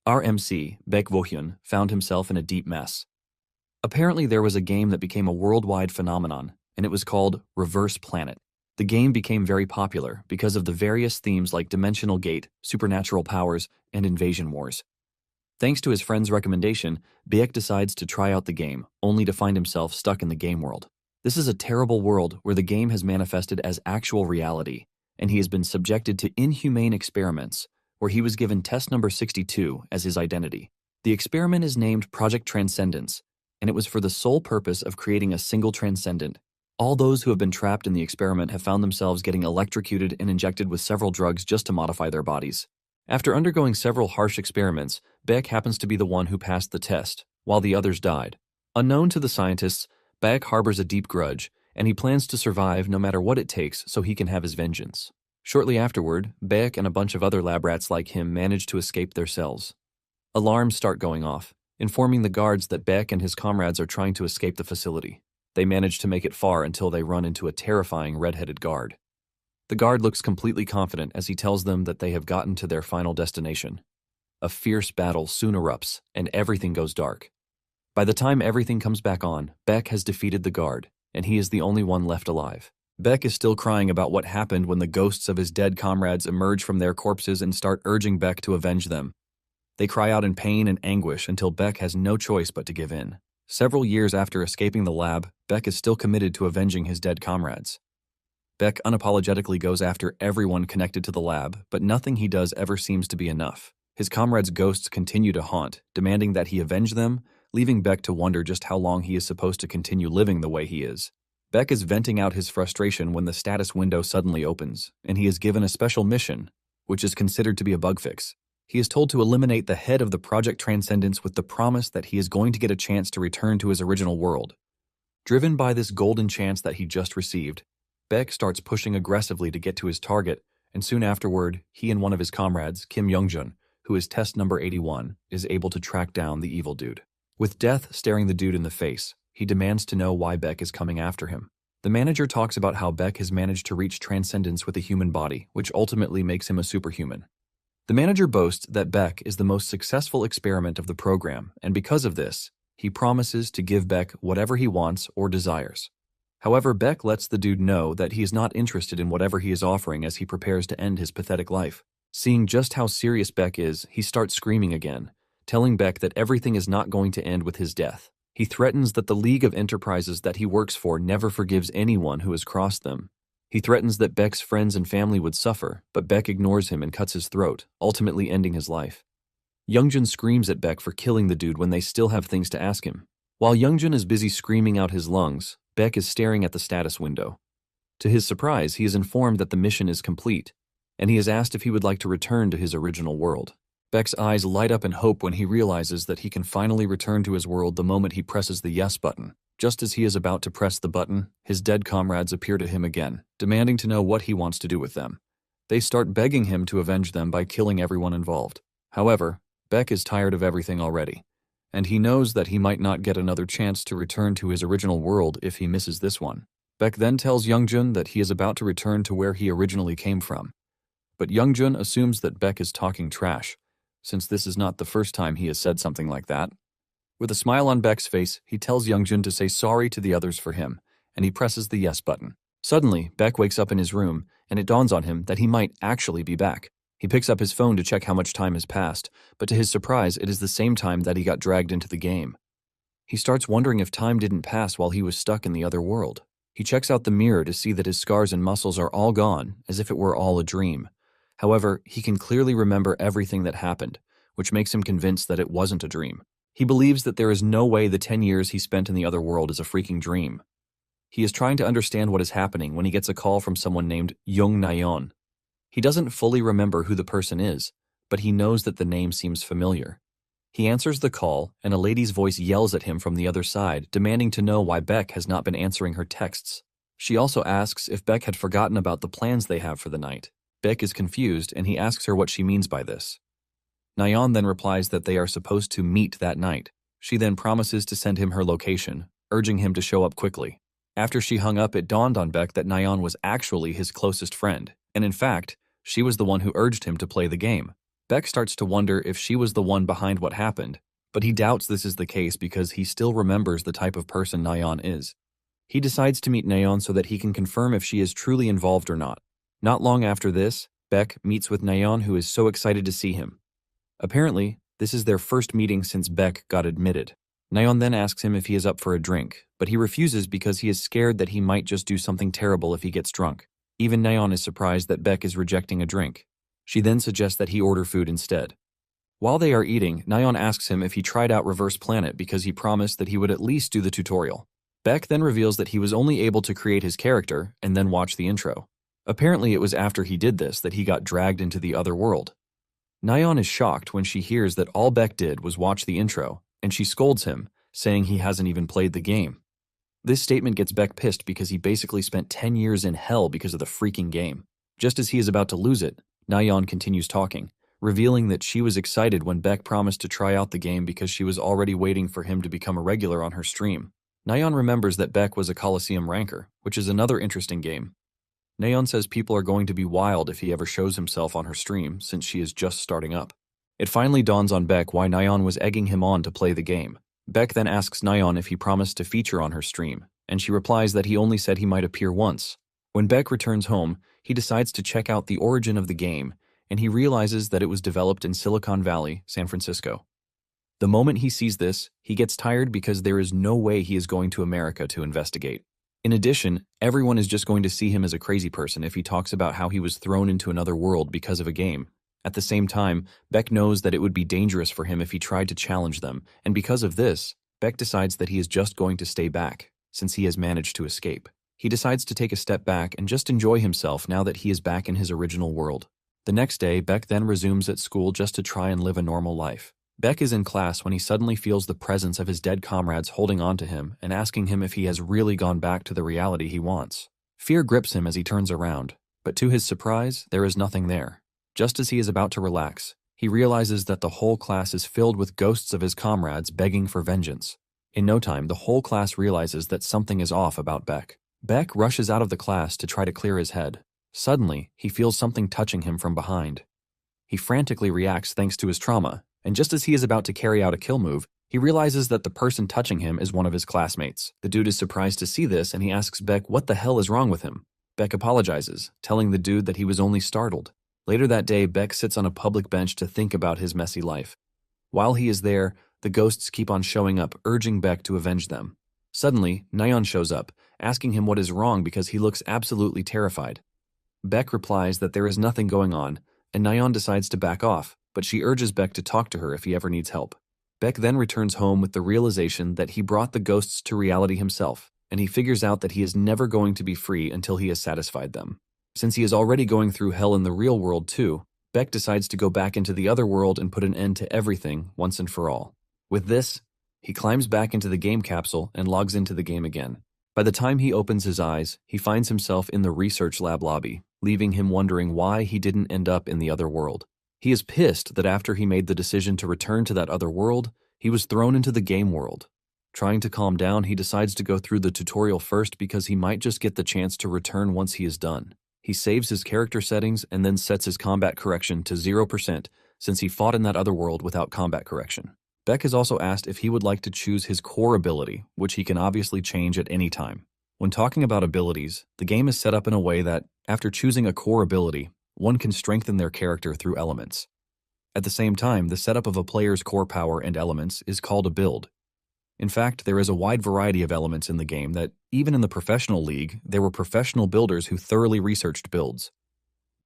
RMC, Baek Wohyun, found himself in a deep mess. Apparently there was a game that became a worldwide phenomenon, and it was called Reverse Planet. The game became very popular because of the various themes like dimensional gate, supernatural powers, and invasion wars. Thanks to his friend's recommendation, Baek decides to try out the game, only to find himself stuck in the game world. This is a terrible world where the game has manifested as actual reality, and he has been subjected to inhumane experiments, where he was given test number 62 as his identity. The experiment is named Project Transcendence, and it was for the sole purpose of creating a single transcendent. All those who have been trapped in the experiment have found themselves getting electrocuted and injected with several drugs just to modify their bodies. After undergoing several harsh experiments, Baek happens to be the one who passed the test, while the others died. Unknown to the scientists, Baek harbors a deep grudge, and he plans to survive no matter what it takes so he can have his vengeance. Shortly afterward, Baek and a bunch of other lab rats like him manage to escape their cells. Alarms start going off, informing the guards that Baek and his comrades are trying to escape the facility. They manage to make it far until they run into a terrifying red-headed guard. The guard looks completely confident as he tells them that they have gotten to their final destination. A fierce battle soon erupts, and everything goes dark. By the time everything comes back on, Baek has defeated the guard, and he is the only one left alive. Baek is still crying about what happened when the ghosts of his dead comrades emerge from their corpses and start urging Baek to avenge them. They cry out in pain and anguish until Baek has no choice but to give in. Several years after escaping the lab, Baek is still committed to avenging his dead comrades. Baek unapologetically goes after everyone connected to the lab, but nothing he does ever seems to be enough. His comrades' ghosts continue to haunt, demanding that he avenge them, leaving Baek to wonder just how long he is supposed to continue living the way he is. Baek is venting out his frustration when the status window suddenly opens, and he is given a special mission, which is considered to be a bug fix. He is told to eliminate the head of the Project Transcendence with the promise that he is going to get a chance to return to his original world. Driven by this golden chance that he just received, Baek starts pushing aggressively to get to his target, and soon afterward, he and one of his comrades, Kim Youngjun, who is test number 81, is able to track down the evil dude. With death staring the dude in the face, he demands to know why Baek is coming after him. The manager talks about how Baek has managed to reach transcendence with a human body, which ultimately makes him a superhuman. The manager boasts that Baek is the most successful experiment of the program, and because of this, he promises to give Baek whatever he wants or desires. However, Baek lets the dude know that he is not interested in whatever he is offering as he prepares to end his pathetic life. Seeing just how serious Baek is, he starts screaming again, telling Baek that everything is not going to end with his death. He threatens that the League of Enterprises that he works for never forgives anyone who has crossed them. He threatens that Baek's friends and family would suffer, but Baek ignores him and cuts his throat, ultimately ending his life. Youngjun screams at Baek for killing the dude when they still have things to ask him. While Youngjun is busy screaming out his lungs, Baek is staring at the status window. To his surprise, he is informed that the mission is complete, and he is asked if he would like to return to his original world. Baek's eyes light up in hope when he realizes that he can finally return to his world the moment he presses the yes button. Just as he is about to press the button, his dead comrades appear to him again, demanding to know what he wants to do with them. They start begging him to avenge them by killing everyone involved. However, Baek is tired of everything already, and he knows that he might not get another chance to return to his original world if he misses this one. Baek then tells Youngjun that he is about to return to where he originally came from. But Youngjun assumes that Baek is talking trash, since this is not the first time he has said something like that. With a smile on Baek's face, he tells Youngjun to say sorry to the others for him, and he presses the yes button. Suddenly, Baek wakes up in his room, and it dawns on him that he might actually be back. He picks up his phone to check how much time has passed, but to his surprise, it is the same time that he got dragged into the game. He starts wondering if time didn't pass while he was stuck in the other world. He checks out the mirror to see that his scars and muscles are all gone, as if it were all a dream. However, he can clearly remember everything that happened, which makes him convinced that it wasn't a dream. He believes that there is no way the 10 years he spent in the other world is a freaking dream. He is trying to understand what is happening when he gets a call from someone named Young Nayeon. He doesn't fully remember who the person is, but he knows that the name seems familiar. He answers the call, and a lady's voice yells at him from the other side, demanding to know why Baek has not been answering her texts. She also asks if Baek had forgotten about the plans they have for the night. Baek is confused, and he asks her what she means by this. Nayeon then replies that they are supposed to meet that night. She then promises to send him her location, urging him to show up quickly. After she hung up, it dawned on Baek that Nayeon was actually his closest friend, and in fact, she was the one who urged him to play the game. Beck starts to wonder if she was the one behind what happened, but he doubts this is the case because he still remembers the type of person Nayeon is. He decides to meet Nayeon so that he can confirm if she is truly involved or not. Not long after this, Beck meets with Nayeon, who is so excited to see him. Apparently, this is their first meeting since Beck got admitted. Nayeon then asks him if he is up for a drink, but he refuses because he is scared that he might just do something terrible if he gets drunk. Even Nayeon is surprised that Beck is rejecting a drink. She then suggests that he order food instead. While they are eating, Nayeon asks him if he tried out Reverse Planet because he promised that he would at least do the tutorial. Beck then reveals that he was only able to create his character and then watch the intro. Apparently, it was after he did this that he got dragged into the other world. Nayeon is shocked when she hears that all Beck did was watch the intro, and she scolds him, saying he hasn't even played the game. This statement gets Beck pissed because he basically spent 10 years in hell because of the freaking game. Just as he is about to lose it, Nayeon continues talking, revealing that she was excited when Beck promised to try out the game because she was already waiting for him to become a regular on her stream. Nayeon remembers that Beck was a Coliseum ranker, which is another interesting game. Nayeon says people are going to be wild if he ever shows himself on her stream since she is just starting up. It finally dawns on Beck why Nayeon was egging him on to play the game. Beck then asks Nayeon if he promised to feature on her stream, and she replies that he only said he might appear once. When Beck returns home, he decides to check out the origin of the game, and he realizes that it was developed in Silicon Valley, San Francisco. The moment he sees this, he gets tired because there is no way he is going to America to investigate. In addition, everyone is just going to see him as a crazy person if he talks about how he was thrown into another world because of a game. At the same time, Beck knows that it would be dangerous for him if he tried to challenge them, and because of this, Beck decides that he is just going to stay back, since he has managed to escape. He decides to take a step back and just enjoy himself now that he is back in his original world. The next day, Beck then resumes at school just to try and live a normal life. Beck is in class when he suddenly feels the presence of his dead comrades holding on to him and asking him if he has really gone back to the reality he wants. Fear grips him as he turns around, but to his surprise, there is nothing there. Just as he is about to relax, he realizes that the whole class is filled with ghosts of his comrades begging for vengeance. In no time, the whole class realizes that something is off about Beck. Beck rushes out of the class to try to clear his head. Suddenly, he feels something touching him from behind. He frantically reacts thanks to his trauma, and just as he is about to carry out a kill move, he realizes that the person touching him is one of his classmates. The dude is surprised to see this, and he asks Beck what the hell is wrong with him. Beck apologizes, telling the dude that he was only startled. Later that day, Beck sits on a public bench to think about his messy life. While he is there, the ghosts keep on showing up, urging Beck to avenge them. Suddenly, Nayeon shows up, asking him what is wrong because he looks absolutely terrified. Beck replies that there is nothing going on, and Nayeon decides to back off, but she urges Beck to talk to her if he ever needs help. Beck then returns home with the realization that he brought the ghosts to reality himself, and he figures out that he is never going to be free until he has satisfied them. Since he is already going through hell in the real world too, Beck decides to go back into the other world and put an end to everything once and for all. With this, he climbs back into the game capsule and logs into the game again. By the time he opens his eyes, he finds himself in the research lab lobby, leaving him wondering why he didn't end up in the other world. He is pissed that after he made the decision to return to that other world, he was thrown into the game world. Trying to calm down, he decides to go through the tutorial first because he might just get the chance to return once he is done. He saves his character settings and then sets his combat correction to 0% since he fought in that other world without combat correction. Beck is also asked if he would like to choose his core ability, which he can obviously change at any time. When talking about abilities, the game is set up in a way that, after choosing a core ability, one can strengthen their character through elements. At the same time, the setup of a player's core power and elements is called a build. In fact, there is a wide variety of elements in the game that, even in the professional league, there were professional builders who thoroughly researched builds.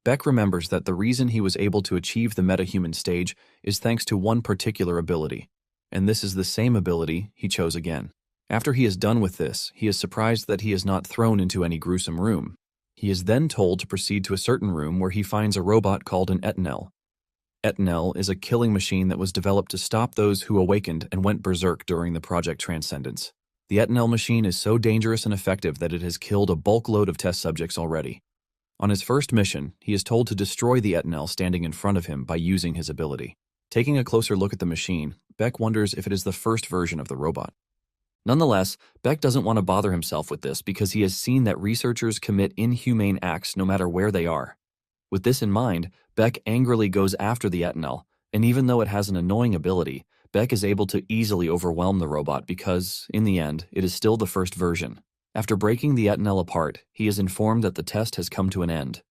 Beck remembers that the reason he was able to achieve the metahuman stage is thanks to one particular ability, and this is the same ability he chose again. After he is done with this, he is surprised that he is not thrown into any gruesome room. He is then told to proceed to a certain room where he finds a robot called an Etanel. Etanel is a killing machine that was developed to stop those who awakened and went berserk during the Project Transcendence. The Etanel machine is so dangerous and effective that it has killed a bulk load of test subjects already. On his first mission, he is told to destroy the Etanel standing in front of him by using his ability. Taking a closer look at the machine, Beck wonders if it is the first version of the robot. Nonetheless, Beck doesn't want to bother himself with this because he has seen that researchers commit inhumane acts no matter where they are. With this in mind, Beck angrily goes after the Etenel, and even though it has an annoying ability, Beck is able to easily overwhelm the robot because, in the end, it is still the first version. After breaking the Etenel apart, he is informed that the test has come to an end.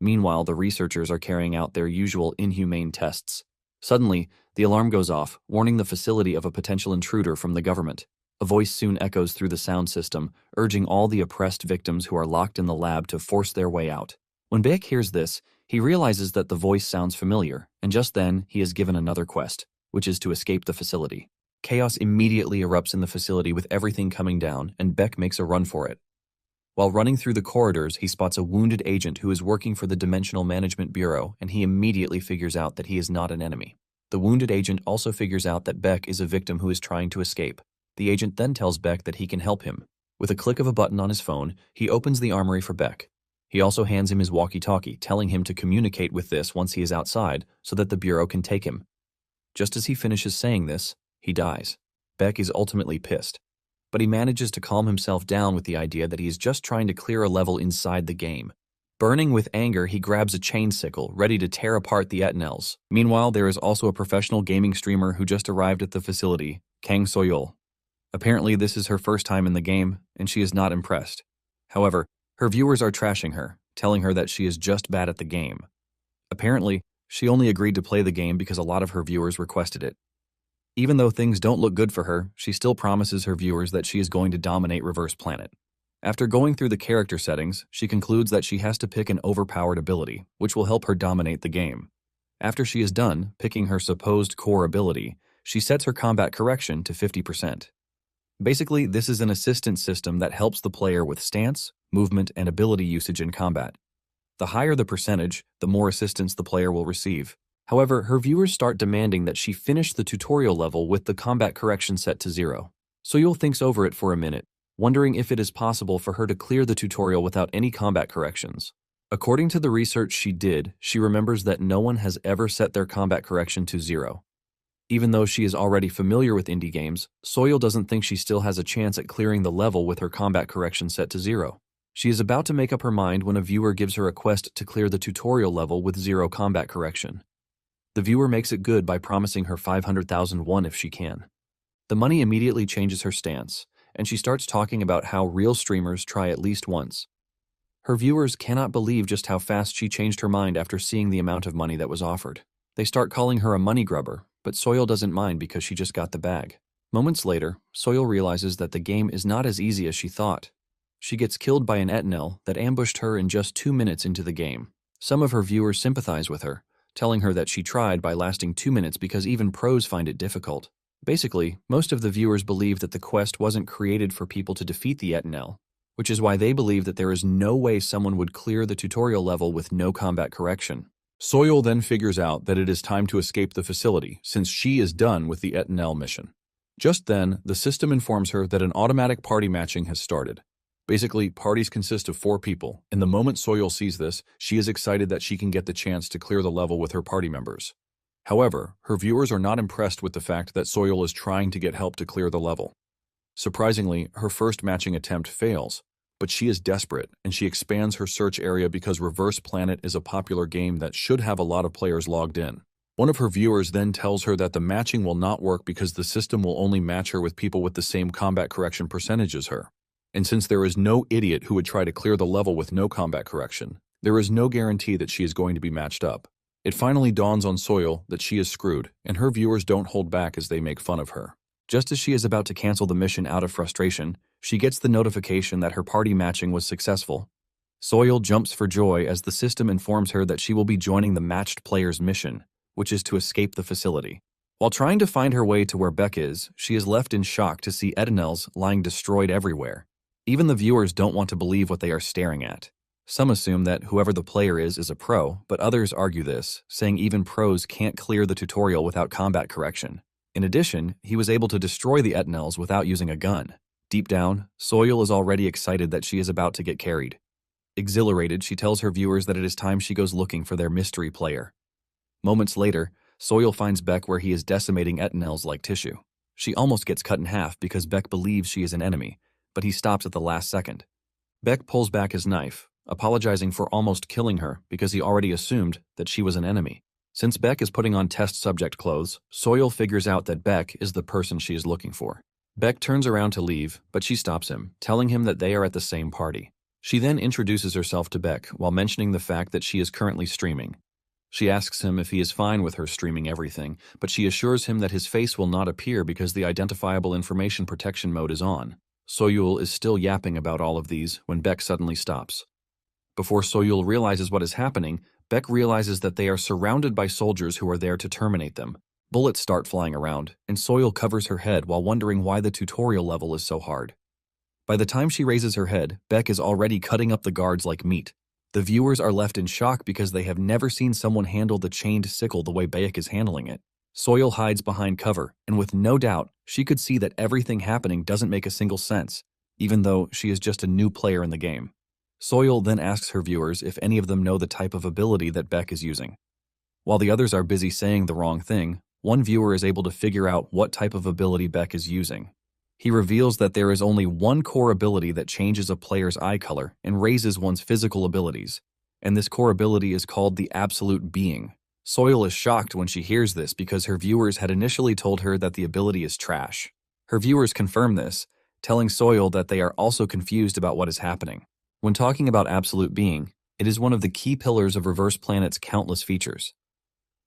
Meanwhile, the researchers are carrying out their usual inhumane tests. Suddenly, the alarm goes off, warning the facility of a potential intruder from the government. A voice soon echoes through the sound system, urging all the oppressed victims who are locked in the lab to force their way out. When Beck hears this, he realizes that the voice sounds familiar, and just then, he is given another quest, which is to escape the facility. Chaos immediately erupts in the facility with everything coming down, and Beck makes a run for it. While running through the corridors, he spots a wounded agent who is working for the Dimensional Management Bureau, and he immediately figures out that he is not an enemy. The wounded agent also figures out that Beck is a victim who is trying to escape. The agent then tells Beck that he can help him. With a click of a button on his phone, he opens the armory for Beck. He also hands him his walkie-talkie, telling him to communicate with this once he is outside so that the Bureau can take him. Just as he finishes saying this, he dies. Beck is ultimately pissed, but he manages to calm himself down with the idea that he is just trying to clear a level inside the game. Burning with anger, he grabs a chain sickle, ready to tear apart the Etenels. Meanwhile, there is also a professional gaming streamer who just arrived at the facility, Kang Soyol. Apparently, this is her first time in the game, and she is not impressed. However, her viewers are trashing her, telling her that she is just bad at the game. Apparently, she only agreed to play the game because a lot of her viewers requested it. Even though things don't look good for her, she still promises her viewers that she is going to dominate Reverse Planet. After going through the character settings, she concludes that she has to pick an overpowered ability, which will help her dominate the game. After she is done picking her supposed core ability, she sets her combat correction to 50%. Basically, this is an assistance system that helps the player with stance, movement, and ability usage in combat. The higher the percentage, the more assistance the player will receive. However, her viewers start demanding that she finish the tutorial level with the combat correction set to 0. Soyul thinks over it for a minute, wondering if it is possible for her to clear the tutorial without any combat corrections. According to the research she did, she remembers that no one has ever set their combat correction to 0. Even though she is already familiar with indie games, Soyul doesn't think she still has a chance at clearing the level with her combat correction set to 0. She is about to make up her mind when a viewer gives her a quest to clear the tutorial level with 0 combat correction. The viewer makes it good by promising her 500,000 won if she can. The money immediately changes her stance, and she starts talking about how real streamers try at least once. Her viewers cannot believe just how fast she changed her mind after seeing the amount of money that was offered. They start calling her a money grubber, but Soyul doesn't mind because she just got the bag. Moments later, Soyul realizes that the game is not as easy as she thought. She gets killed by an Etenel that ambushed her in just 2 minutes into the game. Some of her viewers sympathize with her, telling her that she tried by lasting 2 minutes because even pros find it difficult. Basically, most of the viewers believe that the quest wasn't created for people to defeat the Etenel, which is why they believe that there is no way someone would clear the tutorial level with no combat correction. Soyul then figures out that it is time to escape the facility, since she is done with the Etenel mission. Just then, the system informs her that an automatic party matching has started. Basically, parties consist of 4 people, and the moment Soyul sees this, she is excited that she can get the chance to clear the level with her party members. However, her viewers are not impressed with the fact that Soyul is trying to get help to clear the level. Surprisingly, her first matching attempt fails, but she is desperate, and she expands her search area because Reverse Planet is a popular game that should have a lot of players logged in. One of her viewers then tells her that the matching will not work because the system will only match her with people with the same combat correction percentage as her. And since there is no idiot who would try to clear the level with no combat correction, there is no guarantee that she is going to be matched up. It finally dawns on Soyul that she is screwed, and her viewers don't hold back as they make fun of her. Just as she is about to cancel the mission out of frustration, she gets the notification that her party matching was successful. Soyul jumps for joy as the system informs her that she will be joining the matched player's mission, which is to escape the facility. While trying to find her way to where Beck is, she is left in shock to see Etenels lying destroyed everywhere. Even the viewers don't want to believe what they are staring at. Some assume that whoever the player is a pro, but others argue this, saying even pros can't clear the tutorial without combat correction. In addition, he was able to destroy the Etenels without using a gun. Deep down, Soyul is already excited that she is about to get carried. Exhilarated, she tells her viewers that it is time she goes looking for their mystery player. Moments later, Soyul finds Beck where he is decimating Etenels like tissue. She almost gets cut in half because Beck believes she is an enemy, but he stops at the last second. Beck pulls back his knife, apologizing for almost killing her because he already assumed that she was an enemy. Since Beck is putting on test subject clothes, Soil figures out that Beck is the person she is looking for. Beck turns around to leave, but she stops him, telling him that they are at the same party. She then introduces herself to Beck while mentioning the fact that she is currently streaming. She asks him if he is fine with her streaming everything, but she assures him that his face will not appear because the identifiable information protection mode is on. Soyul is still yapping about all of these when Beck suddenly stops. Before Soyul realizes what is happening, Beck realizes that they are surrounded by soldiers who are there to terminate them. Bullets start flying around, and Soyul covers her head while wondering why the tutorial level is so hard. By the time she raises her head, Beck is already cutting up the guards like meat. The viewers are left in shock because they have never seen someone handle the chained sickle the way Beck is handling it. Soyul hides behind cover, and with no doubt, she could see that everything happening doesn't make a single sense, even though she is just a new player in the game. Soyul then asks her viewers if any of them know the type of ability that Beck is using. While the others are busy saying the wrong thing, one viewer is able to figure out what type of ability Beck is using. He reveals that there is only one core ability that changes a player's eye color and raises one's physical abilities, and this core ability is called the Absolute Being. Soyul is shocked when she hears this because her viewers had initially told her that the ability is trash. Her viewers confirm this, telling Soyul that they are also confused about what is happening. When talking about Absolute Being, it is one of the key pillars of Reverse Planet's countless features.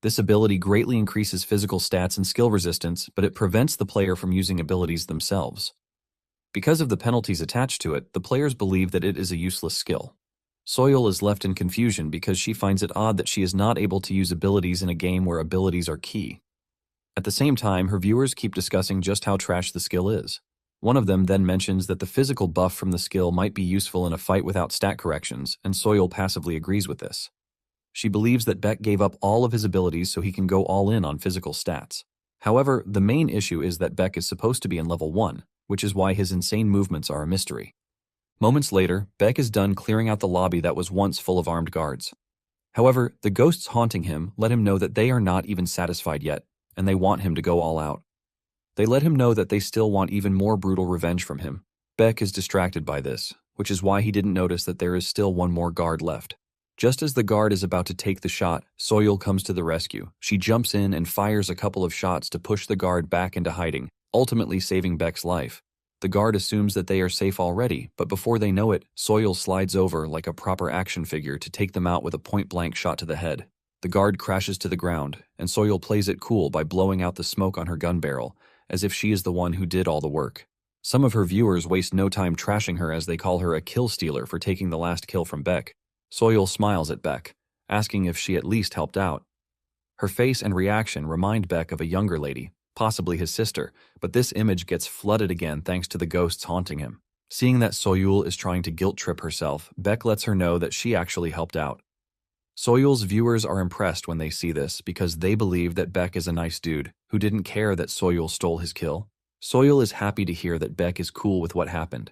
This ability greatly increases physical stats and skill resistance, but it prevents the player from using abilities themselves. Because of the penalties attached to it, the players believe that it is a useless skill. Soyul is left in confusion because she finds it odd that she is not able to use abilities in a game where abilities are key. At the same time, her viewers keep discussing just how trash the skill is. One of them then mentions that the physical buff from the skill might be useful in a fight without stat corrections, and Soyul passively agrees with this. She believes that Beck gave up all of his abilities so he can go all in on physical stats. However, the main issue is that Beck is supposed to be in level 1, which is why his insane movements are a mystery. Moments later, Beck is done clearing out the lobby that was once full of armed guards. However, the ghosts haunting him let him know that they are not even satisfied yet, and they want him to go all out. They let him know that they still want even more brutal revenge from him. Beck is distracted by this, which is why he didn't notice that there is still one more guard left. Just as the guard is about to take the shot, Soyul comes to the rescue. She jumps in and fires a couple of shots to push the guard back into hiding, ultimately saving Beck's life. The guard assumes that they are safe already, but before they know it, Soyul slides over like a proper action figure to take them out with a point-blank shot to the head. The guard crashes to the ground, and Soyul plays it cool by blowing out the smoke on her gun barrel, as if she is the one who did all the work. Some of her viewers waste no time trashing her as they call her a kill stealer for taking the last kill from Beck. Soyul smiles at Beck, asking if she at least helped out. Her face and reaction remind Beck of a younger lady, possibly his sister, but this image gets flooded again thanks to the ghosts haunting him. Seeing that Soyul is trying to guilt-trip herself, Beck lets her know that she actually helped out. Soyul's viewers are impressed when they see this because they believe that Beck is a nice dude who didn't care that Soyul stole his kill. Soyul is happy to hear that Beck is cool with what happened,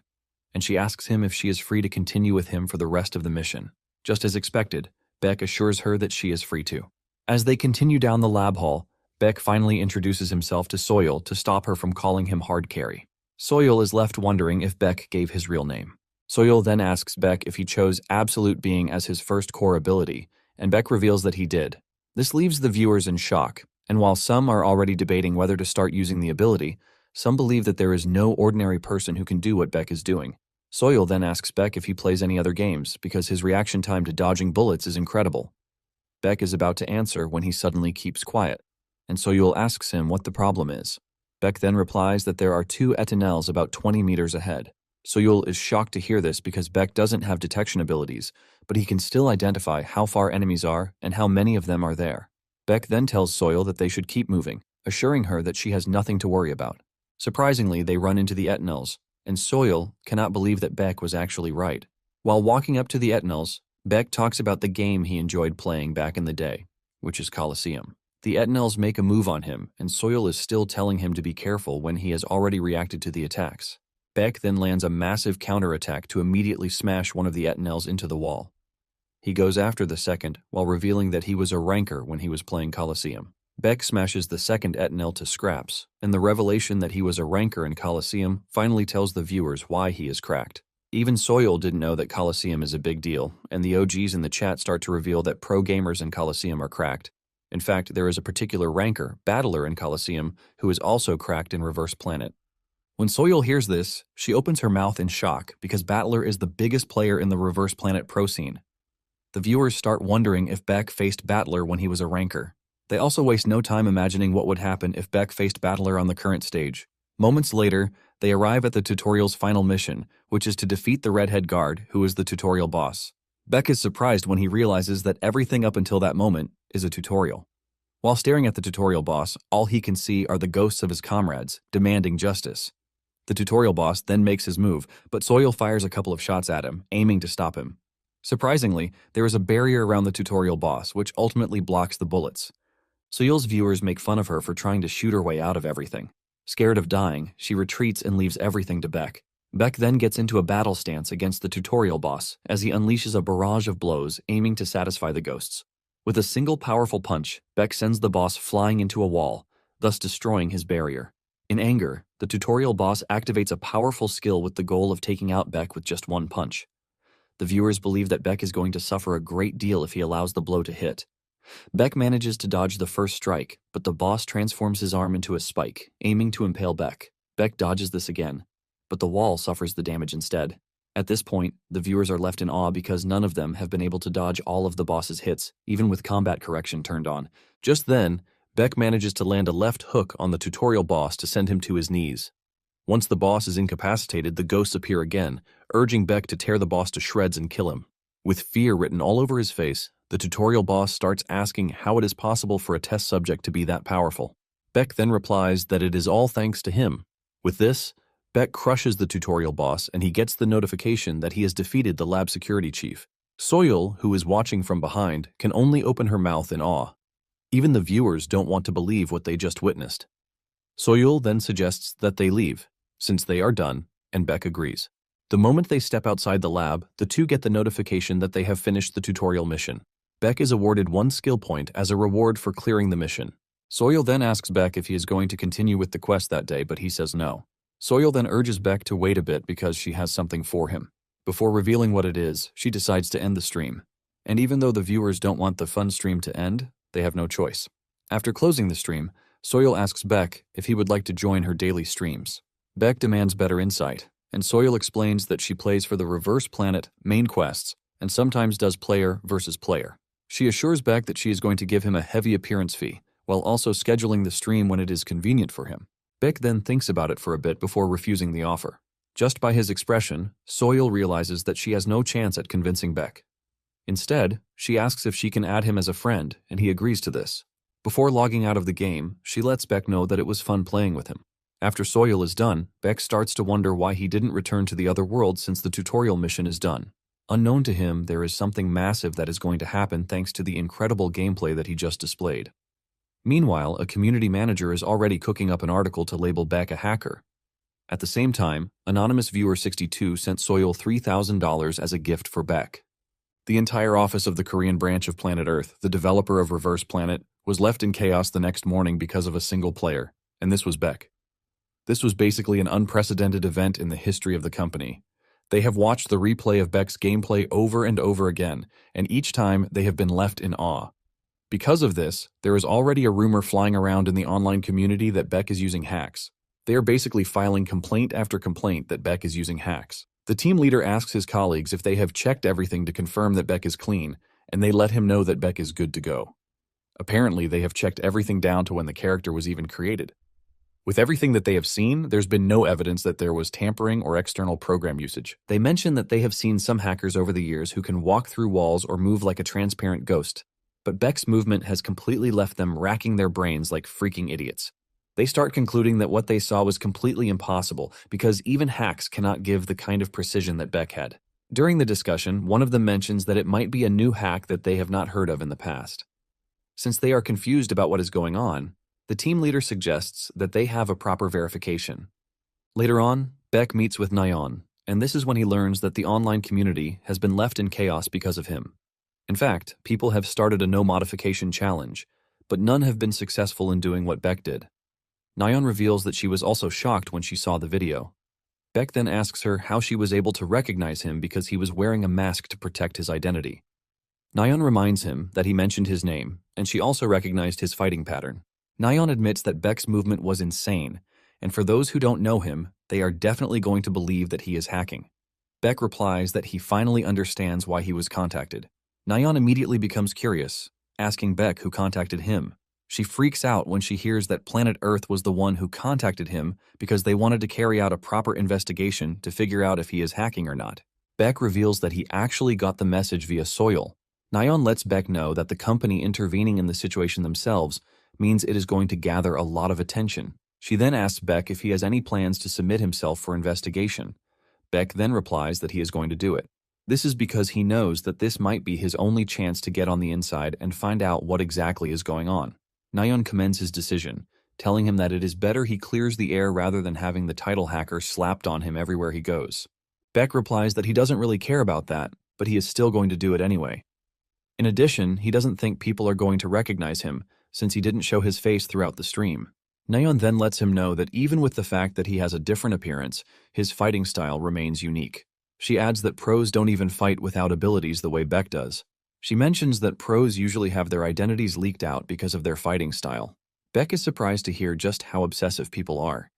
and she asks him if she is free to continue with him for the rest of the mission. Just as expected, Beck assures her that she is free to. As they continue down the lab hall, Beck finally introduces himself to Soyul to stop her from calling him hard carry. Soyul is left wondering if Beck gave his real name. Soyul then asks Beck if he chose Absolute Being as his first core ability, and Beck reveals that he did. This leaves the viewers in shock, and while some are already debating whether to start using the ability, some believe that there is no ordinary person who can do what Beck is doing. Soyul then asks Beck if he plays any other games, because his reaction time to dodging bullets is incredible. Beck is about to answer when he suddenly keeps quiet, and Soyul asks him what the problem is. Beck then replies that there are 2 Etinels about 20 meters ahead. Soyul is shocked to hear this because Beck doesn't have detection abilities, but he can still identify how far enemies are and how many of them are there. Beck then tells Soyul that they should keep moving, assuring her that she has nothing to worry about. Surprisingly, they run into the Etinels, and Soyul cannot believe that Beck was actually right. While walking up to the Etinels, Beck talks about the game he enjoyed playing back in the day, which is Colosseum. The Etinels make a move on him, and Soyul is still telling him to be careful when he has already reacted to the attacks. Beck then lands a massive counterattack to immediately smash one of the Etinels into the wall. He goes after the second, while revealing that he was a ranker when he was playing Colosseum. Beck smashes the second Etinel to scraps, and the revelation that he was a ranker in Colosseum finally tells the viewers why he is cracked. Even Soil didn't know that Coliseum is a big deal, and the OGs in the chat start to reveal that pro gamers in Coliseum are cracked. In fact, there is a particular ranker, battler in Coliseum, who is also cracked in Reverse Planet. When Soil hears this, she opens her mouth in shock because Battler is the biggest player in the Reverse Planet pro scene. The viewers start wondering if Beck faced Battler when he was a ranker. They also waste no time imagining what would happen if Beck faced Battler on the current stage. Moments later, they arrive at the tutorial's final mission, which is to defeat the redhead guard, who is the tutorial boss. Beck is surprised when he realizes that everything up until that moment is a tutorial. While staring at the tutorial boss, all he can see are the ghosts of his comrades, demanding justice. The tutorial boss then makes his move, but Soil fires a couple of shots at him, aiming to stop him. Surprisingly, there is a barrier around the tutorial boss, which ultimately blocks the bullets. Soil's viewers make fun of her for trying to shoot her way out of everything. Scared of dying, she retreats and leaves everything to Beck. Beck then gets into a battle stance against the tutorial boss as he unleashes a barrage of blows aiming to satisfy the ghosts. With a single powerful punch, Beck sends the boss flying into a wall, thus destroying his barrier. In anger, the tutorial boss activates a powerful skill with the goal of taking out Beck with just one punch. The viewers believe that Beck is going to suffer a great deal if he allows the blow to hit. Beck manages to dodge the first strike, but the boss transforms his arm into a spike, aiming to impale Beck. Beck dodges this again, but the wall suffers the damage instead. At this point, the viewers are left in awe because none of them have been able to dodge all of the boss's hits, even with combat correction turned on. Just then, Beck manages to land a left hook on the tutorial boss to send him to his knees. Once the boss is incapacitated, the ghosts appear again, urging Beck to tear the boss to shreds and kill him. With fear written all over his face, the tutorial boss starts asking how it is possible for a test subject to be that powerful. Beck then replies that it is all thanks to him. With this, Beck crushes the tutorial boss and he gets the notification that he has defeated the lab security chief. Soil, who is watching from behind, can only open her mouth in awe. Even the viewers don't want to believe what they just witnessed. Soil then suggests that they leave, since they are done, and Beck agrees. The moment they step outside the lab, the two get the notification that they have finished the tutorial mission. Beck is awarded 1 skill point as a reward for clearing the mission. Soil then asks Beck if he is going to continue with the quest that day, but he says no. Soil then urges Beck to wait a bit because she has something for him. Before revealing what it is, she decides to end the stream. And even though the viewers don't want the fun stream to end, they have no choice. After closing the stream, Soil asks Beck if he would like to join her daily streams. Beck demands better insight, and Soil explains that she plays for the Reverse Planet main quests and sometimes does player versus player. She assures Beck that she is going to give him a heavy appearance fee, while also scheduling the stream when it is convenient for him. Beck then thinks about it for a bit before refusing the offer. Just by his expression, Soil realizes that she has no chance at convincing Beck. Instead, she asks if she can add him as a friend, and he agrees to this. Before logging out of the game, she lets Beck know that it was fun playing with him. After Soil is done, Beck starts to wonder why he didn't return to the other world since the tutorial mission is done. Unknown to him, there is something massive that is going to happen thanks to the incredible gameplay that he just displayed. Meanwhile, a community manager is already cooking up an article to label Beck a hacker. At the same time, Anonymous Viewer 62 sent Soil $3,000 as a gift for Beck. The entire office of the Korean branch of Planet Earth, the developer of Reverse Planet, was left in chaos the next morning because of a single player, and this was Beck. This was basically an unprecedented event in the history of the company. They have watched the replay of Beck's gameplay over and over again, and each time they have been left in awe. Because of this, there is already a rumor flying around in the online community that Beck is using hacks. They are basically filing complaint after complaint that Beck is using hacks. The team leader asks his colleagues if they have checked everything to confirm that Beck is clean, and they let him know that Beck is good to go. Apparently, they have checked everything down to when the character was even created. With everything that they have seen, there's been no evidence that there was tampering or external program usage. They mention that they have seen some hackers over the years who can walk through walls or move like a transparent ghost, but Beck's movement has completely left them racking their brains like freaking idiots. They start concluding that what they saw was completely impossible because even hacks cannot give the kind of precision that Beck had. During the discussion, one of them mentions that it might be a new hack that they have not heard of in the past. Since they are confused about what is going on, the team leader suggests that they have a proper verification. Later on, Beck meets with Nyan, and this is when he learns that the online community has been left in chaos because of him. In fact, people have started a no-modification challenge, but none have been successful in doing what Beck did. Nyan reveals that she was also shocked when she saw the video. Beck then asks her how she was able to recognize him because he was wearing a mask to protect his identity. Nayeon reminds him that he mentioned his name, and she also recognized his fighting pattern. Nayeon admits that Beck's movement was insane, and for those who don't know him, they are definitely going to believe that he is hacking. Beck replies that he finally understands why he was contacted. Nayeon immediately becomes curious, asking Beck who contacted him. She freaks out when she hears that Planet Earth was the one who contacted him because they wanted to carry out a proper investigation to figure out if he is hacking or not. Beck reveals that he actually got the message via Soil. Nayeon lets Beck know that the company intervening in the situation themselves means it is going to gather a lot of attention. She then asks Beck if he has any plans to submit himself for investigation. Beck then replies that he is going to do it. This is because he knows that this might be his only chance to get on the inside and find out what exactly is going on. Nayeon commends his decision, telling him that it is better he clears the air rather than having the title hacker slapped on him everywhere he goes. Beck replies that he doesn't really care about that, but he is still going to do it anyway. In addition, he doesn't think people are going to recognize him, since he didn't show his face throughout the stream. Nayeon then lets him know that even with the fact that he has a different appearance, his fighting style remains unique. She adds that pros don't even fight without abilities the way Beck does. She mentions that pros usually have their identities leaked out because of their fighting style. Beck is surprised to hear just how obsessive people are.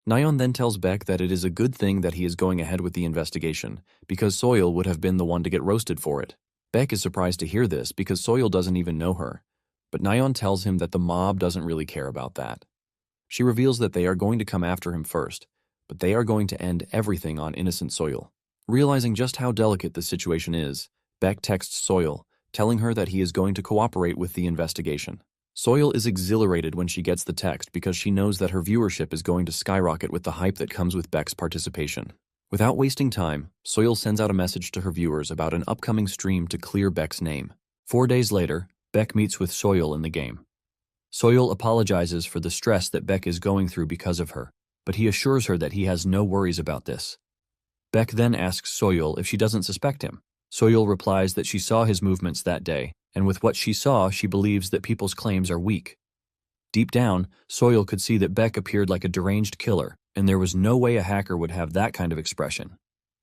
Nayeon then tells Beck that it is a good thing that he is going ahead with the investigation, because Soil would have been the one to get roasted for it. Beck is surprised to hear this because Soil doesn't even know her, but Nayeon tells him that the mob doesn't really care about that. She reveals that they are going to come after him first, but they are going to end everything on innocent Soil. Realizing just how delicate the situation is, Beck texts Soil, telling her that he is going to cooperate with the investigation. Soil is exhilarated when she gets the text because she knows that her viewership is going to skyrocket with the hype that comes with Beck's participation. Without wasting time, Soil sends out a message to her viewers about an upcoming stream to clear Beck's name. 4 days later, Beck meets with Soil in the game. Soil apologizes for the stress that Beck is going through because of her, but he assures her that he has no worries about this. Beck then asks Soil if she doesn't suspect him. Soil replies that she saw his movements that day, and with what she saw, she believes that people's claims are weak. Deep down, Soil could see that Beck appeared like a deranged killer, and there was no way a hacker would have that kind of expression.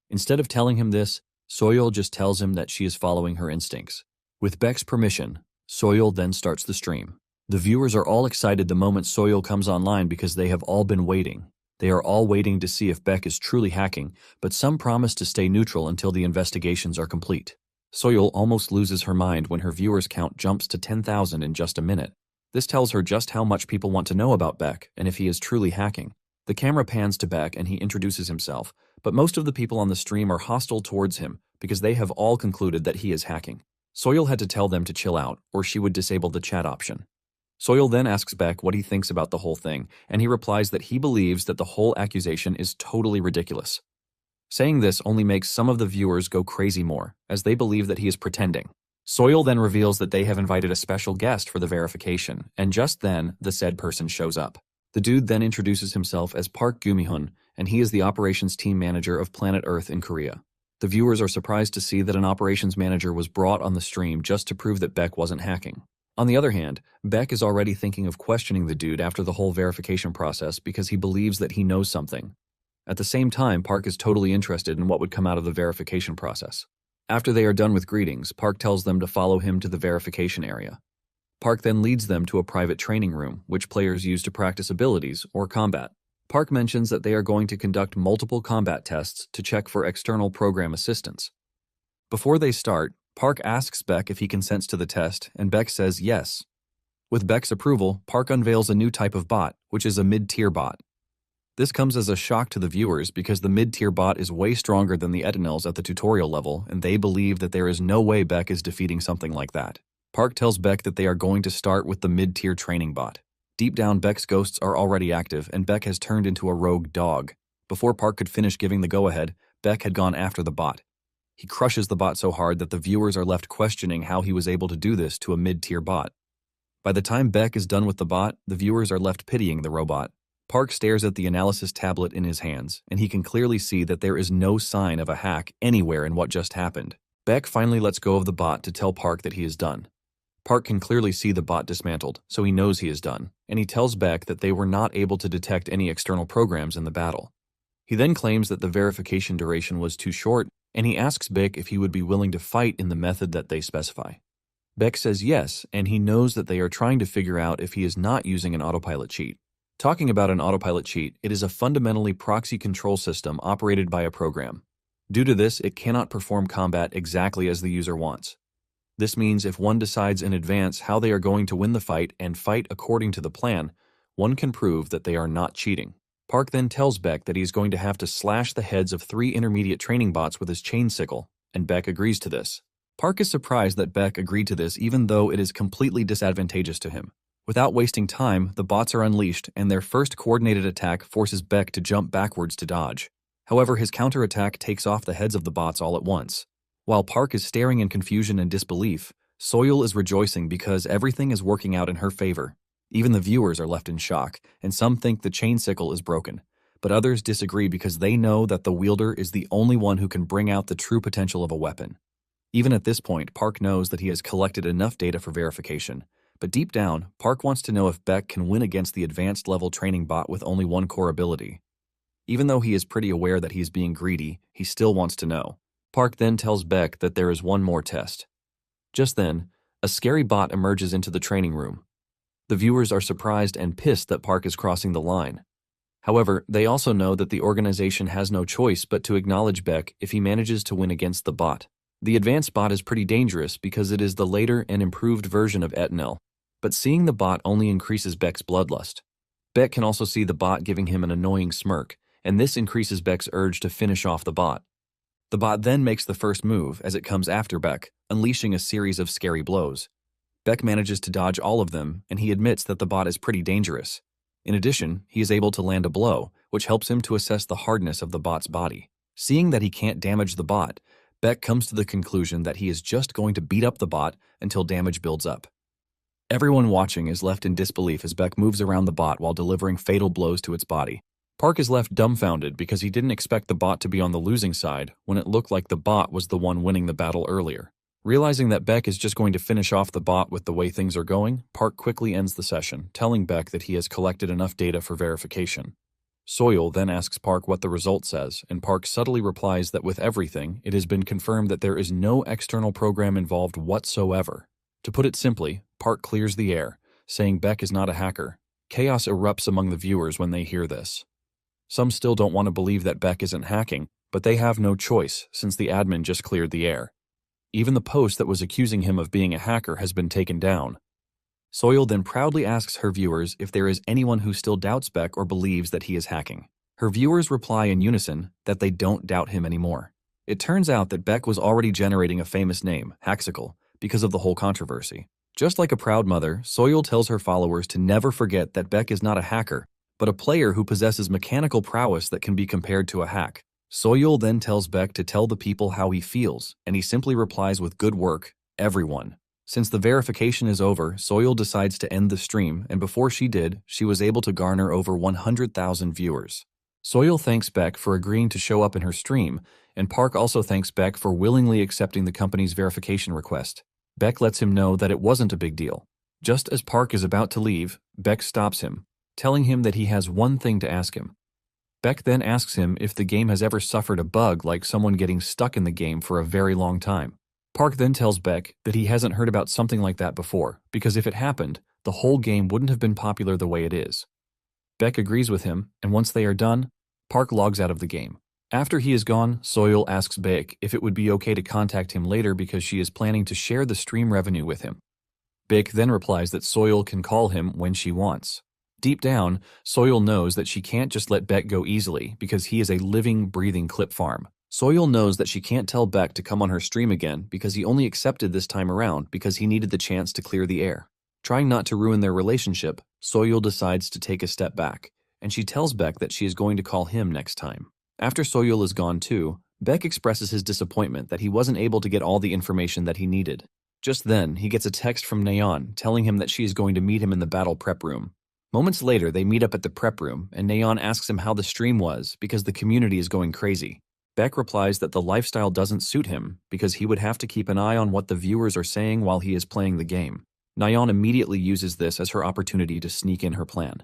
Instead of telling him this, Soil just tells him that she is following her instincts. With Beck's permission, Soil then starts the stream. The viewers are all excited the moment Soil comes online because they have all been waiting. They are all waiting to see if Beck is truly hacking, but some promise to stay neutral until the investigations are complete. Soil almost loses her mind when her viewers count jumps to 10,000 in just a minute. This tells her just how much people want to know about Beck and if he is truly hacking. The camera pans to Beck and he introduces himself, but most of the people on the stream are hostile towards him because they have all concluded that he is hacking. Soil had to tell them to chill out, or she would disable the chat option. Soil then asks Beck what he thinks about the whole thing, and he replies that he believes that the whole accusation is totally ridiculous. Saying this only makes some of the viewers go crazy more, as they believe that he is pretending. Soil then reveals that they have invited a special guest for the verification, and just then, the said person shows up. The dude then introduces himself as Park Gumihun, and he is the operations team manager of Planet Earth in Korea. The viewers are surprised to see that an operations manager was brought on the stream just to prove that Beck wasn't hacking. On the other hand, Beck is already thinking of questioning the dude after the whole verification process because he believes that he knows something. At the same time, Park is totally interested in what would come out of the verification process. After they are done with greetings, Park tells them to follow him to the verification area. Park then leads them to a private training room, which players use to practice abilities or combat. Park mentions that they are going to conduct multiple combat tests to check for external program assistance. Before they start, Park asks Beck if he consents to the test, and Beck says yes. With Beck's approval, Park unveils a new type of bot, which is a mid-tier bot. This comes as a shock to the viewers because the mid-tier bot is way stronger than the Etinels at the tutorial level, and they believe that there is no way Beck is defeating something like that. Park tells Beck that they are going to start with the mid-tier training bot. Deep down, Beck's ghosts are already active, and Beck has turned into a rogue dog. Before Park could finish giving the go-ahead, Beck had gone after the bot. He crushes the bot so hard that the viewers are left questioning how he was able to do this to a mid-tier bot. By the time Beck is done with the bot, the viewers are left pitying the robot. Park stares at the analysis tablet in his hands, and he can clearly see that there is no sign of a hack anywhere in what just happened. Beck finally lets go of the bot to tell Park that he is done. Park can clearly see the bot dismantled, so he knows he is done, and he tells Beck that they were not able to detect any external programs in the battle. He then claims that the verification duration was too short, and he asks Beck if he would be willing to fight in the method that they specify. Beck says yes, and he knows that they are trying to figure out if he is not using an autopilot cheat. Talking about an autopilot cheat, it is a fundamentally proxy control system operated by a program. Due to this, it cannot perform combat exactly as the user wants. This means if one decides in advance how they are going to win the fight and fight according to the plan, one can prove that they are not cheating. Park then tells Beck that he is going to have to slash the heads of 3 intermediate training bots with his chain sickle, and Beck agrees to this. Park is surprised that Beck agreed to this even though it is completely disadvantageous to him. Without wasting time, the bots are unleashed, and their first coordinated attack forces Beck to jump backwards to dodge. However, his counterattack takes off the heads of the bots all at once. While Park is staring in confusion and disbelief, Soil is rejoicing because everything is working out in her favor. Even the viewers are left in shock, and some think the chain sickle is broken, but others disagree because they know that the wielder is the only one who can bring out the true potential of a weapon. Even at this point, Park knows that he has collected enough data for verification, but deep down, Park wants to know if Beck can win against the advanced level training bot with only one core ability. Even though he is pretty aware that he is being greedy, he still wants to know. Park then tells Beck that there is one more test. Just then, a scary bot emerges into the training room. The viewers are surprised and pissed that Park is crossing the line. However, they also know that the organization has no choice but to acknowledge Beck if he manages to win against the bot. The advanced bot is pretty dangerous because it is the later and improved version of Etanel, but seeing the bot only increases Beck's bloodlust. Beck can also see the bot giving him an annoying smirk, and this increases Beck's urge to finish off the bot. The bot then makes the first move as it comes after Beck, unleashing a series of scary blows. Beck manages to dodge all of them, and he admits that the bot is pretty dangerous. In addition, he is able to land a blow, which helps him to assess the hardness of the bot's body. Seeing that he can't damage the bot, Beck comes to the conclusion that he is just going to beat up the bot until damage builds up. Everyone watching is left in disbelief as Beck moves around the bot while delivering fatal blows to its body. Park is left dumbfounded because he didn't expect the bot to be on the losing side when it looked like the bot was the one winning the battle earlier. Realizing that Beck is just going to finish off the bot with the way things are going, Park quickly ends the session, telling Beck that he has collected enough data for verification. Soil then asks Park what the result says, and Park subtly replies that with everything, it has been confirmed that there is no external program involved whatsoever. To put it simply, Park clears the air, saying Beck is not a hacker. Chaos erupts among the viewers when they hear this. Some still don't want to believe that Beck isn't hacking, but they have no choice since the admin just cleared the air. Even the post that was accusing him of being a hacker has been taken down. Soil then proudly asks her viewers if there is anyone who still doubts Beck or believes that he is hacking. Her viewers reply in unison that they don't doubt him anymore. It turns out that Beck was already generating a famous name, Haxical, because of the whole controversy. Just like a proud mother, Soil tells her followers to never forget that Beck is not a hacker, but a player who possesses mechanical prowess that can be compared to a hack. Soil then tells Beck to tell the people how he feels, and he simply replies with good work, everyone. Since the verification is over, Soil decides to end the stream, and before she did, she was able to garner over 100,000 viewers. Soil thanks Beck for agreeing to show up in her stream, and Park also thanks Beck for willingly accepting the company's verification request. Beck lets him know that it wasn't a big deal. Just as Park is about to leave, Beck stops him, telling him that he has one thing to ask him. Beck then asks him if the game has ever suffered a bug like someone getting stuck in the game for a very long time. Park then tells Beck that he hasn't heard about something like that before, because if it happened, the whole game wouldn't have been popular the way it is. Beck agrees with him, and once they are done, Park logs out of the game. After he is gone, Soil asks Beck if it would be okay to contact him later because she is planning to share the stream revenue with him. Beck then replies that Soil can call him when she wants. Deep down, Soil knows that she can't just let Beck go easily because he is a living, breathing clip farm. Soil knows that she can't tell Beck to come on her stream again because he only accepted this time around because he needed the chance to clear the air. Trying not to ruin their relationship, Soil decides to take a step back, and she tells Beck that she is going to call him next time. After Soil is gone too, Beck expresses his disappointment that he wasn't able to get all the information that he needed. Just then, he gets a text from Nayeon telling him that she is going to meet him in the battle prep room. Moments later, they meet up at the prep room, and Nayeon asks him how the stream was because the community is going crazy. Beck replies that the lifestyle doesn't suit him because he would have to keep an eye on what the viewers are saying while he is playing the game. Nayeon immediately uses this as her opportunity to sneak in her plan.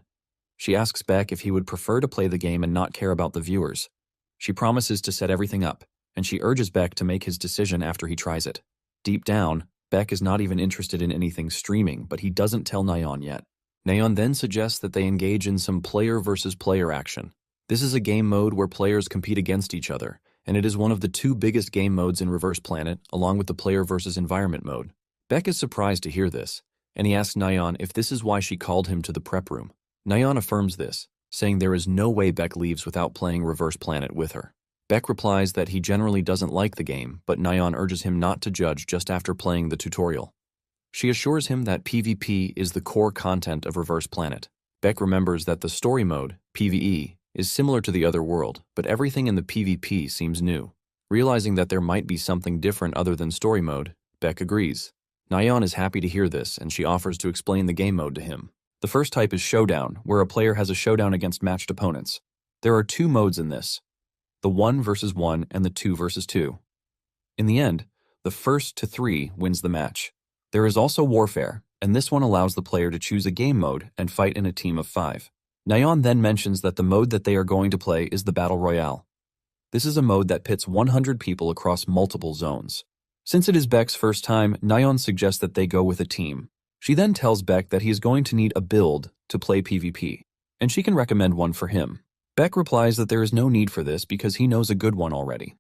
She asks Beck if he would prefer to play the game and not care about the viewers. She promises to set everything up, and she urges Beck to make his decision after he tries it. Deep down, Beck is not even interested in anything streaming, but he doesn't tell Nayeon yet. Nayeon then suggests that they engage in some player versus player action. This is a game mode where players compete against each other, and it is one of the two biggest game modes in Reverse Planet, along with the player versus environment mode. Beck is surprised to hear this, and he asks Nayeon if this is why she called him to the prep room. Nayeon affirms this, saying there is no way Beck leaves without playing Reverse Planet with her. Beck replies that he generally doesn't like the game, but Nayeon urges him not to judge just after playing the tutorial. She assures him that PvP is the core content of Reverse Planet. Beck remembers that the story mode, PvE, is similar to the other world, but everything in the PvP seems new. Realizing that there might be something different other than story mode, Beck agrees. Nayeon is happy to hear this, and she offers to explain the game mode to him. The first type is Showdown, where a player has a showdown against matched opponents. There are two modes in this, the 1 versus 1 and the 2 versus 2. In the end, the first to 3 wins the match. There is also Warfare, and this one allows the player to choose a game mode and fight in a team of 5. Nayeon then mentions that the mode that they are going to play is the Battle Royale. This is a mode that pits 100 people across multiple zones. Since it is Beck's first time, Nayeon suggests that they go with a team. She then tells Beck that he is going to need a build to play PvP, and she can recommend one for him. Beck replies that there is no need for this because he knows a good one already.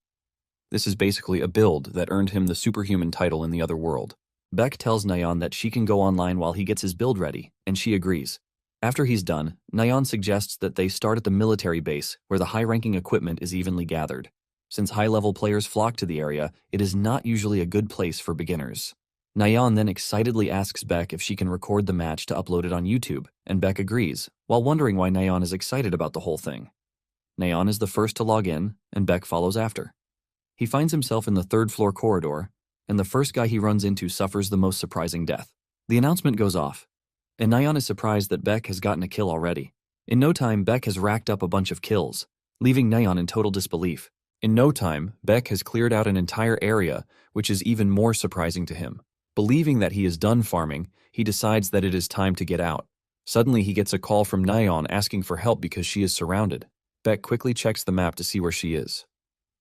This is basically a build that earned him the superhuman title in the other world. Beck tells Nayeon that she can go online while he gets his build ready, and she agrees. After he's done, Nayeon suggests that they start at the military base, where the high-ranking equipment is evenly gathered. Since high-level players flock to the area, it is not usually a good place for beginners. Nayeon then excitedly asks Beck if she can record the match to upload it on YouTube, and Beck agrees, while wondering why Nayeon is excited about the whole thing. Nayeon is the first to log in, and Beck follows after. He finds himself in the third-floor corridor, and the first guy he runs into suffers the most surprising death. The announcement goes off, and Nayeon is surprised that Beck has gotten a kill already. In no time, Beck has racked up a bunch of kills, leaving Nayeon in total disbelief. In no time, Beck has cleared out an entire area, which is even more surprising to him. Believing that he is done farming, he decides that it is time to get out. Suddenly, he gets a call from Nayeon asking for help because she is surrounded. Beck quickly checks the map to see where she is.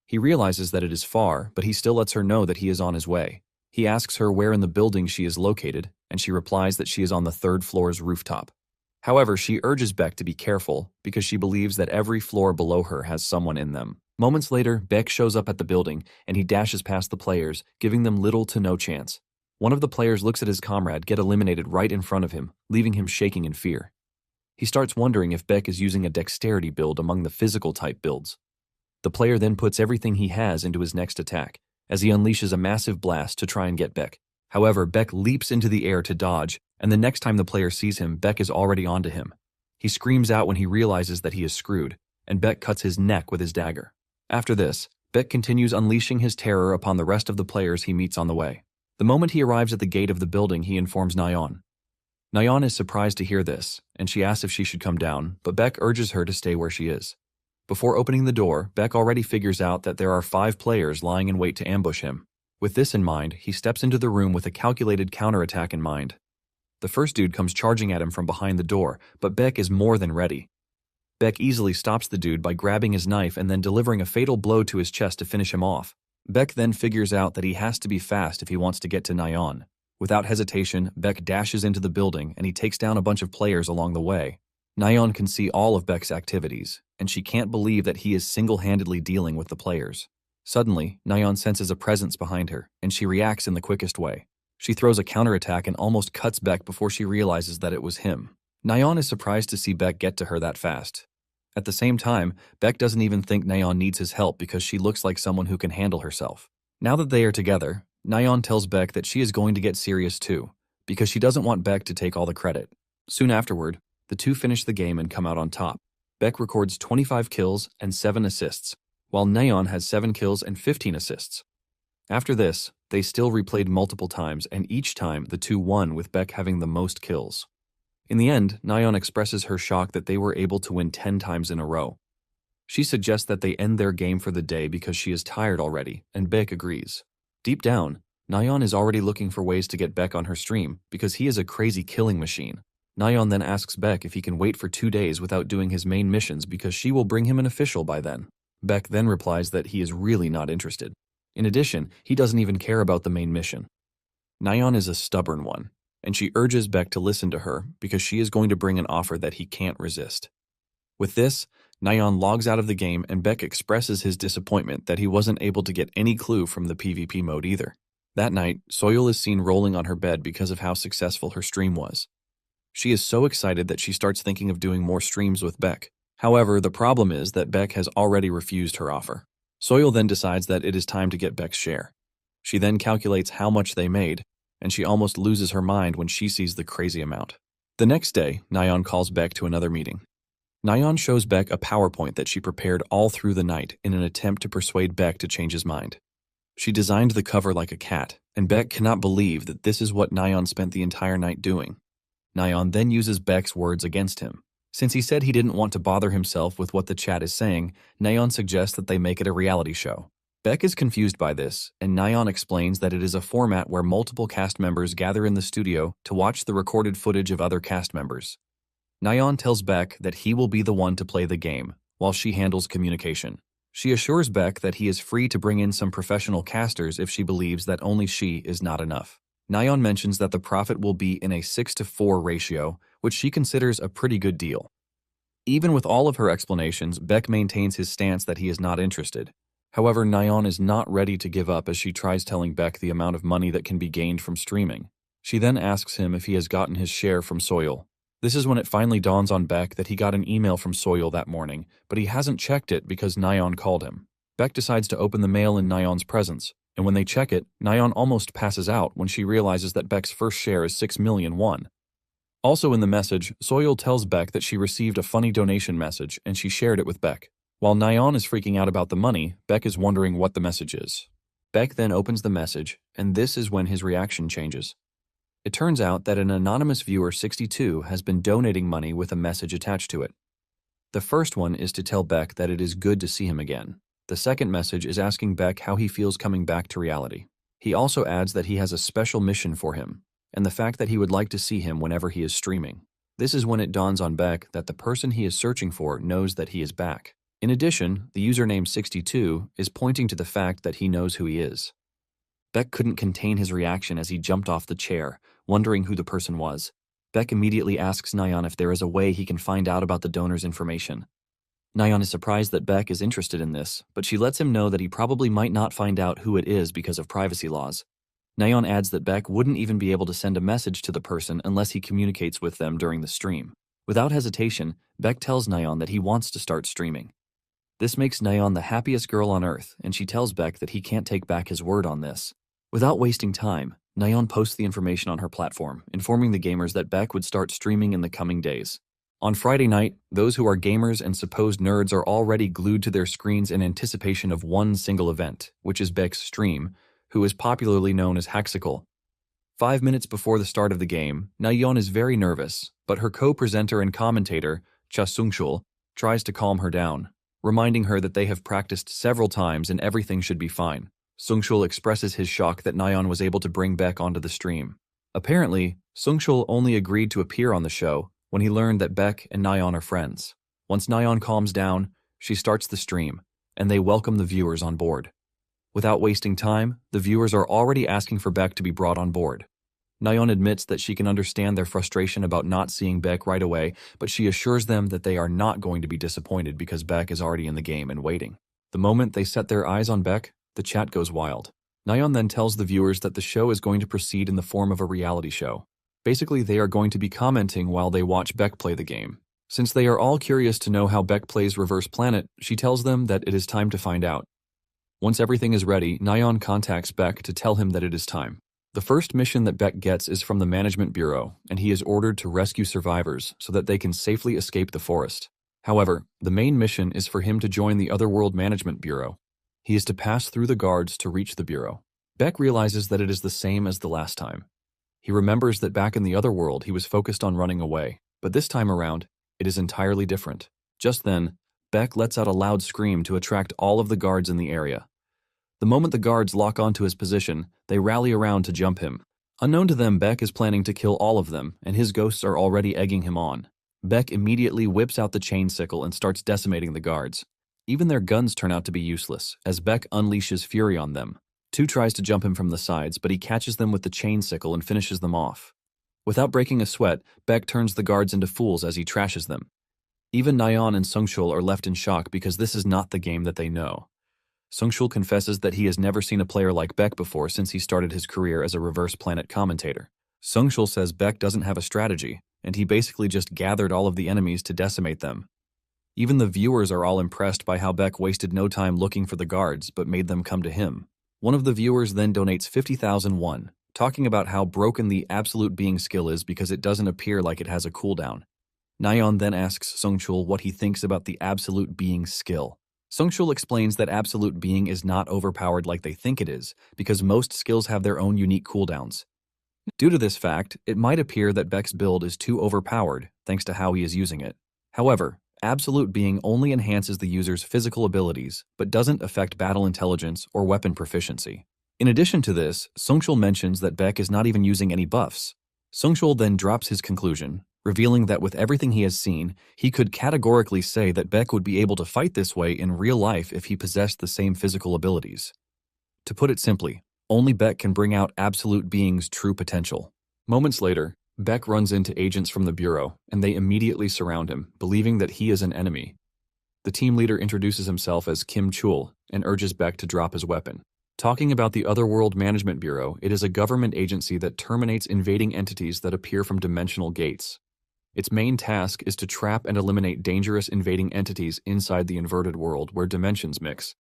He realizes that it is far, but he still lets her know that he is on his way. He asks her where in the building she is located, and she replies that she is on the 3rd floor's rooftop. However, she urges Beck to be careful because she believes that every floor below her has someone in them. Moments later, Beck shows up at the building, and he dashes past the players, giving them little to no chance. One of the players looks at his comrade get eliminated right in front of him, leaving him shaking in fear. He starts wondering if Beck is using a dexterity build among the physical type builds. The player then puts everything he has into his next attack, as he unleashes a massive blast to try and get Beck. However, Beck leaps into the air to dodge, and the next time the player sees him, Beck is already onto him. He screams out when he realizes that he is screwed, and Beck cuts his neck with his dagger. After this, Beck continues unleashing his terror upon the rest of the players he meets on the way. The moment he arrives at the gate of the building, he informs Nayeon. Nayeon is surprised to hear this, and she asks if she should come down, but Beck urges her to stay where she is. Before opening the door, Beck already figures out that there are 5 players lying in wait to ambush him. With this in mind, he steps into the room with a calculated counterattack in mind. The first dude comes charging at him from behind the door, but Beck is more than ready. Beck easily stops the dude by grabbing his knife and then delivering a fatal blow to his chest to finish him off. Beck then figures out that he has to be fast if he wants to get to Nayeon. Without hesitation, Beck dashes into the building and he takes down a bunch of players along the way. Nayeon can see all of Beck's activities, and she can't believe that he is single-handedly dealing with the players. Suddenly, Nayeon senses a presence behind her, and she reacts in the quickest way. She throws a counterattack and almost cuts Beck before she realizes that it was him. Nayeon is surprised to see Beck get to her that fast. At the same time, Beck doesn't even think Nayeon needs his help because she looks like someone who can handle herself. Now that they are together, Nayeon tells Beck that she is going to get serious too, because she doesn't want Beck to take all the credit. Soon afterward, the two finish the game and come out on top. Beck records 25 kills and 7 assists, while Nayeon has 7 kills and 15 assists. After this, they still replayed multiple times, and each time the two won with Beck having the most kills. In the end, Nayeon expresses her shock that they were able to win 10 times in a row. She suggests that they end their game for the day because she is tired already, and Beck agrees. Deep down, Nayeon is already looking for ways to get Beck on her stream because he is a crazy killing machine. Nayeon then asks Beck if he can wait for 2 days without doing his main missions because she will bring him an official by then. Beck then replies that he is really not interested. In addition, he doesn't even care about the main mission. Nayeon is a stubborn one, and she urges Beck to listen to her because she is going to bring an offer that he can't resist. With this, Nayeon logs out of the game and Beck expresses his disappointment that he wasn't able to get any clue from the PvP mode either. That night, Soyeol is seen rolling on her bed because of how successful her stream was. She is so excited that she starts thinking of doing more streams with Beck. However, the problem is that Beck has already refused her offer. Soyeol then decides that it is time to get Beck's share. She then calculates how much they made, and she almost loses her mind when she sees the crazy amount. The next day, Nayeon calls Beck to another meeting. Nayeon shows Beck a PowerPoint that she prepared all through the night in an attempt to persuade Beck to change his mind. She designed the cover like a cat, and Beck cannot believe that this is what Nayeon spent the entire night doing. Nayeon then uses Beck's words against him. Since he said he didn't want to bother himself with what the chat is saying, Nayeon suggests that they make it a reality show. Beck is confused by this, and Nayeon explains that it is a format where multiple cast members gather in the studio to watch the recorded footage of other cast members. Nayeon tells Beck that he will be the one to play the game, while she handles communication. She assures Beck that he is free to bring in some professional casters if she believes that only she is not enough. Nayeon mentions that the profit will be in a 6-to-4 ratio, which she considers a pretty good deal. Even with all of her explanations, Beck maintains his stance that he is not interested. However, Nayeon is not ready to give up as she tries telling Beck the amount of money that can be gained from streaming. She then asks him if he has gotten his share from Soyeol. This is when it finally dawns on Beck that he got an email from Soyeol that morning, but he hasn't checked it because Nayeon called him. Beck decides to open the mail in Nayeon's presence, and when they check it, Nayeon almost passes out when she realizes that Beck's first share is 6 million won. Also in the message, Soyeol tells Beck that she received a funny donation message and she shared it with Beck. While Nayeon is freaking out about the money, Beck is wondering what the message is. Beck then opens the message, and this is when his reaction changes. It turns out that an anonymous viewer 62 has been donating money with a message attached to it. The first one is to tell Beck that it is good to see him again. The second message is asking Beck how he feels coming back to reality. He also adds that he has a special mission for him, and the fact that he would like to see him whenever he is streaming. This is when it dawns on Beck that the person he is searching for knows that he is back. In addition, the username 62 is pointing to the fact that he knows who he is. Beck couldn't contain his reaction as he jumped off the chair, wondering who the person was. Beck immediately asks Nayeon if there is a way he can find out about the donor's information. Nayeon is surprised that Beck is interested in this, but she lets him know that he probably might not find out who it is because of privacy laws. Nayeon adds that Beck wouldn't even be able to send a message to the person unless he communicates with them during the stream. Without hesitation, Beck tells Nayeon that he wants to start streaming. This makes Nayeon the happiest girl on earth, and she tells Beck that he can't take back his word on this. Without wasting time, Nayeon posts the information on her platform, informing the gamers that Beck would start streaming in the coming days. On Friday night, those who are gamers and supposed nerds are already glued to their screens in anticipation of one single event, which is Beck's stream, who is popularly known as Haxical. 5 minutes before the start of the game, Nayeon is very nervous, but her co-presenter and commentator, Cha Sung-chul, tries to calm her down, reminding her that they have practiced several times and everything should be fine. Sung-chul expresses his shock that Nayeon was able to bring Beck onto the stream. Apparently, Sung-chul only agreed to appear on the show when he learned that Beck and Nayeon are friends. Once Nayeon calms down, she starts the stream, and they welcome the viewers on board. Without wasting time, the viewers are already asking for Beck to be brought on board. Nayeon admits that she can understand their frustration about not seeing Beck right away, but she assures them that they are not going to be disappointed because Beck is already in the game and waiting. The moment they set their eyes on Beck, the chat goes wild. Nayeon then tells the viewers that the show is going to proceed in the form of a reality show. Basically, they are going to be commenting while they watch Beck play the game. Since they are all curious to know how Beck plays Reverse Planet, she tells them that it is time to find out. Once everything is ready, Nayeon contacts Beck to tell him that it is time. The first mission that Beck gets is from the Management Bureau, and he is ordered to rescue survivors so that they can safely escape the forest. However, the main mission is for him to join the Otherworld Management Bureau. He is to pass through the guards to reach the Bureau. Beck realizes that it is the same as the last time. He remembers that back in the other world he was focused on running away, but this time around, it is entirely different. Just then, Beck lets out a loud scream to attract all of the guards in the area. The moment the guards lock onto his position, they rally around to jump him. Unknown to them, Beck is planning to kill all of them, and his ghosts are already egging him on. Beck immediately whips out the chain sickle and starts decimating the guards. Even their guns turn out to be useless, as Beck unleashes fury on them. Two tries to jump him from the sides, but he catches them with the chain sickle and finishes them off. Without breaking a sweat, Beck turns the guards into fools as he trashes them. Even Nayeon and Sungshul are left in shock because this is not the game that they know. Sungshul confesses that he has never seen a player like Beck before since he started his career as a Reverse Planet commentator. Sungshul says Beck doesn't have a strategy, and he basically just gathered all of the enemies to decimate them. Even the viewers are all impressed by how Beck wasted no time looking for the guards, but made them come to him. One of the viewers then donates 50,000 won, talking about how broken the absolute being skill is because it doesn't appear like it has a cooldown. Nayeon then asks Sungshul what he thinks about the absolute being skill. Sungshul explains that absolute being is not overpowered like they think it is, because most skills have their own unique cooldowns. Due to this fact, it might appear that Beck's build is too overpowered, thanks to how he is using it. However, absolute being only enhances the user's physical abilities, but doesn't affect battle intelligence or weapon proficiency. In addition to this, Sungshul mentions that Beck is not even using any buffs. Sungshul then drops his conclusion, revealing that with everything he has seen, he could categorically say that Beck would be able to fight this way in real life if he possessed the same physical abilities. To put it simply, only Beck can bring out absolute being's true potential. Moments later, Beck runs into agents from the Bureau, and they immediately surround him, believing that he is an enemy. The team leader introduces himself as Kim Chul and urges Beck to drop his weapon. Talking about the Otherworld Management Bureau, it is a government agency that terminates invading entities that appear from dimensional gates. Its main task is to trap and eliminate dangerous invading entities inside the inverted world where dimensions mix.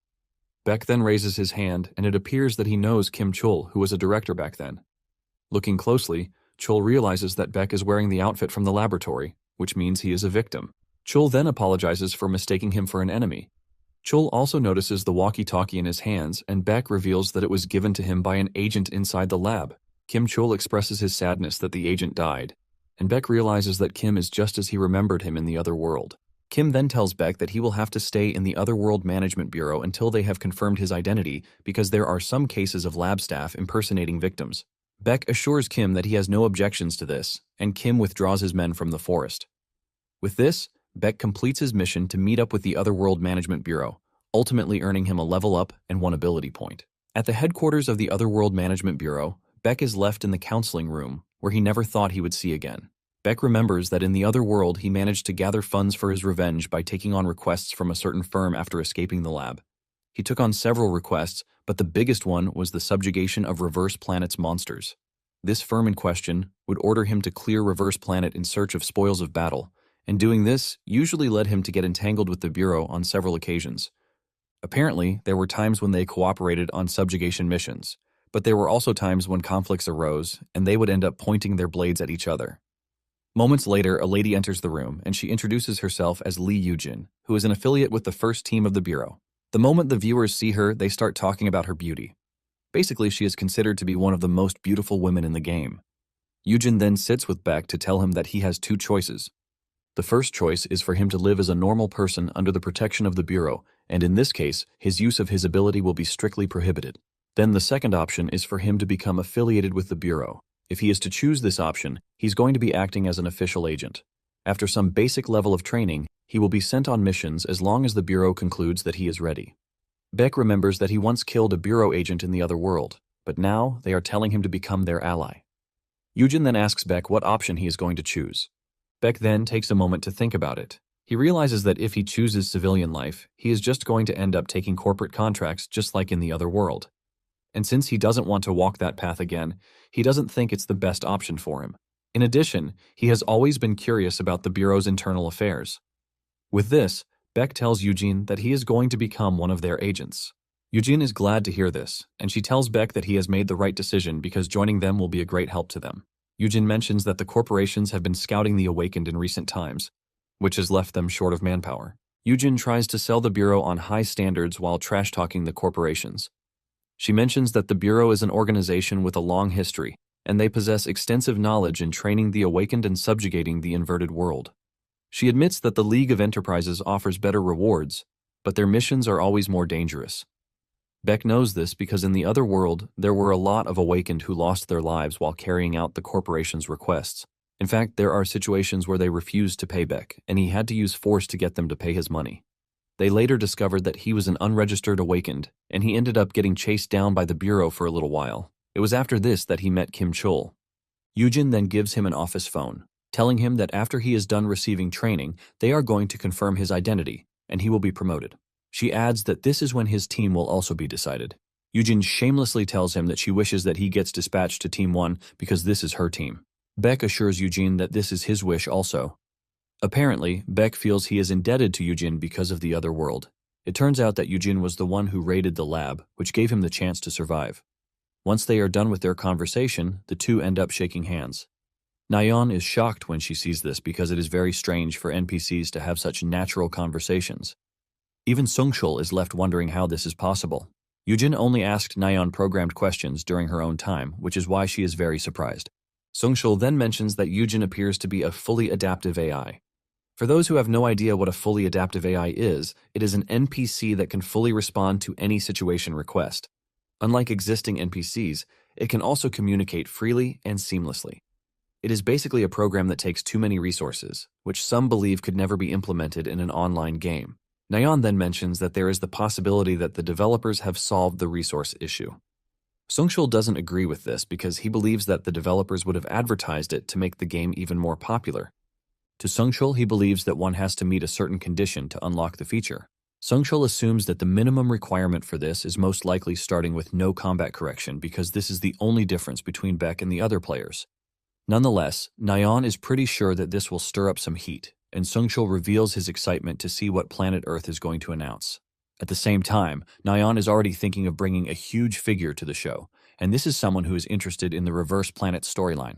Beck then raises his hand, and it appears that he knows Kim Chul, who was a director back then. Looking closely, Chul realizes that Beck is wearing the outfit from the laboratory, which means he is a victim. Chul then apologizes for mistaking him for an enemy. Chul also notices the walkie-talkie in his hands, and Beck reveals that it was given to him by an agent inside the lab. Kim Chul expresses his sadness that the agent died, and Beck realizes that Kim is just as he remembered him in the other world. Kim then tells Beck that he will have to stay in the Otherworld Management Bureau until they have confirmed his identity because there are some cases of lab staff impersonating victims. Beck assures Kim that he has no objections to this, and Kim withdraws his men from the forest. With this, Beck completes his mission to meet up with the Otherworld Management Bureau, ultimately earning him a level up and 1 ability point. At the headquarters of the Otherworld Management Bureau, Beck is left in the counseling room, where he never thought he would see again. Beck remembers that in the other world he managed to gather funds for his revenge by taking on requests from a certain firm after escaping the lab. He took on several requests, but the biggest one was the subjugation of Reverse Planet's monsters. This firm in question would order him to clear Reverse Planet in search of spoils of battle, and doing this usually led him to get entangled with the Bureau on several occasions. Apparently, there were times when they cooperated on subjugation missions, but there were also times when conflicts arose, and they would end up pointing their blades at each other. Moments later, a lady enters the room, and she introduces herself as Lee Yujin, who is an affiliate with the first team of the Bureau. The moment the viewers see her, they start talking about her beauty. Basically, she is considered to be one of the most beautiful women in the game. Yujin then sits with Beck to tell him that he has 2 choices. The first choice is for him to live as a normal person under the protection of the Bureau, and in this case, his use of his ability will be strictly prohibited. Then the second option is for him to become affiliated with the Bureau. If he is to choose this option, he's going to be acting as an official agent. After some basic level of training, he will be sent on missions as long as the Bureau concludes that he is ready. Beck remembers that he once killed a Bureau agent in the other world, but now they are telling him to become their ally. Yujin then asks Beck what option he is going to choose. Beck then takes a moment to think about it. He realizes that if he chooses civilian life, he is just going to end up taking corporate contracts just like in the other world. And since he doesn't want to walk that path again, he doesn't think it's the best option for him. In addition, he has always been curious about the Bureau's internal affairs. With this, Beck tells Eugene that he is going to become one of their agents. Eugene is glad to hear this, and she tells Beck that he has made the right decision because joining them will be a great help to them. Eugene mentions that the corporations have been scouting the Awakened in recent times, which has left them short of manpower. Eugene tries to sell the Bureau on high standards while trash-talking the corporations. She mentions that the Bureau is an organization with a long history, and they possess extensive knowledge in training the Awakened and subjugating the inverted world. She admits that the League of Enterprises offers better rewards, but their missions are always more dangerous. Beck knows this because in the other world, there were a lot of Awakened who lost their lives while carrying out the corporation's requests. In fact, there are situations where they refused to pay Beck, and he had to use force to get them to pay his money. They later discovered that he was an unregistered awakened, and he ended up getting chased down by the bureau for a little while. It was after this that he met Kim Chul. Yujin then gives him an office phone, telling him that after he is done receiving training, they are going to confirm his identity, and he will be promoted. She adds that this is when his team will also be decided. Yujin shamelessly tells him that she wishes that he gets dispatched to Team 1 because this is her team. Beck assures Yujin that this is his wish also. Apparently, Beck feels he is indebted to Yujin because of the other world. It turns out that Yujin was the one who raided the lab, which gave him the chance to survive. Once they are done with their conversation, the two end up shaking hands. Nayeon is shocked when she sees this because it is very strange for NPCs to have such natural conversations. Even Sungshul is left wondering how this is possible. Yujin only asked Nayeon programmed questions during her own time, which is why she is very surprised. Sungshul then mentions that Yujin appears to be a fully adaptive AI. For those who have no idea what a fully adaptive AI is, it is an NPC that can fully respond to any situation request. Unlike existing NPCs, it can also communicate freely and seamlessly. It is basically a program that takes too many resources, which some believe could never be implemented in an online game. Nayeon then mentions that there is the possibility that the developers have solved the resource issue. Sungshul doesn't agree with this because he believes that the developers would have advertised it to make the game even more popular. To Sungshul, he believes that one has to meet a certain condition to unlock the feature. Sungshul assumes that the minimum requirement for this is most likely starting with no combat correction because this is the only difference between Beck and the other players. Nonetheless, Nayeon is pretty sure that this will stir up some heat, and Sungshul reveals his excitement to see what planet Earth is going to announce. At the same time, Nayeon is already thinking of bringing a huge figure to the show, and this is someone who is interested in the Reverse Planet storyline.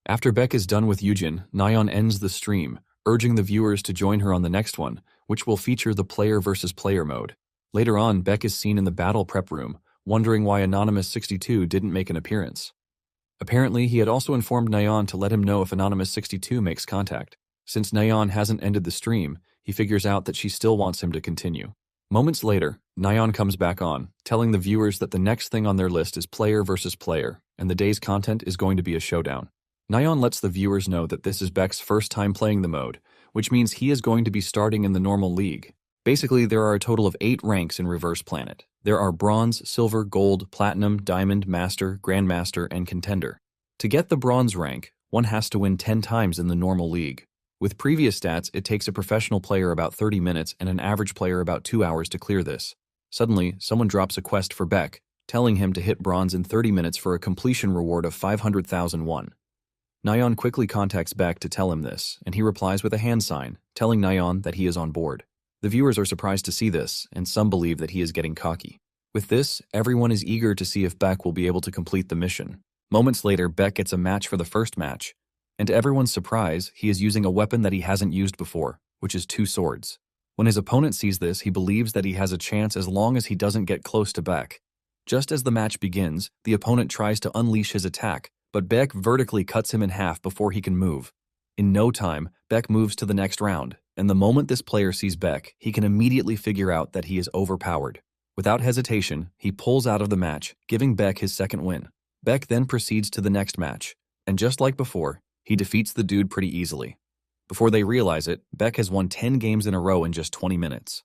After Beck is done with Yujin, Nayeon ends the stream, urging the viewers to join her on the next one, which will feature the player versus player mode. Later on, Beck is seen in the battle prep room, wondering why Anonymous 62 didn't make an appearance. Apparently, he had also informed Nayeon to let him know if Anonymous 62 makes contact. Since Nayeon hasn't ended the stream, he figures out that she still wants him to continue. Moments later, Nayeon comes back on, telling the viewers that the next thing on their list is player versus player, and the day's content is going to be a showdown. Nayeon lets the viewers know that this is Beck's first time playing the mode, which means he is going to be starting in the normal league. Basically, there are a total of 8 ranks in Reverse Planet. There are Bronze, Silver, Gold, Platinum, Diamond, Master, Grandmaster, and Contender. To get the Bronze rank, one has to win 10 times in the normal league. With previous stats, it takes a professional player about 30 minutes and an average player about 2 hours to clear this. Suddenly, someone drops a quest for Beck, telling him to hit Bronze in 30 minutes for a completion reward of 500,000 won. Nayeon quickly contacts Beck to tell him this, and he replies with a hand sign, telling Nayeon that he is on board. The viewers are surprised to see this, and some believe that he is getting cocky. With this, everyone is eager to see if Beck will be able to complete the mission. Moments later, Beck gets a match for the first match, and to everyone's surprise, he is using a weapon that he hasn't used before, which is 2 swords. When his opponent sees this, he believes that he has a chance as long as he doesn't get close to Beck. Just as the match begins, the opponent tries to unleash his attack, but Beck vertically cuts him in half before he can move. In no time, Beck moves to the next round, and the moment this player sees Beck, he can immediately figure out that he is overpowered. Without hesitation, he pulls out of the match, giving Beck his second win. Beck then proceeds to the next match, and just like before, he defeats the dude pretty easily. Before they realize it, Beck has won 10 games in a row in just 20 minutes.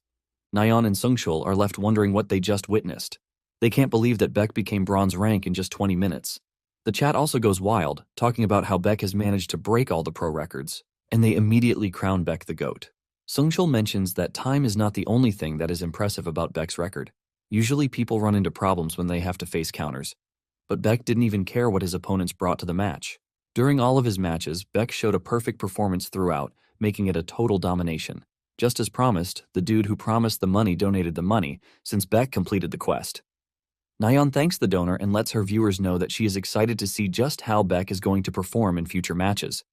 Nayeon and Sungshul are left wondering what they just witnessed. They can't believe that Beck became Bronze rank in just 20 minutes. The chat also goes wild, talking about how Beck has managed to break all the pro records, and they immediately crown Beck the GOAT. Sungshul mentions that time is not the only thing that is impressive about Beck's record. Usually people run into problems when they have to face counters, but Beck didn't even care what his opponents brought to the match. During all of his matches, Beck showed a perfect performance throughout, making it a total domination. Just as promised, the dude who promised the money donated the money, since Beck completed the quest. Nayeon thanks the donor and lets her viewers know that she is excited to see just how Beck is going to perform in future matches.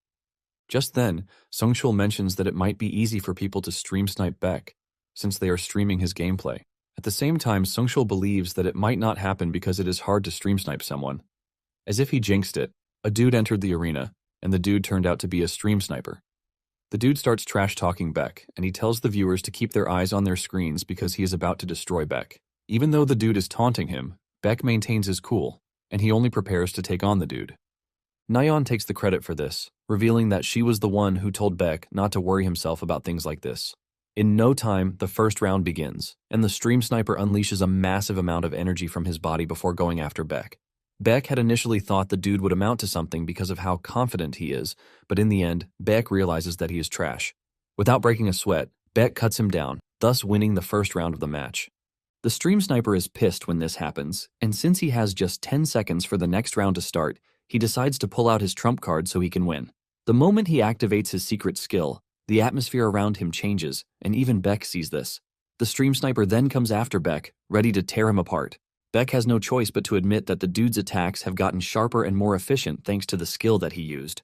Just then, Sungshul mentions that it might be easy for people to stream snipe Beck, since they are streaming his gameplay. At the same time, Sungshul believes that it might not happen because it is hard to stream snipe someone. As if he jinxed it, a dude entered the arena, and the dude turned out to be a stream sniper. The dude starts trash-talking Beck, and he tells the viewers to keep their eyes on their screens because he is about to destroy Beck. Even though the dude is taunting him, Beck maintains his cool, and he only prepares to take on the dude. Nayeon takes the credit for this, revealing that she was the one who told Beck not to worry himself about things like this. In no time, the first round begins, and the stream sniper unleashes a massive amount of energy from his body before going after Beck. Beck had initially thought the dude would amount to something because of how confident he is, but in the end, Beck realizes that he is trash. Without breaking a sweat, Beck cuts him down, thus winning the first round of the match. The stream sniper is pissed when this happens, and since he has just 10 seconds for the next round to start, he decides to pull out his trump card so he can win. The moment he activates his secret skill, the atmosphere around him changes, and even Beck sees this. The stream sniper then comes after Beck, ready to tear him apart. Beck has no choice but to admit that the dude's attacks have gotten sharper and more efficient thanks to the skill that he used.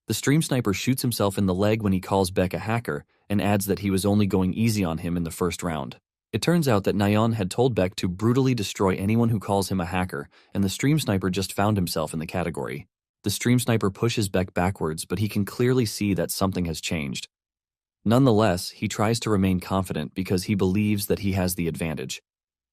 The stream sniper shoots himself in the leg when he calls Beck a hacker and adds that he was only going easy on him in the first round. It turns out that Nayeon had told Beck to brutally destroy anyone who calls him a hacker, and the stream sniper just found himself in the category. The stream sniper pushes Beck backwards, but he can clearly see that something has changed. Nonetheless, he tries to remain confident because he believes that he has the advantage.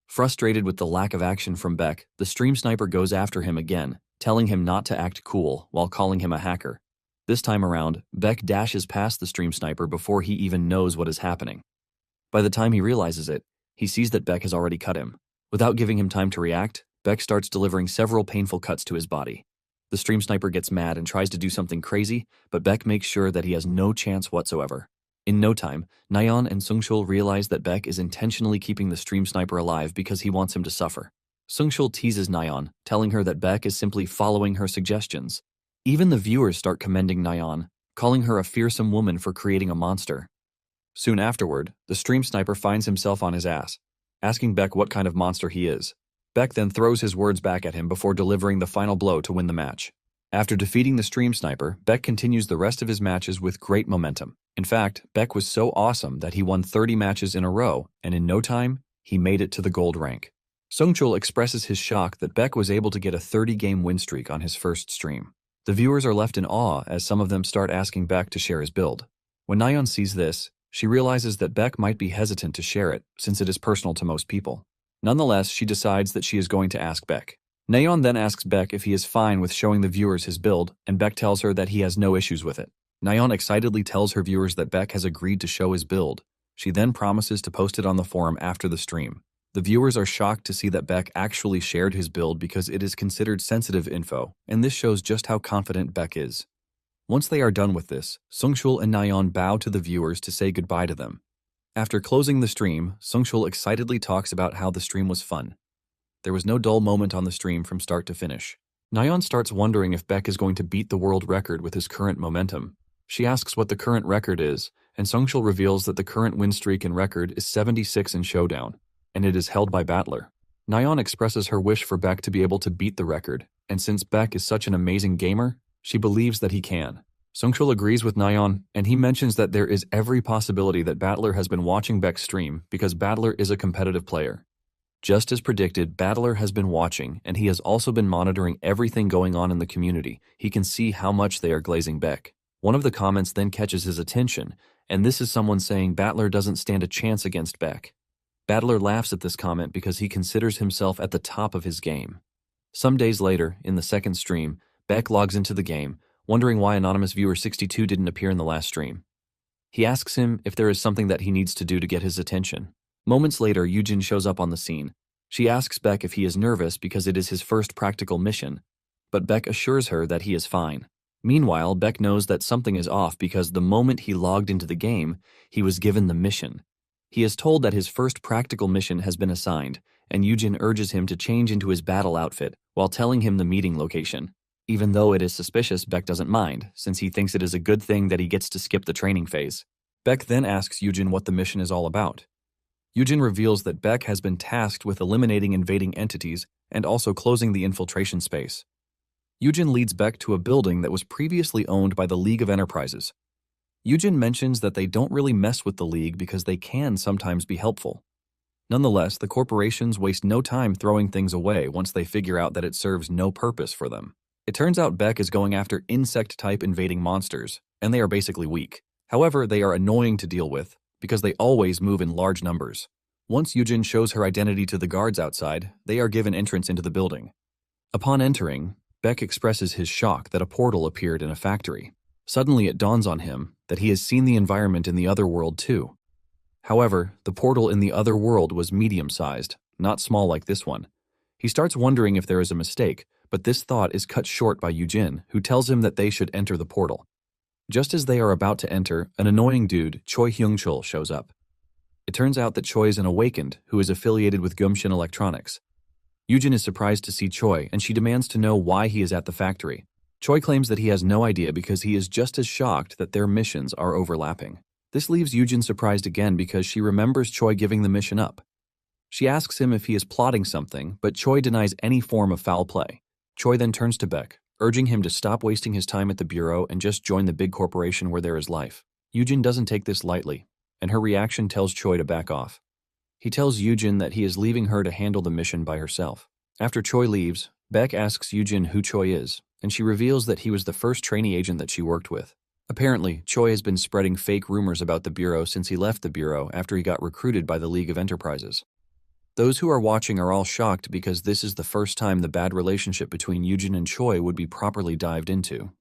Frustrated with the lack of action from Beck, the stream sniper goes after him again, telling him not to act cool while calling him a hacker. This time around, Beck dashes past the stream sniper before he even knows what is happening. By the time he realizes it, he sees that Beck has already cut him. Without giving him time to react, Beck starts delivering several painful cuts to his body. The stream sniper gets mad and tries to do something crazy, but Beck makes sure that he has no chance whatsoever. In no time, Nayeon and Sungshul realize that Beck is intentionally keeping the stream sniper alive because he wants him to suffer. Sungshul teases Nayeon, telling her that Beck is simply following her suggestions. Even the viewers start commending Nayeon, calling her a fearsome woman for creating a monster. Soon afterward, the stream sniper finds himself on his ass, asking Beck what kind of monster he is. Beck then throws his words back at him before delivering the final blow to win the match. After defeating the stream sniper, Beck continues the rest of his matches with great momentum. In fact, Beck was so awesome that he won 30 matches in a row, and in no time, he made it to the gold rank. Sungchul expresses his shock that Beck was able to get a 30-game win streak on his first stream. The viewers are left in awe as some of them start asking Beck to share his build. When Nayeon sees this, she realizes that Beck might be hesitant to share it since it is personal to most people. Nonetheless, she decides that she is going to ask Beck. Nayeon then asks Beck if he is fine with showing the viewers his build, and Beck tells her that he has no issues with it. Nayeon excitedly tells her viewers that Beck has agreed to show his build. She then promises to post it on the forum after the stream. The viewers are shocked to see that Beck actually shared his build because it is considered sensitive info, and this shows just how confident Beck is. Once they are done with this, Sungshul and Nayeon bow to the viewers to say goodbye to them. After closing the stream, Sungshul excitedly talks about how the stream was fun. There was no dull moment on the stream from start to finish. Nayeon starts wondering if Beck is going to beat the world record with his current momentum. She asks what the current record is, and Sungshul reveals that the current win streak and record is 76 in Showdown, and it is held by Battler. Nayeon expresses her wish for Beck to be able to beat the record, and since Beck is such an amazing gamer, she believes that he can. Sungshul agrees with Nayeon, and he mentions that there is every possibility that Battler has been watching Beck's stream because Battler is a competitive player. Just as predicted, Battler has been watching, and he has also been monitoring everything going on in the community. He can see how much they are glazing Beck. One of the comments then catches his attention, and this is someone saying Battler doesn't stand a chance against Beck. Battler laughs at this comment because he considers himself at the top of his game. Some days later, in the second stream, Beck logs into the game, wondering why Anonymous Viewer 62 didn't appear in the last stream. He asks him if there is something that he needs to do to get his attention. Moments later, Yujin shows up on the scene. She asks Beck if he is nervous because it is his first practical mission, but Beck assures her that he is fine. Meanwhile, Beck knows that something is off because the moment he logged into the game, he was given the mission. He is told that his first practical mission has been assigned, and Yujin urges him to change into his battle outfit while telling him the meeting location. Even though it is suspicious, Beck doesn't mind, since he thinks it is a good thing that he gets to skip the training phase. Beck then asks Yujin what the mission is all about. Yujin reveals that Beck has been tasked with eliminating invading entities and also closing the infiltration space. Yujin leads Beck to a building that was previously owned by the League of Enterprises. Yujin mentions that they don't really mess with the League because they can sometimes be helpful. Nonetheless, the corporations waste no time throwing things away once they figure out that it serves no purpose for them. It turns out Beck is going after insect-type invading monsters, and they are basically weak. However, they are annoying to deal with because they always move in large numbers. Once Yujin shows her identity to the guards outside, they are given entrance into the building. Upon entering, Beck expresses his shock that a portal appeared in a factory. Suddenly it dawns on him that he has seen the environment in the other world too. However, the portal in the other world was medium-sized, not small like this one. He starts wondering if there is a mistake, but this thought is cut short by Yujin, who tells him that they should enter the portal. Just as they are about to enter, an annoying dude, Choi Hyung-chul, shows up. It turns out that Choi is an awakened who is affiliated with Gumshin Electronics. Yujin is surprised to see Choi, and she demands to know why he is at the factory. Choi claims that he has no idea because he is just as shocked that their missions are overlapping. This leaves Yujin surprised again because she remembers Choi giving the mission up. She asks him if he is plotting something, but Choi denies any form of foul play. Choi then turns to Beck, urging him to stop wasting his time at the bureau and just join the big corporation where there is life. Yujin doesn't take this lightly, and her reaction tells Choi to back off. He tells Yujin that he is leaving her to handle the mission by herself. After Choi leaves, Beck asks Yujin who Choi is, and she reveals that he was the first trainee agent that she worked with. Apparently, Choi has been spreading fake rumors about the bureau since he left the bureau after he got recruited by the League of Enterprises. Those who are watching are all shocked because this is the first time the bad relationship between Yujin and Choi would be properly dived into.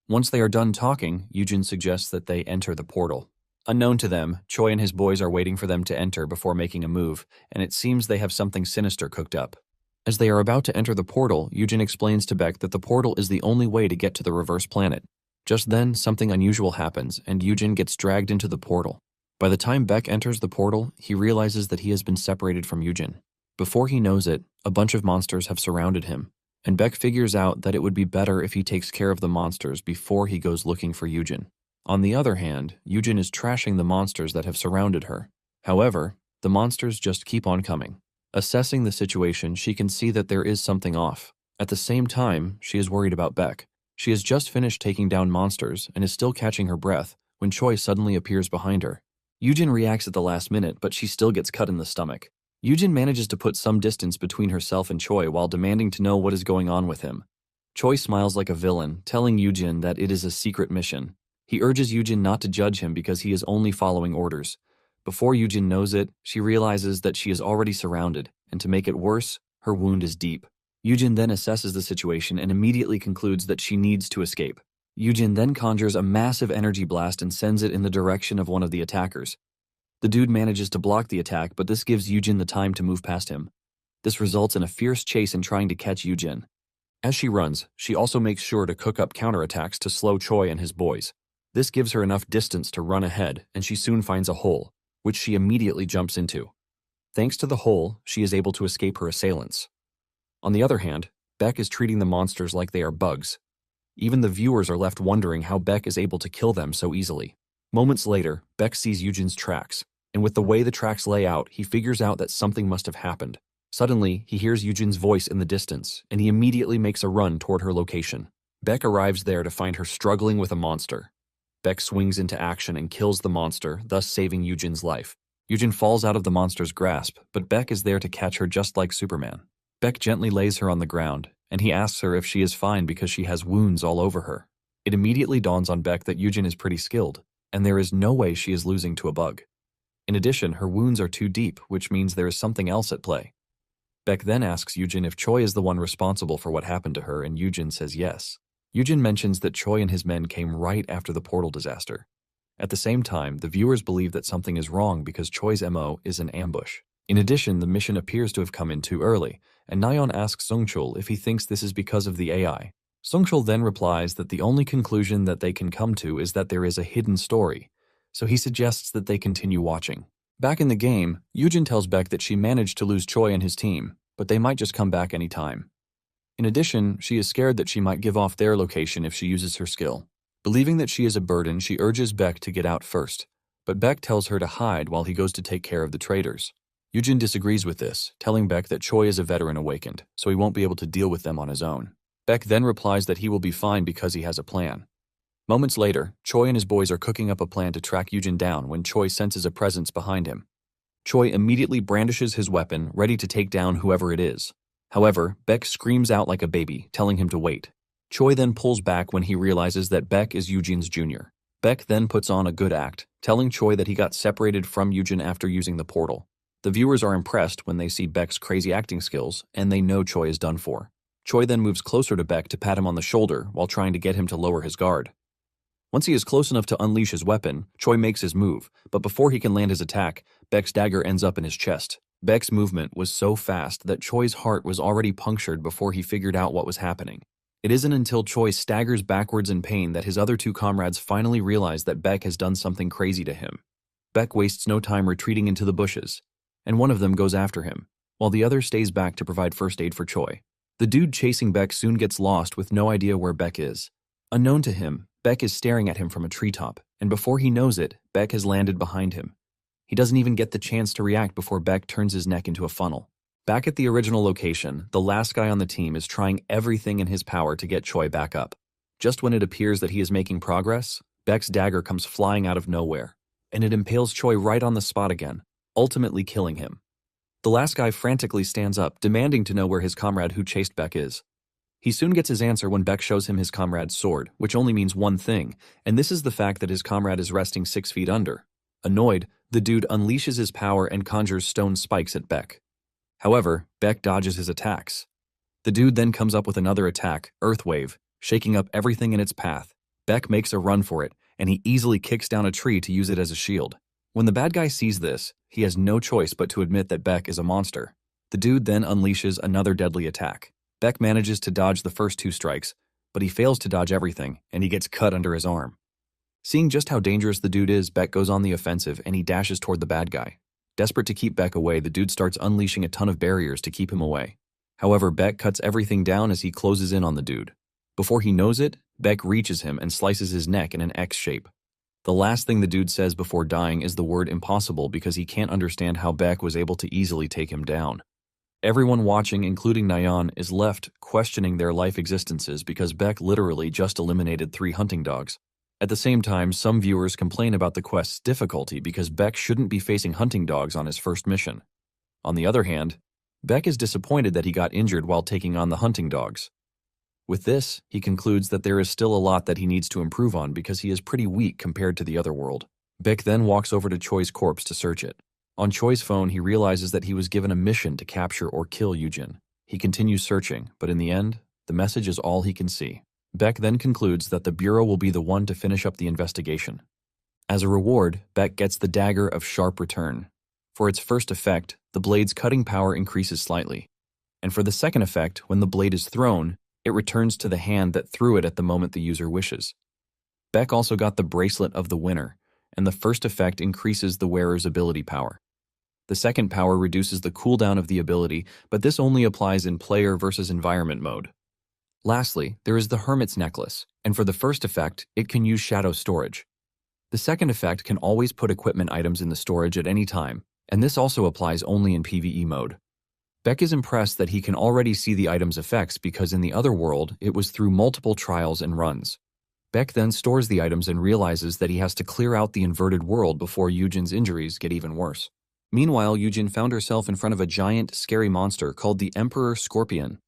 Once they are done talking, Yujin suggests that they enter the portal. Unknown to them, Choi and his boys are waiting for them to enter before making a move, and it seems they have something sinister cooked up. As they are about to enter the portal, Yujin explains to Beck that the portal is the only way to get to the reverse planet. Just then, something unusual happens, and Yujin gets dragged into the portal. By the time Beck enters the portal, he realizes that he has been separated from Yujin. Before he knows it, a bunch of monsters have surrounded him, and Beck figures out that it would be better if he takes care of the monsters before he goes looking for Yujin. On the other hand, Yujin is trashing the monsters that have surrounded her. However, the monsters just keep on coming. Assessing the situation, she can see that there is something off. At the same time, she is worried about Beck. She has just finished taking down monsters and is still catching her breath when Choi suddenly appears behind her. Yujin reacts at the last minute, but she still gets cut in the stomach. Yujin manages to put some distance between herself and Choi while demanding to know what is going on with him. Choi smiles like a villain, telling Yujin that it is a secret mission. He urges Yujin not to judge him because he is only following orders. Before Yujin knows it, she realizes that she is already surrounded, and to make it worse, her wound is deep. Yujin then assesses the situation and immediately concludes that she needs to escape. Yujin then conjures a massive energy blast and sends it in the direction of one of the attackers. The dude manages to block the attack, but this gives Yujin the time to move past him. This results in a fierce chase in trying to catch Yujin. As she runs, she also makes sure to cook up counterattacks to slow Choi and his boys. This gives her enough distance to run ahead, and she soon finds a hole, which she immediately jumps into. Thanks to the hole, she is able to escape her assailants. On the other hand, Beck is treating the monsters like they are bugs. Even the viewers are left wondering how Beck is able to kill them so easily. Moments later, Beck sees Yujin's tracks, and with the way the tracks lay out, he figures out that something must have happened. Suddenly, he hears Yujin's voice in the distance, and he immediately makes a run toward her location. Beck arrives there to find her struggling with a monster. Beck swings into action and kills the monster, thus saving Yujin's life. Yujin falls out of the monster's grasp, but Beck is there to catch her just like Superman. Beck gently lays her on the ground, and he asks her if she is fine because she has wounds all over her. It immediately dawns on Beck that Yujin is pretty skilled, and there is no way she is losing to a bug. In addition, her wounds are too deep, which means there is something else at play. Beck then asks Yujin if Choi is the one responsible for what happened to her, and Yujin says yes. Yujin mentions that Choi and his men came right after the portal disaster. At the same time, the viewers believe that something is wrong because Choi's MO is an ambush. In addition, the mission appears to have come in too early, and Nayeon asks Sungchul if he thinks this is because of the AI. Sungchul then replies that the only conclusion that they can come to is that there is a hidden story, so he suggests that they continue watching. Back in the game, Yujin tells Beck that she managed to lose Choi and his team, but they might just come back any time. In addition, she is scared that she might give off their location if she uses her skill. Believing that she is a burden, she urges Beck to get out first, but Beck tells her to hide while he goes to take care of the traitors. Yujin disagrees with this, telling Beck that Choi is a veteran awakened, so he won't be able to deal with them on his own. Beck then replies that he will be fine because he has a plan. Moments later, Choi and his boys are cooking up a plan to track Yujin down when Choi senses a presence behind him. Choi immediately brandishes his weapon, ready to take down whoever it is. However, Beck screams out like a baby, telling him to wait. Choi then pulls back when he realizes that Beck is Yujin's junior. Beck then puts on a good act, telling Choi that he got separated from Yujin after using the portal. The viewers are impressed when they see Beck's crazy acting skills, and they know Choi is done for. Choi then moves closer to Beck to pat him on the shoulder while trying to get him to lower his guard. Once he is close enough to unleash his weapon, Choi makes his move, but before he can land his attack, Baek's dagger ends up in his chest. Baek's movement was so fast that Choi's heart was already punctured before he figured out what was happening. It isn't until Choi staggers backwards in pain that his other two comrades finally realize that Baek has done something crazy to him. Baek wastes no time retreating into the bushes, and one of them goes after him, while the other stays back to provide first aid for Choi. The dude chasing Baek soon gets lost with no idea where Baek is. Unknown to him, Baek is staring at him from a treetop, and before he knows it, Baek has landed behind him. He doesn't even get the chance to react before Baek turns his neck into a funnel. Back at the original location, the last guy on the team is trying everything in his power to get Choi back up. Just when it appears that he is making progress, Baek's dagger comes flying out of nowhere, and it impales Choi right on the spot again, ultimately killing him. The last guy frantically stands up, demanding to know where his comrade who chased Baek is. He soon gets his answer when Baek shows him his comrade's sword, which only means one thing, and this is the fact that his comrade is resting 6 feet under. Annoyed, the dude unleashes his power and conjures stone spikes at Baek. However, Baek dodges his attacks. The dude then comes up with another attack, Earth Wave, shaking up everything in its path. Baek makes a run for it, and he easily kicks down a tree to use it as a shield. When the bad guy sees this, he has no choice but to admit that Baek is a monster. The dude then unleashes another deadly attack. Baek manages to dodge the first 2 strikes, but he fails to dodge everything, and he gets cut under his arm. Seeing just how dangerous the dude is, Baek goes on the offensive and he dashes toward the bad guy. Desperate to keep Baek away, the dude starts unleashing a ton of barriers to keep him away. However, Baek cuts everything down as he closes in on the dude. Before he knows it, Baek reaches him and slices his neck in an X shape. The last thing the dude says before dying is the word impossible because he can't understand how Baek was able to easily take him down. Everyone watching, including Nayeon, is left questioning their life existences because Baek literally just eliminated 3 hunting dogs. At the same time, some viewers complain about the quest's difficulty because Baek shouldn't be facing hunting dogs on his first mission. On the other hand, Baek is disappointed that he got injured while taking on the hunting dogs. With this, he concludes that there is still a lot that he needs to improve on because he is pretty weak compared to the other world. Baek then walks over to Choi's corpse to search it. On Choi's phone, he realizes that he was given a mission to capture or kill Yujin. He continues searching, but in the end, the message is all he can see. Baek then concludes that the Bureau will be the one to finish up the investigation. As a reward, Baek gets the Dagger of Sharp Return. For its first effect, the blade's cutting power increases slightly. And for the second effect, when the blade is thrown, it returns to the hand that threw it at the moment the user wishes. Baek also got the Bracelet of the Winner, and the first effect increases the wearer's ability power. The second power reduces the cooldown of the ability, but this only applies in player versus environment mode. Lastly, there is the Hermit's Necklace, and for the first effect, it can use shadow storage. The second effect can always put equipment items in the storage at any time, and this also applies only in PvE mode. Baek is impressed that he can already see the item's effects because in the other world, it was through multiple trials and runs. Baek then stores the items and realizes that he has to clear out the inverted world before Yujin's injuries get even worse. Meanwhile, Yujin found herself in front of a giant, scary monster called the Emperor Scorpion.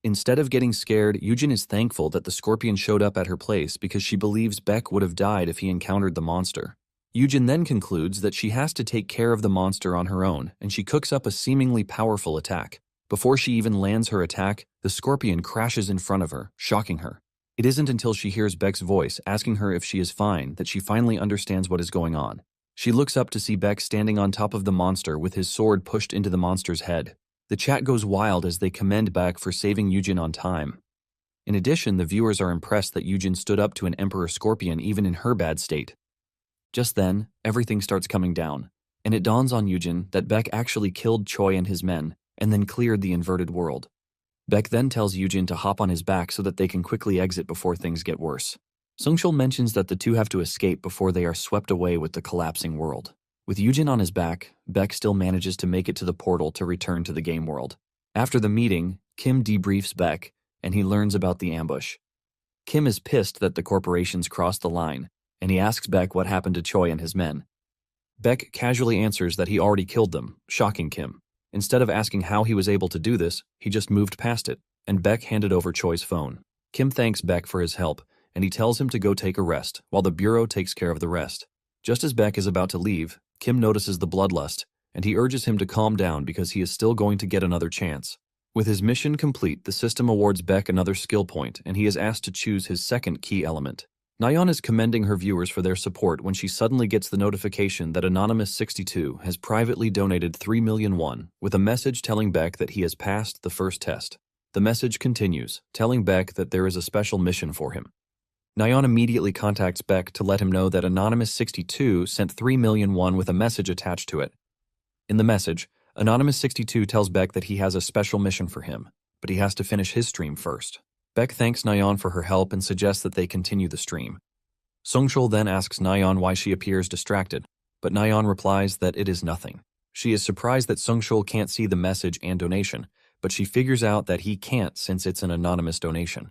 Instead of getting scared, Yujin is thankful that the scorpion showed up at her place because she believes Baek would have died if he encountered the monster. Yujin then concludes that she has to take care of the monster on her own, and she cooks up a seemingly powerful attack. Before she even lands her attack, the scorpion crashes in front of her, shocking her. It isn't until she hears Baek's voice asking her if she is fine that she finally understands what is going on. She looks up to see Baek standing on top of the monster with his sword pushed into the monster's head. The chat goes wild as they commend Baek for saving Yujin on time. In addition, the viewers are impressed that Yujin stood up to an Emperor Scorpion even in her bad state. Just then, everything starts coming down, and it dawns on Yujin that Baek actually killed Choi and his men, and then cleared the inverted world. Baek then tells Yujin to hop on his back so that they can quickly exit before things get worse. Sungshul mentions that the two have to escape before they are swept away with the collapsing world. With Yujin on his back, Baek still manages to make it to the portal to return to the game world. After the meeting, Kim debriefs Baek, and he learns about the ambush. Kim is pissed that the corporations crossed the line, and he asks Baek what happened to Choi and his men. Baek casually answers that he already killed them, shocking Kim. Instead of asking how he was able to do this, he just moved past it, and Baek handed over Choi's phone. Kim thanks Baek for his help, and he tells him to go take a rest, while the Bureau takes care of the rest. Just as Baek is about to leave, Kim notices the bloodlust, and he urges him to calm down because he is still going to get another chance. With his mission complete, the system awards Baek another skill point, and he is asked to choose his second key element. Nayeon is commending her viewers for their support when she suddenly gets the notification that Anonymous62 has privately donated 3 million won with a message telling Beck that he has passed the first test. The message continues, telling Beck that there is a special mission for him. Nayeon immediately contacts Beck to let him know that Anonymous62 sent 3 million won with a message attached to it. In the message, Anonymous62 tells Beck that he has a special mission for him, but he has to finish his stream first. Beck thanks Nayeon for her help and suggests that they continue the stream. Sungchul then asks Nayeon why she appears distracted, but Nayeon replies that it is nothing. She is surprised that Sungchul can't see the message and donation, but she figures out that he can't since it's an anonymous donation.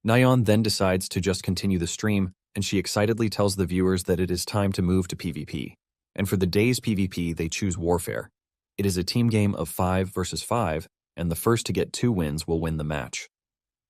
Nayeon then decides to just continue the stream, and she excitedly tells the viewers that it is time to move to PvP. And for the day's PvP, they choose Warfare. It is a team game of 5 versus 5, and the first to get 2 wins will win the match.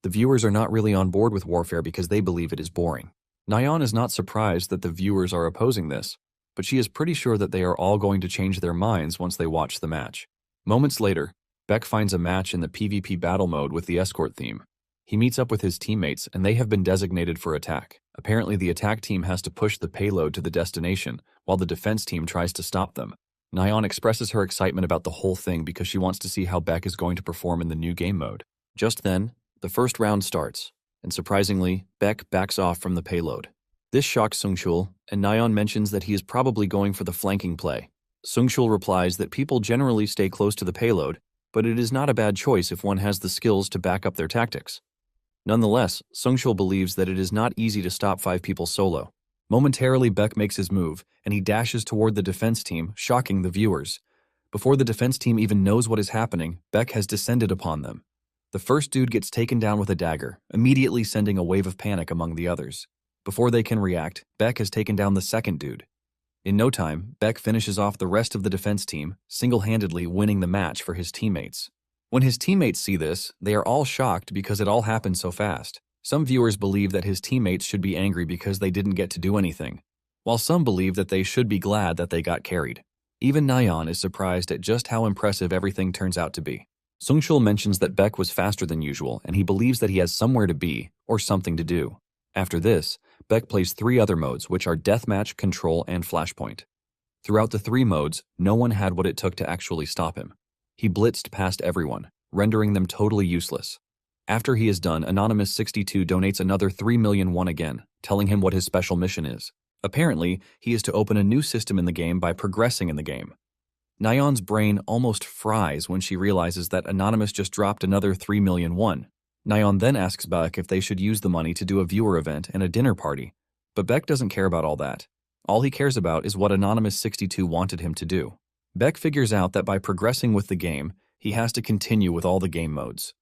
The viewers are not really on board with Warfare because they believe it is boring. Nayeon is not surprised that the viewers are opposing this, but she is pretty sure that they are all going to change their minds once they watch the match. Moments later, Beck finds a match in the PvP battle mode with the escort theme. He meets up with his teammates and they have been designated for attack. Apparently the attack team has to push the payload to the destination, while the defense team tries to stop them. Nayeon expresses her excitement about the whole thing because she wants to see how Beck is going to perform in the new game mode. Just then, the first round starts, and surprisingly, Beck backs off from the payload. This shocks Sungchul, and Nayeon mentions that he is probably going for the flanking play. Sungchul replies that people generally stay close to the payload, but it is not a bad choice if one has the skills to back up their tactics. Nonetheless, Sungchul believes that it is not easy to stop 5 people solo. Momentarily, Beck makes his move, and he dashes toward the defense team, shocking the viewers. Before the defense team even knows what is happening, Beck has descended upon them. The first dude gets taken down with a dagger, immediately sending a wave of panic among the others. Before they can react, Beck has taken down the second dude. In no time, Beck finishes off the rest of the defense team, single-handedly winning the match for his teammates. When his teammates see this, they are all shocked because it all happened so fast. Some viewers believe that his teammates should be angry because they didn't get to do anything, while some believe that they should be glad that they got carried. Even Nayeon is surprised at just how impressive everything turns out to be. Sungchul mentions that Beck was faster than usual, and he believes that he has somewhere to be, or something to do. After this, Beck plays 3 other modes, which are Deathmatch, Control, and Flashpoint. Throughout the 3 modes, no one had what it took to actually stop him. He blitzed past everyone, rendering them totally useless. After he is done, Anonymous62 donates another 3 million won again, telling him what his special mission is. Apparently, he is to open a new system in the game by progressing in the game. Nayeon's brain almost fries when she realizes that Anonymous just dropped another 3 million won. Nayeon then asks Beck if they should use the money to do a viewer event and a dinner party, but Beck doesn't care about all that. All he cares about is what Anonymous62 wanted him to do. Beck figures out that by progressing with the game, he has to continue with all the game modes.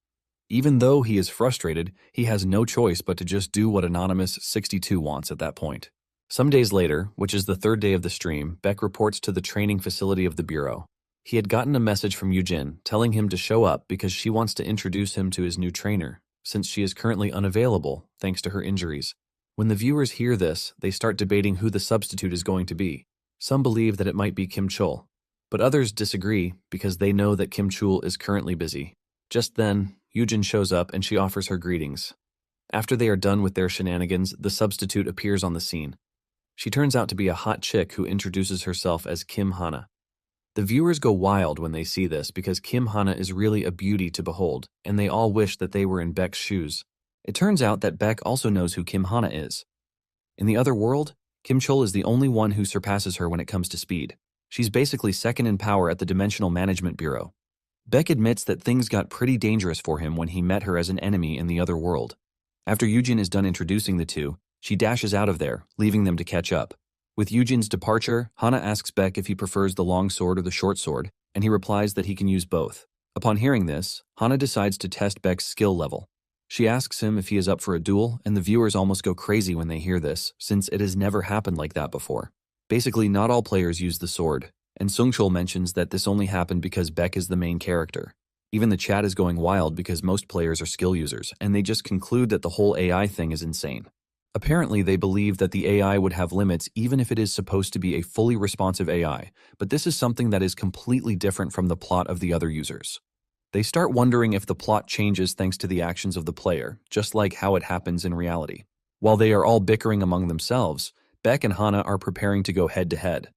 Even though he is frustrated, he has no choice but to just do what Anonymous62 wants at that point. Some days later, which is the 3rd day of the stream, Beck reports to the training facility of the Bureau. He had gotten a message from Yujin telling him to show up because she wants to introduce him to his new trainer, since she is currently unavailable thanks to her injuries. When the viewers hear this, they start debating who the substitute is going to be. Some believe that it might be Kim Chul, but others disagree because they know that Kim Chul is currently busy. Just then, Yujin shows up and she offers her greetings. After they are done with their shenanigans, the substitute appears on the scene. She turns out to be a hot chick who introduces herself as Kim Hana. The viewers go wild when they see this because Kim Hana is really a beauty to behold, and they all wish that they were in Beck's shoes. It turns out that Beck also knows who Kim Hana is. In the other world, Kim Chul is the only one who surpasses her when it comes to speed. She's basically second in power at the Dimensional Management Bureau. Beck admits that things got pretty dangerous for him when he met her as an enemy in the other world. After Yujin is done introducing the two, she dashes out of there, leaving them to catch up. With Yujin's departure, Hana asks Beck if he prefers the long sword or the short sword, and he replies that he can use both. Upon hearing this, Hana decides to test Beck's skill level. She asks him if he is up for a duel, and the viewers almost go crazy when they hear this, since it has never happened like that before. Basically, not all players use the sword, and Sungchul mentions that this only happened because Beck is the main character. Even the chat is going wild because most players are skill users, and they just conclude that the whole AI thing is insane. Apparently, they believe that the AI would have limits even if it is supposed to be a fully responsive AI, but this is something that is completely different from the plot of the other users. They start wondering if the plot changes thanks to the actions of the player, just like how it happens in reality. While they are all bickering among themselves, Beck and Hana are preparing to go head-to-head.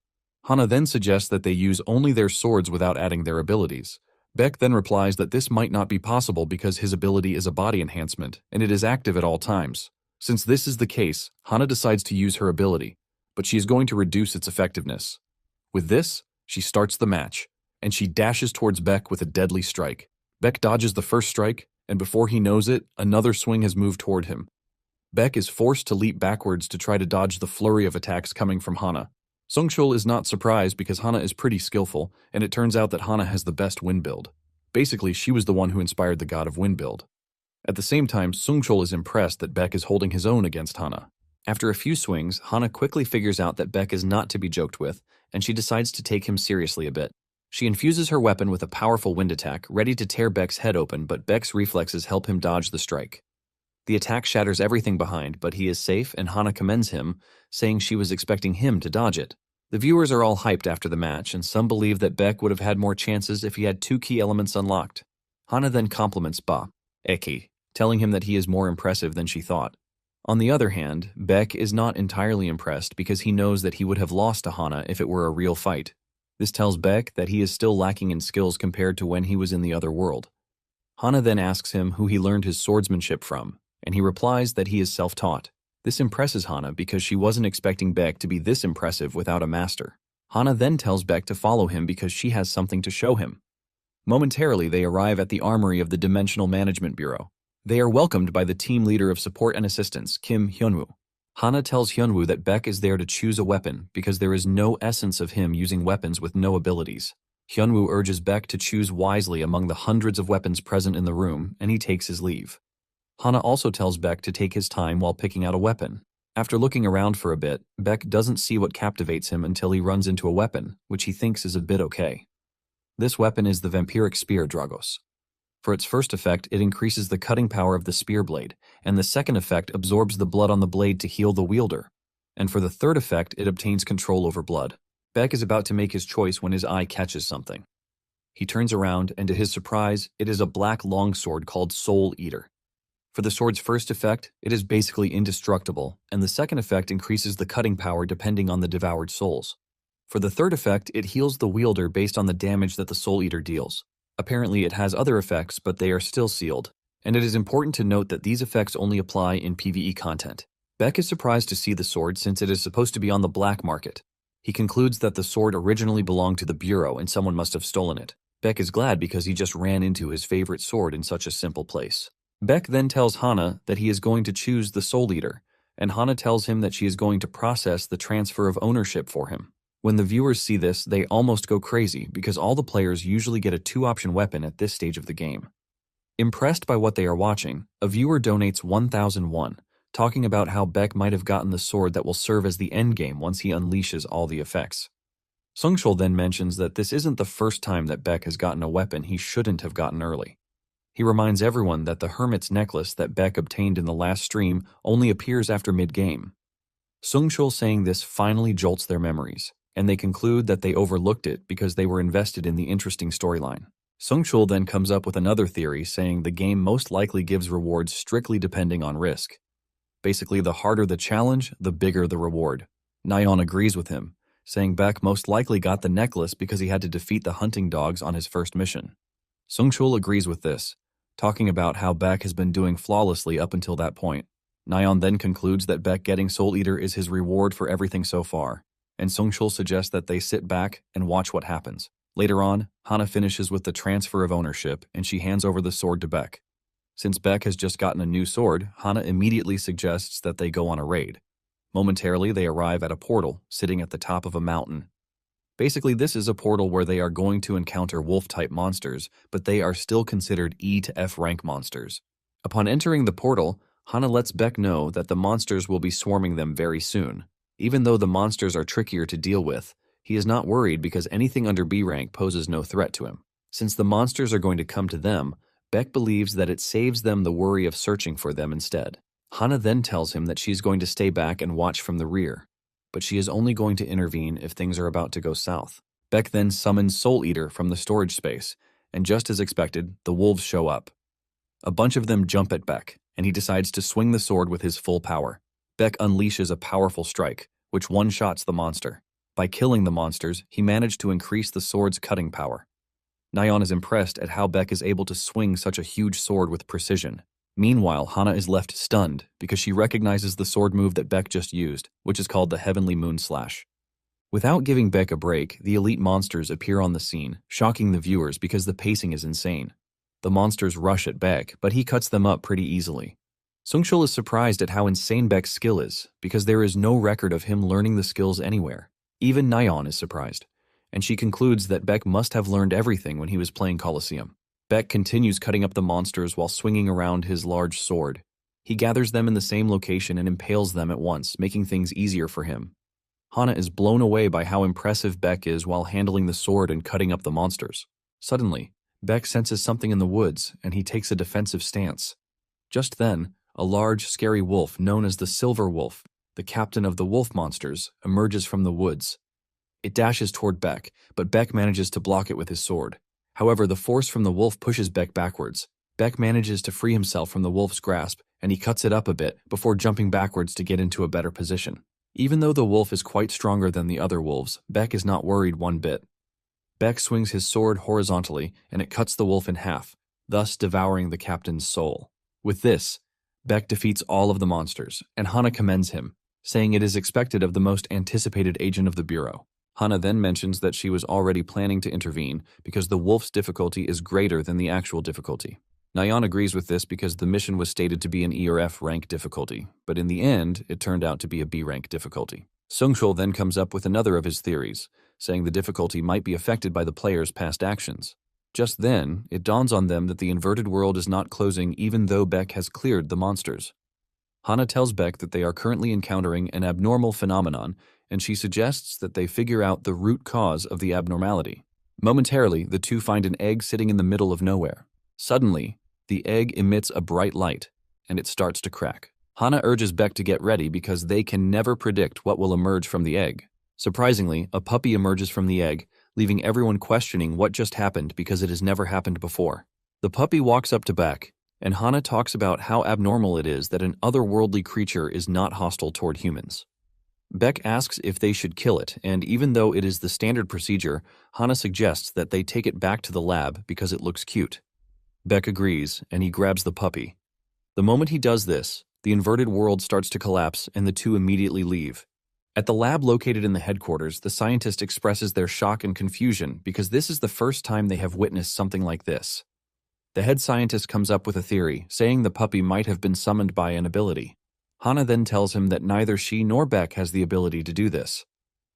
Hana then suggests that they use only their swords without adding their abilities. Beck then replies that this might not be possible because his ability is a body enhancement, and it is active at all times. Since this is the case, Hana decides to use her ability, but she is going to reduce its effectiveness. With this, she starts the match, and she dashes towards Beck with a deadly strike. Beck dodges the first strike, and before he knows it, another swing has moved toward him. Beck is forced to leap backwards to try to dodge the flurry of attacks coming from Hana. Sungshul is not surprised because Hana is pretty skillful, and it turns out that Hana has the best wind build. Basically, she was the one who inspired the god of wind build. At the same time, Sungshul is impressed that Beck is holding his own against Hana. After a few swings, Hana quickly figures out that Beck is not to be joked with, and she decides to take him seriously a bit. She infuses her weapon with a powerful wind attack, ready to tear Beck's head open, but Beck's reflexes help him dodge the strike. The attack shatters everything behind, but he is safe, and Hana commends him, saying she was expecting him to dodge it. The viewers are all hyped after the match, and some believe that Beck would have had more chances if he had 2 key elements unlocked. Hana then compliments Ba, Eki, telling him that he is more impressive than she thought. On the other hand, Beck is not entirely impressed because he knows that he would have lost to Hana if it were a real fight. This tells Beck that he is still lacking in skills compared to when he was in the other world. Hana then asks him who he learned his swordsmanship from, and he replies that he is self-taught. This impresses Hana because she wasn't expecting Beck to be this impressive without a master. Hana then tells Beck to follow him because she has something to show him. Momentarily, they arrive at the armory of the Dimensional Management Bureau. They are welcomed by the team leader of support and assistance, Kim Hyunwoo. Hana tells Hyunwoo that Beck is there to choose a weapon because there is no essence of him using weapons with no abilities. Hyunwoo urges Beck to choose wisely among the hundreds of weapons present in the room, and he takes his leave. Hana also tells Beck to take his time while picking out a weapon. After looking around for a bit, Beck doesn't see what captivates him until he runs into a weapon, which he thinks is a bit okay. This weapon is the Vampiric Spear Dragos. For its first effect, it increases the cutting power of the spear blade, and the second effect absorbs the blood on the blade to heal the wielder. And for the third effect, it obtains control over blood. Beck is about to make his choice when his eye catches something. He turns around, and to his surprise, it is a black longsword called Soul Eater. For the sword's first effect, it is basically indestructible, and the second effect increases the cutting power depending on the devoured souls. For the third effect, it heals the wielder based on the damage that the Soul Eater deals. Apparently, it has other effects, but they are still sealed, and it is important to note that these effects only apply in PvE content. Beck is surprised to see the sword since it is supposed to be on the black market. He concludes that the sword originally belonged to the Bureau and someone must have stolen it. Beck is glad because he just ran into his favorite sword in such a simple place. Beck then tells Hana that he is going to choose the Soul Eater, and Hana tells him that she is going to process the transfer of ownership for him. When the viewers see this, they almost go crazy because all the players usually get a 2-option weapon at this stage of the game. Impressed by what they are watching, a viewer donates 1,001, talking about how Beck might have gotten the sword that will serve as the endgame once he unleashes all the effects. Sungshul then mentions that this isn't the first time that Beck has gotten a weapon he shouldn't have gotten early. He reminds everyone that the Hermit's necklace that Beck obtained in the last stream only appears after mid-game. Sungshul saying this finally jolts their memories, and they conclude that they overlooked it because they were invested in the interesting storyline. Sungshul then comes up with another theory saying the game most likely gives rewards strictly depending on risk. Basically, the harder the challenge, the bigger the reward. Nayeon agrees with him, saying Beck most likely got the necklace because he had to defeat the hunting dogs on his first mission. Sungshul agrees with this, talking about how Beck has been doing flawlessly up until that point. Nayeon then concludes that Beck getting Soul Eater is his reward for everything so far, and Sungshul suggests that they sit back and watch what happens. Later on, Hana finishes with the transfer of ownership, and she hands over the sword to Beck. Since Beck has just gotten a new sword, Hana immediately suggests that they go on a raid. Momentarily, they arrive at a portal, sitting at the top of a mountain. Basically, this is a portal where they are going to encounter wolf-type monsters, but they are still considered E to F rank monsters. Upon entering the portal, Hana lets Beck know that the monsters will be swarming them very soon. Even though the monsters are trickier to deal with, he is not worried because anything under B rank poses no threat to him. Since the monsters are going to come to them, Beck believes that it saves them the worry of searching for them instead. Hana then tells him that she is going to stay back and watch from the rear, but she is only going to intervene if things are about to go south. Beck then summons Soul Eater from the storage space, and just as expected, the wolves show up. A bunch of them jump at Beck, and he decides to swing the sword with his full power. Beck unleashes a powerful strike, which one-shots the monster. By killing the monsters, he managed to increase the sword's cutting power. Nayeon is impressed at how Beck is able to swing such a huge sword with precision. Meanwhile, Hana is left stunned because she recognizes the sword move that Beck just used, which is called the Heavenly Moon Slash. Without giving Beck a break, the elite monsters appear on the scene, shocking the viewers because the pacing is insane. The monsters rush at Beck, but he cuts them up pretty easily. Sungshul is surprised at how insane Beck's skill is, because there is no record of him learning the skills anywhere. Even Nayeon is surprised, and she concludes that Beck must have learned everything when he was playing Colosseum. Beck continues cutting up the monsters while swinging around his large sword. He gathers them in the same location and impales them at once, making things easier for him. Hana is blown away by how impressive Beck is while handling the sword and cutting up the monsters. Suddenly, Beck senses something in the woods, and he takes a defensive stance. Just then, a large, scary wolf known as the Silver Wolf, the captain of the wolf monsters, emerges from the woods. It dashes toward Beck, but Beck manages to block it with his sword. However, the force from the wolf pushes Beck backwards. Beck manages to free himself from the wolf's grasp, and he cuts it up a bit before jumping backwards to get into a better position. Even though the wolf is quite stronger than the other wolves, Beck is not worried one bit. Beck swings his sword horizontally, and it cuts the wolf in half, thus devouring the captain's soul. With this, Beck defeats all of the monsters, and Hana commends him, saying it is expected of the most anticipated agent of the Bureau. Hana then mentions that she was already planning to intervene because the wolf's difficulty is greater than the actual difficulty. Nayeon agrees with this because the mission was stated to be an E or F rank difficulty, but in the end, it turned out to be a B rank difficulty. Sungshul then comes up with another of his theories, saying the difficulty might be affected by the player's past actions. Just then, it dawns on them that the inverted world is not closing even though Beck has cleared the monsters. Hana tells Beck that they are currently encountering an abnormal phenomenon, and she suggests that they figure out the root cause of the abnormality. Momentarily, the two find an egg sitting in the middle of nowhere. Suddenly, the egg emits a bright light, and it starts to crack. Hana urges Beck to get ready because they can never predict what will emerge from the egg. Surprisingly, a puppy emerges from the egg, leaving everyone questioning what just happened because it has never happened before. The puppy walks up to Beck, and Hana talks about how abnormal it is that an otherworldly creature is not hostile toward humans. Beck asks if they should kill it, and even though it is the standard procedure, Hana suggests that they take it back to the lab because it looks cute. Beck agrees, and he grabs the puppy. The moment he does this, the inverted world starts to collapse and the two immediately leave. At the lab located in the headquarters, the scientist expresses their shock and confusion because this is the first time they have witnessed something like this. The head scientist comes up with a theory, saying the puppy might have been summoned by an ability. Hana then tells him that neither she nor Beck has the ability to do this.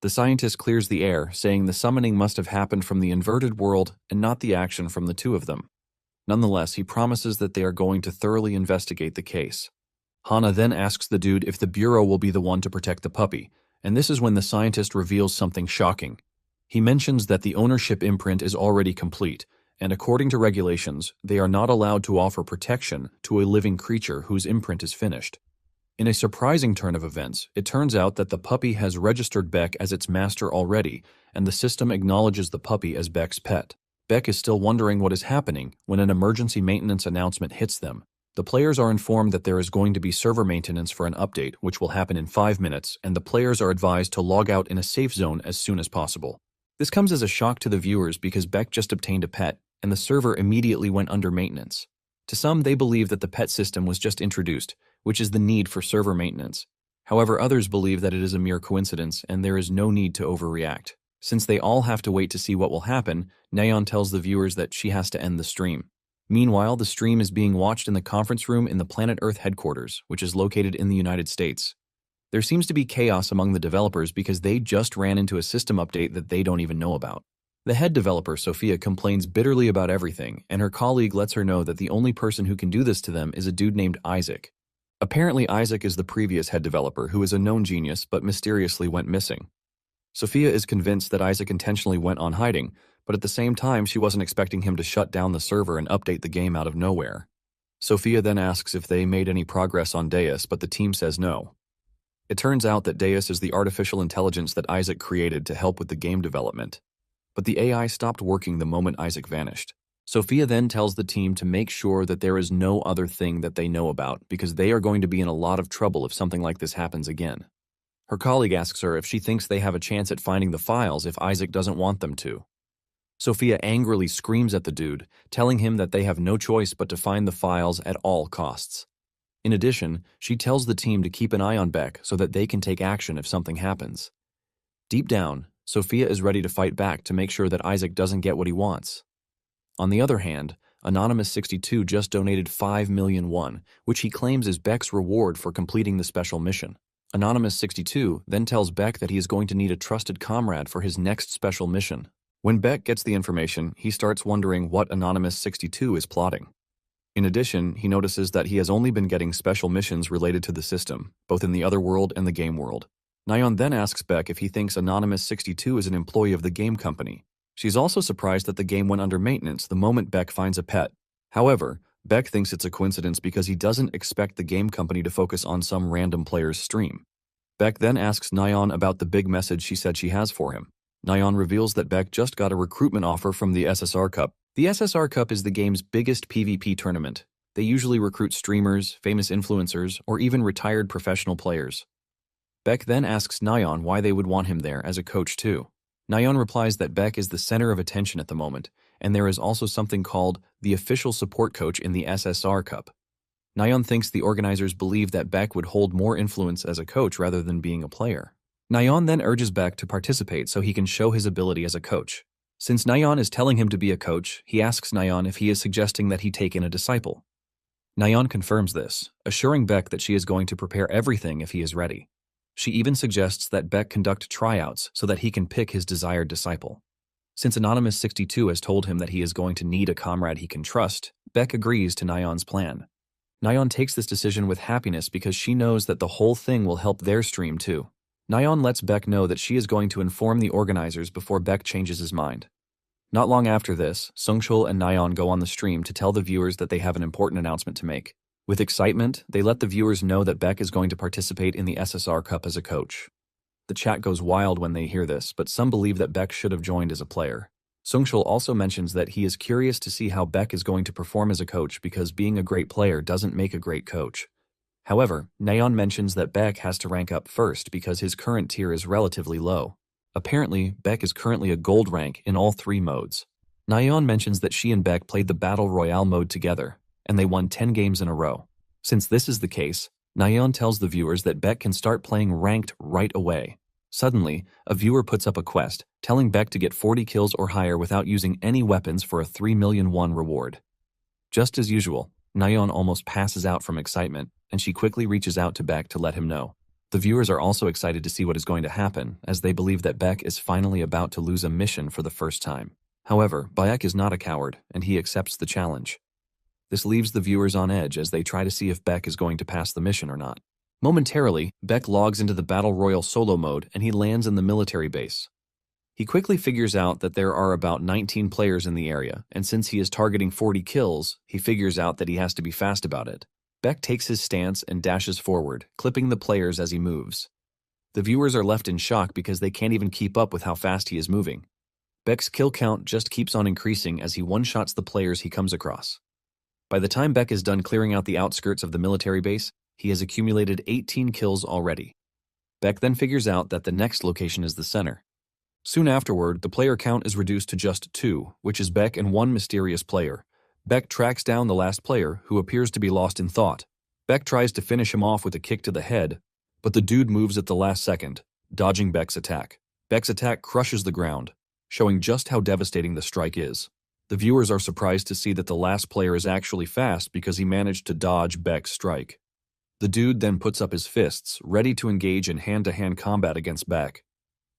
The scientist clears the air, saying the summoning must have happened from the inverted world and not the action from the two of them. Nonetheless, he promises that they are going to thoroughly investigate the case. Hana then asks the dude if the Bureau will be the one to protect the puppy, and this is when the scientist reveals something shocking. He mentions that the ownership imprint is already complete, and according to regulations, they are not allowed to offer protection to a living creature whose imprint is finished. In a surprising turn of events, it turns out that the puppy has registered Beck as its master already, and the system acknowledges the puppy as Beck's pet. Beck is still wondering what is happening when an emergency maintenance announcement hits them. The players are informed that there is going to be server maintenance for an update, which will happen in 5 minutes, and the players are advised to log out in a safe zone as soon as possible. This comes as a shock to the viewers because Beck just obtained a pet, and the server immediately went under maintenance. To some, they believe that the pet system was just introduced, which is the need for server maintenance. However, others believe that it is a mere coincidence and there is no need to overreact. Since they all have to wait to see what will happen, Nayeon tells the viewers that she has to end the stream. Meanwhile, the stream is being watched in the conference room in the Planet Earth headquarters, which is located in the United States. There seems to be chaos among the developers because they just ran into a system update that they don't even know about. The head developer, Sophia, complains bitterly about everything, and her colleague lets her know that the only person who can do this to them is a dude named Isaac. Apparently, Isaac is the previous head developer who is a known genius but mysteriously went missing. Sophia is convinced that Isaac intentionally went on hiding, but at the same time she wasn't expecting him to shut down the server and update the game out of nowhere. Sophia then asks if they made any progress on Deus, but the team says no. It turns out that Deus is the artificial intelligence that Isaac created to help with the game development. But the AI stopped working the moment Isaac vanished. Sophia then tells the team to make sure that there is no other thing that they know about because they are going to be in a lot of trouble if something like this happens again. Her colleague asks her if she thinks they have a chance at finding the files if Isaac doesn't want them to. Sophia angrily screams at the dude, telling him that they have no choice but to find the files at all costs. In addition, she tells the team to keep an eye on Beck so that they can take action if something happens. Deep down, Sophia is ready to fight back to make sure that Isaac doesn't get what he wants. On the other hand, Anonymous62 just donated 5 million won, which he claims is Beck's reward for completing the special mission. Anonymous62 then tells Beck that he is going to need a trusted comrade for his next special mission. When Beck gets the information, he starts wondering what Anonymous62 is plotting. In addition, he notices that he has only been getting special missions related to the system, both in the other world and the game world. Nyan then asks Beck if he thinks Anonymous62 is an employee of the game company. She's also surprised that the game went under maintenance the moment Beck finds a pet. However, Beck thinks it's a coincidence because he doesn't expect the game company to focus on some random player's stream. Beck then asks Nyan about the big message she said she has for him. Nyan reveals that Beck just got a recruitment offer from the SSR Cup. The SSR Cup is the game's biggest PvP tournament. They usually recruit streamers, famous influencers, or even retired professional players. Beck then asks Nyan why they would want him there as a coach too. Nyan replies that Beck is the center of attention at the moment, and there is also something called the official support coach in the SSR Cup. Nyan thinks the organizers believe that Beck would hold more influence as a coach rather than being a player. Nyan then urges Beck to participate so he can show his ability as a coach. Since Nyan is telling him to be a coach, he asks Nyan if he is suggesting that he take in a disciple. Nyan confirms this, assuring Beck that she is going to prepare everything if he is ready. She even suggests that Beck conduct tryouts so that he can pick his desired disciple. Since Anonymous62 has told him that he is going to need a comrade he can trust, Beck agrees to Nyan's plan. Nyan takes this decision with happiness because she knows that the whole thing will help their stream too. Nyan lets Beck know that she is going to inform the organizers before Beck changes his mind. Not long after this, Sungchul and Nyan go on the stream to tell the viewers that they have an important announcement to make. With excitement, they let the viewers know that Beck is going to participate in the SSR Cup as a coach. The chat goes wild when they hear this, but some believe that Beck should have joined as a player. Sungchul also mentions that he is curious to see how Beck is going to perform as a coach because being a great player doesn't make a great coach. However, Nyan mentions that Beck has to rank up first because his current tier is relatively low. Apparently, Beck is currently a gold rank in all 3 modes. Nyan mentions that she and Beck played the Battle Royale mode together, and they won 10 games in a row. Since this is the case, Nyan tells the viewers that Beck can start playing ranked right away. Suddenly, a viewer puts up a quest, telling Beck to get 40 kills or higher without using any weapons for a 3 million won reward. Just as usual, Nyan almost passes out from excitement, and she quickly reaches out to Beck to let him know. The viewers are also excited to see what is going to happen, as they believe that Beck is finally about to lose a mission for the first time. However, Beck is not a coward, and he accepts the challenge. This leaves the viewers on edge as they try to see if Beck is going to pass the mission or not. Momentarily, Beck logs into the Battle Royale solo mode and he lands in the military base. He quickly figures out that there are about 19 players in the area, and since he is targeting 40 kills, he figures out that he has to be fast about it. Beck takes his stance and dashes forward, clipping the players as he moves. The viewers are left in shock because they can't even keep up with how fast he is moving. Beck's kill count just keeps on increasing as he one-shots the players he comes across. By the time Beck is done clearing out the outskirts of the military base, he has accumulated 18 kills already. Beck then figures out that the next location is the center. Soon afterward, the player count is reduced to just 2, which is Beck and 1 mysterious player. Beck tracks down the last player, who appears to be lost in thought. Beck tries to finish him off with a kick to the head, but the dude moves at the last second, dodging Beck's attack. Beck's attack crushes the ground, showing just how devastating the strike is. The viewers are surprised to see that the last player is actually fast because he managed to dodge Beck's strike. The dude then puts up his fists, ready to engage in hand-to-hand combat against Beck.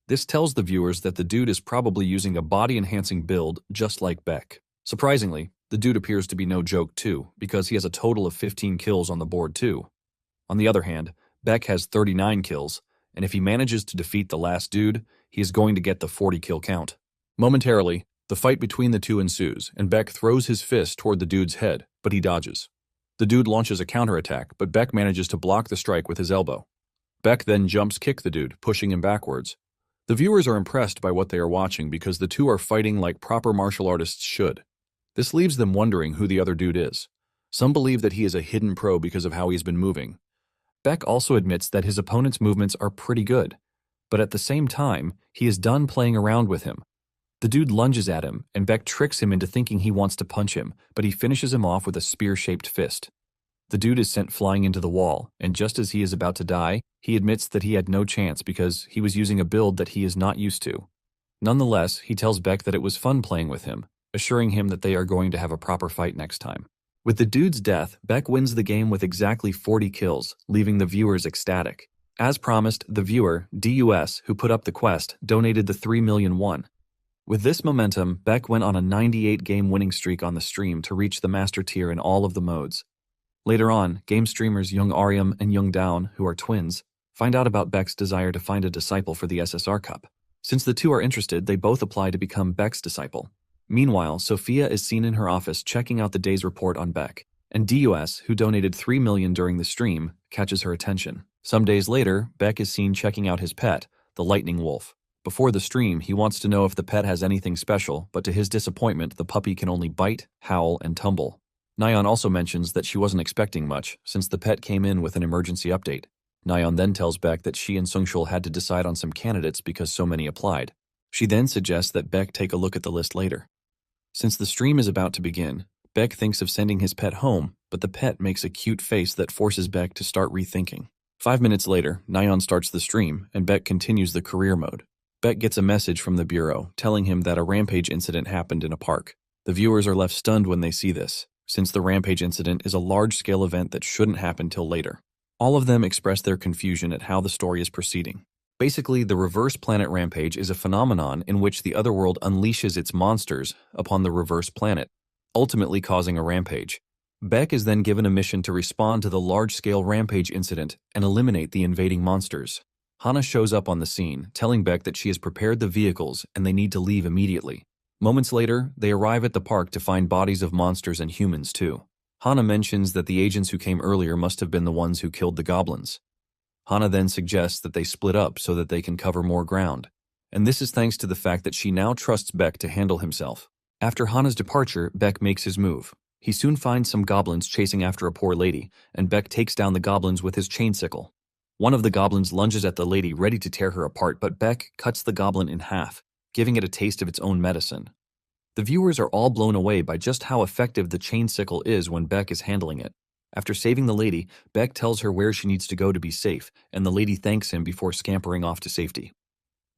This tells the viewers that the dude is probably using a body-enhancing build just like Beck. Surprisingly, the dude appears to be no joke too, because he has a total of 15 kills on the board too. On the other hand, Beck has 39 kills, and if he manages to defeat the last dude, he is going to get the 40 kill count. Momentarily, the fight between the two ensues, and Beck throws his fist toward the dude's head, but he dodges. The dude launches a counterattack, but Beck manages to block the strike with his elbow. Beck then jumps kick the dude, pushing him backwards. The viewers are impressed by what they are watching because the two are fighting like proper martial artists should. This leaves them wondering who the other dude is. Some believe that he is a hidden pro because of how he's been moving. Beck also admits that his opponent's movements are pretty good, but at the same time, he is done playing around with him. The dude lunges at him, and Beck tricks him into thinking he wants to punch him, but he finishes him off with a spear-shaped fist. The dude is sent flying into the wall, and just as he is about to die, he admits that he had no chance because he was using a build that he is not used to. Nonetheless, he tells Beck that it was fun playing with him, assuring him that they are going to have a proper fight next time. With the dude's death, Beck wins the game with exactly 40 kills, leaving the viewers ecstatic. As promised, the viewer, DUS, who put up the quest, donated the 3 million won. With this momentum, Beck went on a 98-game winning streak on the stream to reach the master tier in all of the modes. Later on, game streamers Young Aryam and Young Down, who are twins, find out about Beck's desire to find a disciple for the SSR Cup. Since the two are interested, they both apply to become Beck's disciple. Meanwhile, Sophia is seen in her office checking out the day's report on Beck, and DUS, who donated 3 million during the stream, catches her attention. Some days later, Beck is seen checking out his pet, the lightning wolf. Before the stream, he wants to know if the pet has anything special, but to his disappointment, the puppy can only bite, howl, and tumble. Nyan also mentions that she wasn't expecting much, since the pet came in with an emergency update. Nyan then tells Beck that she and Sungshul had to decide on some candidates because so many applied. She then suggests that Beck take a look at the list later. Since the stream is about to begin, Beck thinks of sending his pet home, but the pet makes a cute face that forces Beck to start rethinking. 5 minutes later, Nyan starts the stream, and Beck continues the career mode. Beck gets a message from the bureau telling him that a rampage incident happened in a park. The viewers are left stunned when they see this, since the rampage incident is a large-scale event that shouldn't happen till later. All of them express their confusion at how the story is proceeding. Basically, the reverse planet rampage is a phenomenon in which the otherworld unleashes its monsters upon the reverse planet, ultimately causing a rampage. Beck is then given a mission to respond to the large-scale rampage incident and eliminate the invading monsters. Hana shows up on the scene, telling Beck that she has prepared the vehicles and they need to leave immediately. Moments later, they arrive at the park to find bodies of monsters and humans too. Hana mentions that the agents who came earlier must have been the ones who killed the goblins. Hana then suggests that they split up so that they can cover more ground. And this is thanks to the fact that she now trusts Beck to handle himself. After Hana's departure, Beck makes his move. He soon finds some goblins chasing after a poor lady, and Beck takes down the goblins with his chain sickle. One of the goblins lunges at the lady, ready to tear her apart, but Beck cuts the goblin in half, giving it a taste of its own medicine. The viewers are all blown away by just how effective the chain sickle is when Beck is handling it. After saving the lady, Beck tells her where she needs to go to be safe, and the lady thanks him before scampering off to safety.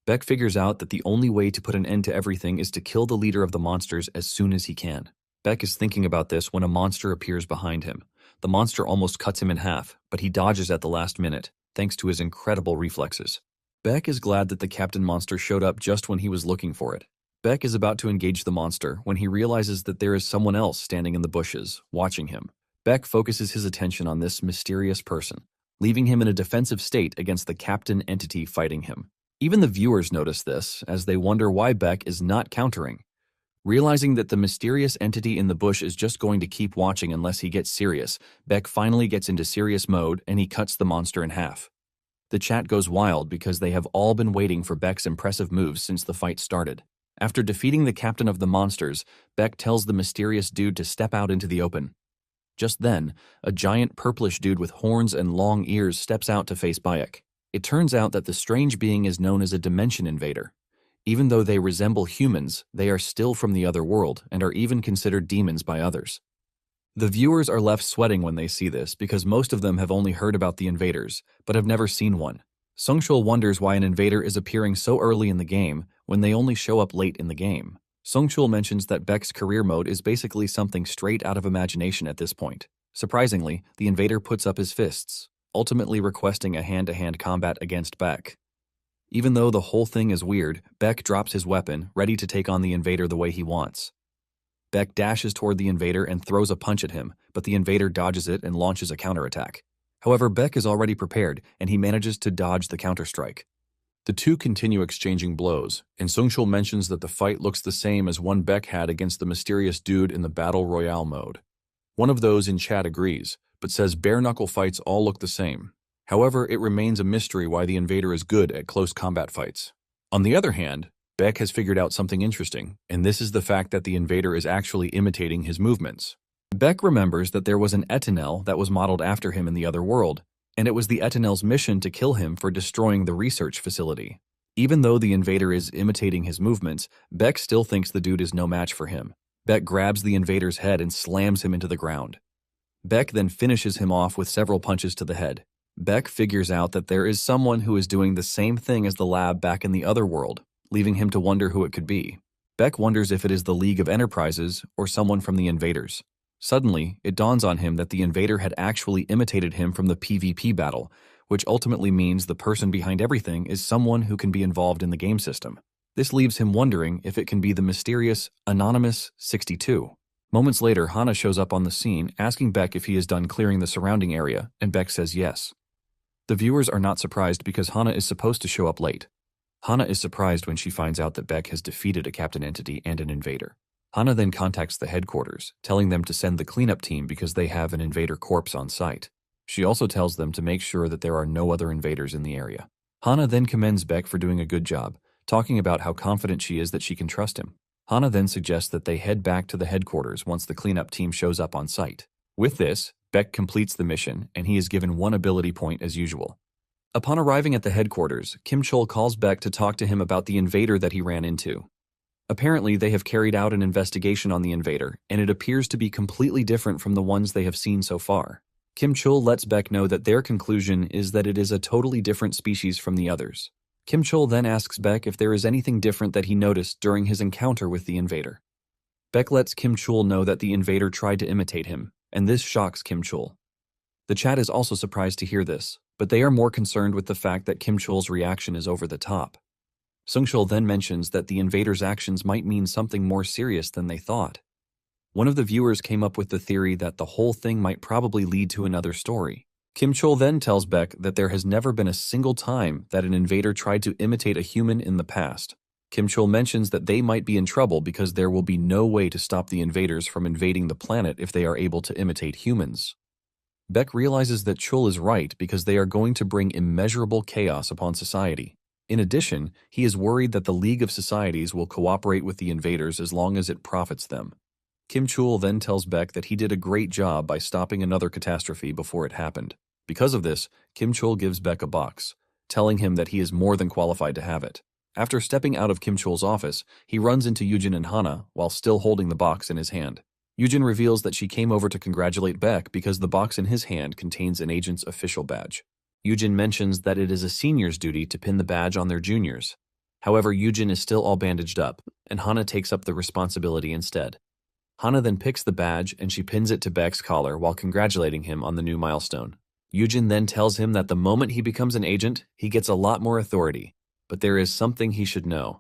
Beck figures out that the only way to put an end to everything is to kill the leader of the monsters as soon as he can. Beck is thinking about this when a monster appears behind him. The monster almost cuts him in half, but he dodges at the last minute, thanks to his incredible reflexes. Beck is glad that the Captain Monster showed up just when he was looking for it. Beck is about to engage the monster when he realizes that there is someone else standing in the bushes, watching him. Beck focuses his attention on this mysterious person, leaving him in a defensive state against the Captain entity fighting him. Even the viewers notice this, as they wonder why Beck is not countering. Realizing that the mysterious entity in the bush is just going to keep watching unless he gets serious, Beck finally gets into serious mode and he cuts the monster in half. The chat goes wild because they have all been waiting for Beck's impressive moves since the fight started. After defeating the captain of the monsters, Beck tells the mysterious dude to step out into the open. Just then, a giant purplish dude with horns and long ears steps out to face Bayek. It turns out that the strange being is known as a dimension invader. Even though they resemble humans, they are still from the other world and are even considered demons by others. The viewers are left sweating when they see this because most of them have only heard about the invaders, but have never seen one. Sungshul wonders why an invader is appearing so early in the game when they only show up late in the game. Sungshul mentions that Beck's career mode is basically something straight out of imagination at this point. Surprisingly, the invader puts up his fists, ultimately requesting a hand-to-hand combat against Beck. Even though the whole thing is weird, Beck drops his weapon, ready to take on the invader the way he wants. Beck dashes toward the invader and throws a punch at him, but the invader dodges it and launches a counterattack. However, Beck is already prepared, and he manages to dodge the counterstrike. The two continue exchanging blows, and Sungshul mentions that the fight looks the same as one Beck had against the mysterious dude in the Battle Royale mode. One of those in chat agrees, but says bare-knuckle fights all look the same. However, it remains a mystery why the invader is good at close combat fights. On the other hand, Beck has figured out something interesting, and this is the fact that the invader is actually imitating his movements. Beck remembers that there was an Etinel that was modeled after him in the other world, and it was the Etinel's mission to kill him for destroying the research facility. Even though the invader is imitating his movements, Beck still thinks the dude is no match for him. Beck grabs the invader's head and slams him into the ground. Beck then finishes him off with several punches to the head. Beck figures out that there is someone who is doing the same thing as the lab back in the other world, leaving him to wonder who it could be. Beck wonders if it is the League of Enterprises or someone from the invaders. Suddenly, it dawns on him that the invader had actually imitated him from the PvP battle, which ultimately means the person behind everything is someone who can be involved in the game system. This leaves him wondering if it can be the mysterious Anonymous 62. Moments later, Hana shows up on the scene, asking Beck if he is done clearing the surrounding area, and Beck says yes. The viewers are not surprised because Hana is supposed to show up late. Hana is surprised when she finds out that Beck has defeated a captain entity and an invader. Hana then contacts the headquarters, telling them to send the cleanup team because they have an invader corpse on site. She also tells them to make sure that there are no other invaders in the area. Hana then commends Beck for doing a good job, talking about how confident she is that she can trust him. Hana then suggests that they head back to the headquarters once the cleanup team shows up on site. With this, Beck completes the mission, and he is given one ability point as usual. Upon arriving at the headquarters, Kim Chol calls Beck to talk to him about the invader that he ran into. Apparently, they have carried out an investigation on the invader, and it appears to be completely different from the ones they have seen so far. Kim Chol lets Beck know that their conclusion is that it is a totally different species from the others. Kim Chol then asks Beck if there is anything different that he noticed during his encounter with the invader. Beck lets Kim Chol know that the invader tried to imitate him, and this shocks Kim Chol. The chat is also surprised to hear this, but they are more concerned with the fact that Kim Chol's reaction is over the top. Sung Chol then mentions that the invader's actions might mean something more serious than they thought. One of the viewers came up with the theory that the whole thing might probably lead to another story. Kim Chol then tells Beck that there has never been a single time that an invader tried to imitate a human in the past. Kim Chol mentions that they might be in trouble because there will be no way to stop the invaders from invading the planet if they are able to imitate humans. Beck realizes that Chol is right because they are going to bring immeasurable chaos upon society. In addition, he is worried that the League of Societies will cooperate with the invaders as long as it profits them. Kim Chol then tells Beck that he did a great job by stopping another catastrophe before it happened. Because of this, Kim Chol gives Beck a box, telling him that he is more than qualified to have it. After stepping out of Kim Chol's office, he runs into Yujin and Hana while still holding the box in his hand. Yujin reveals that she came over to congratulate Beck because the box in his hand contains an agent's official badge. Yujin mentions that it is a senior's duty to pin the badge on their juniors. However, Yujin is still all bandaged up, and Hana takes up the responsibility instead. Hana then picks the badge and she pins it to Beck's collar while congratulating him on the new milestone. Yujin then tells him that the moment he becomes an agent, he gets a lot more authority, but there is something he should know.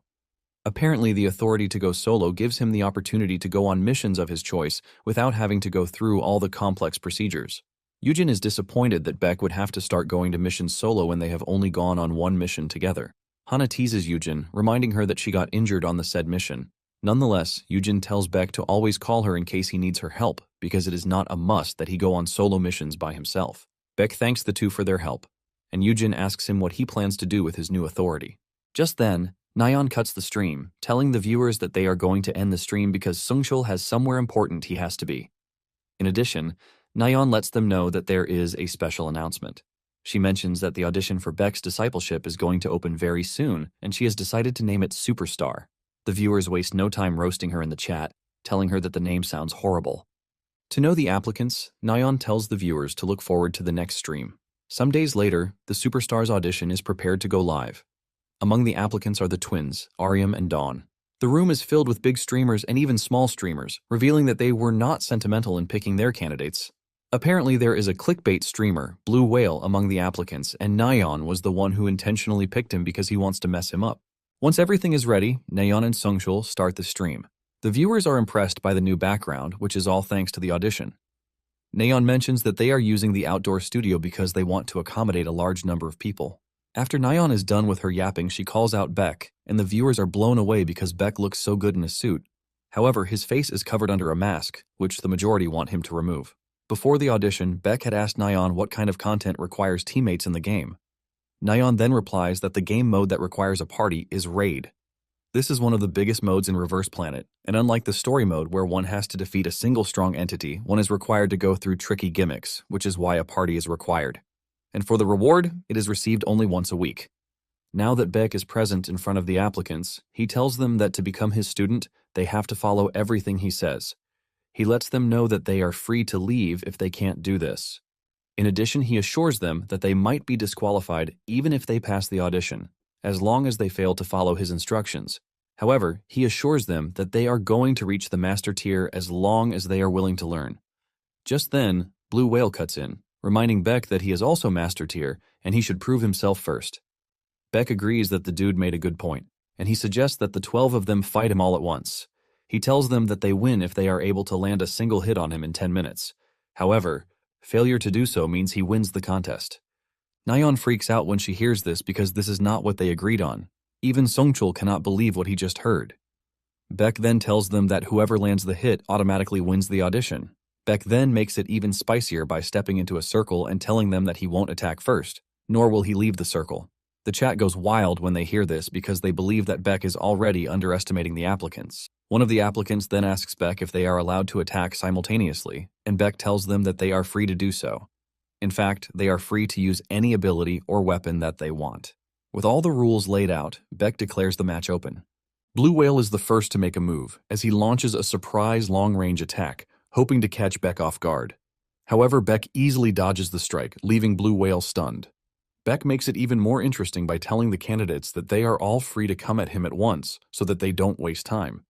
Apparently, the authority to go solo gives him the opportunity to go on missions of his choice without having to go through all the complex procedures. Yujin is disappointed that Beck would have to start going to missions solo when they have only gone on one mission together. Hana teases Yujin, reminding her that she got injured on the said mission. Nonetheless, Yujin tells Beck to always call her in case he needs her help, because it is not a must that he go on solo missions by himself. Beck thanks the two for their help, and Yujin asks him what he plans to do with his new authority. Just then, Nayeon cuts the stream, telling the viewers that they are going to end the stream because Sungchul has somewhere important he has to be. In addition, Nayeon lets them know that there is a special announcement. She mentions that the audition for Beck's discipleship is going to open very soon, and she has decided to name it Superstar. The viewers waste no time roasting her in the chat, telling her that the name sounds horrible. To know the applicants, Nayeon tells the viewers to look forward to the next stream. Some days later, the Superstar's audition is prepared to go live. Among the applicants are the twins, Aryam and Dawn. The room is filled with big streamers and even small streamers, revealing that they were not sentimental in picking their candidates. Apparently, there is a clickbait streamer, Blue Whale, among the applicants, and Nayeon was the one who intentionally picked him because he wants to mess him up. Once everything is ready, Nayeon and Sungchul start the stream. The viewers are impressed by the new background, which is all thanks to the audition. Nayeon mentions that they are using the outdoor studio because they want to accommodate a large number of people. After Nayeon is done with her yapping, she calls out Beck, and the viewers are blown away because Beck looks so good in a suit. However, his face is covered under a mask, which the majority want him to remove. Before the audition, Beck had asked Nayeon what kind of content requires teammates in the game. Nayeon then replies that the game mode that requires a party is Raid. This is one of the biggest modes in Reverse Planet, and unlike the story mode where one has to defeat a single strong entity, one is required to go through tricky gimmicks, which is why a party is required. And for the reward, it is received only once a week. Now that Beck is present in front of the applicants, he tells them that to become his student, they have to follow everything he says. He lets them know that they are free to leave if they can't do this. In addition, he assures them that they might be disqualified even if they pass the audition, as long as they fail to follow his instructions. However, he assures them that they are going to reach the master tier as long as they are willing to learn. Just then, Blue Whale cuts in, reminding Beck that he is also master tier and he should prove himself first. Beck agrees that the dude made a good point, and he suggests that the 12 of them fight him all at once. He tells them that they win if they are able to land a single hit on him in 10 minutes. However, failure to do so means he wins the contest. Nayeon freaks out when she hears this because this is not what they agreed on. Even Songchul cannot believe what he just heard. Beck then tells them that whoever lands the hit automatically wins the audition. Beck then makes it even spicier by stepping into a circle and telling them that he won't attack first, nor will he leave the circle. The chat goes wild when they hear this because they believe that Beck is already underestimating the applicants. One of the applicants then asks Beck if they are allowed to attack simultaneously, and Beck tells them that they are free to do so. In fact, they are free to use any ability or weapon that they want. With all the rules laid out, Beck declares the match open. Blue Whale is the first to make a move, as he launches a surprise long-range attack, hoping to catch Beck off guard. However, Beck easily dodges the strike, leaving Blue Whale stunned. Beck makes it even more interesting by telling the candidates that they are all free to come at him at once so that they don't waste time.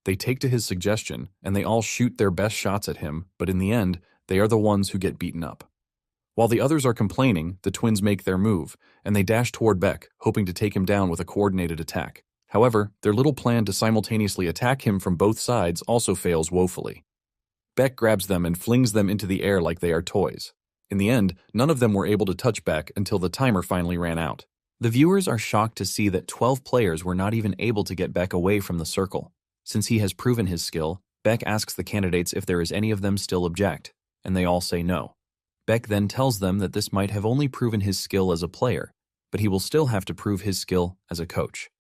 They take to his suggestion, and they all shoot their best shots at him, but in the end, they are the ones who get beaten up. While the others are complaining, the twins make their move, and they dash toward Beck, hoping to take him down with a coordinated attack. However, their little plan to simultaneously attack him from both sides also fails woefully. Beck grabs them and flings them into the air like they are toys. In the end, none of them were able to touch Beck until the timer finally ran out. The viewers are shocked to see that 12 players were not even able to get Beck away from the circle. Since he has proven his skill, Beck asks the candidates if there is any of them still object, and they all say no. Beck then tells them that this might have only proven his skill as a player, but he will still have to prove his skill as a coach.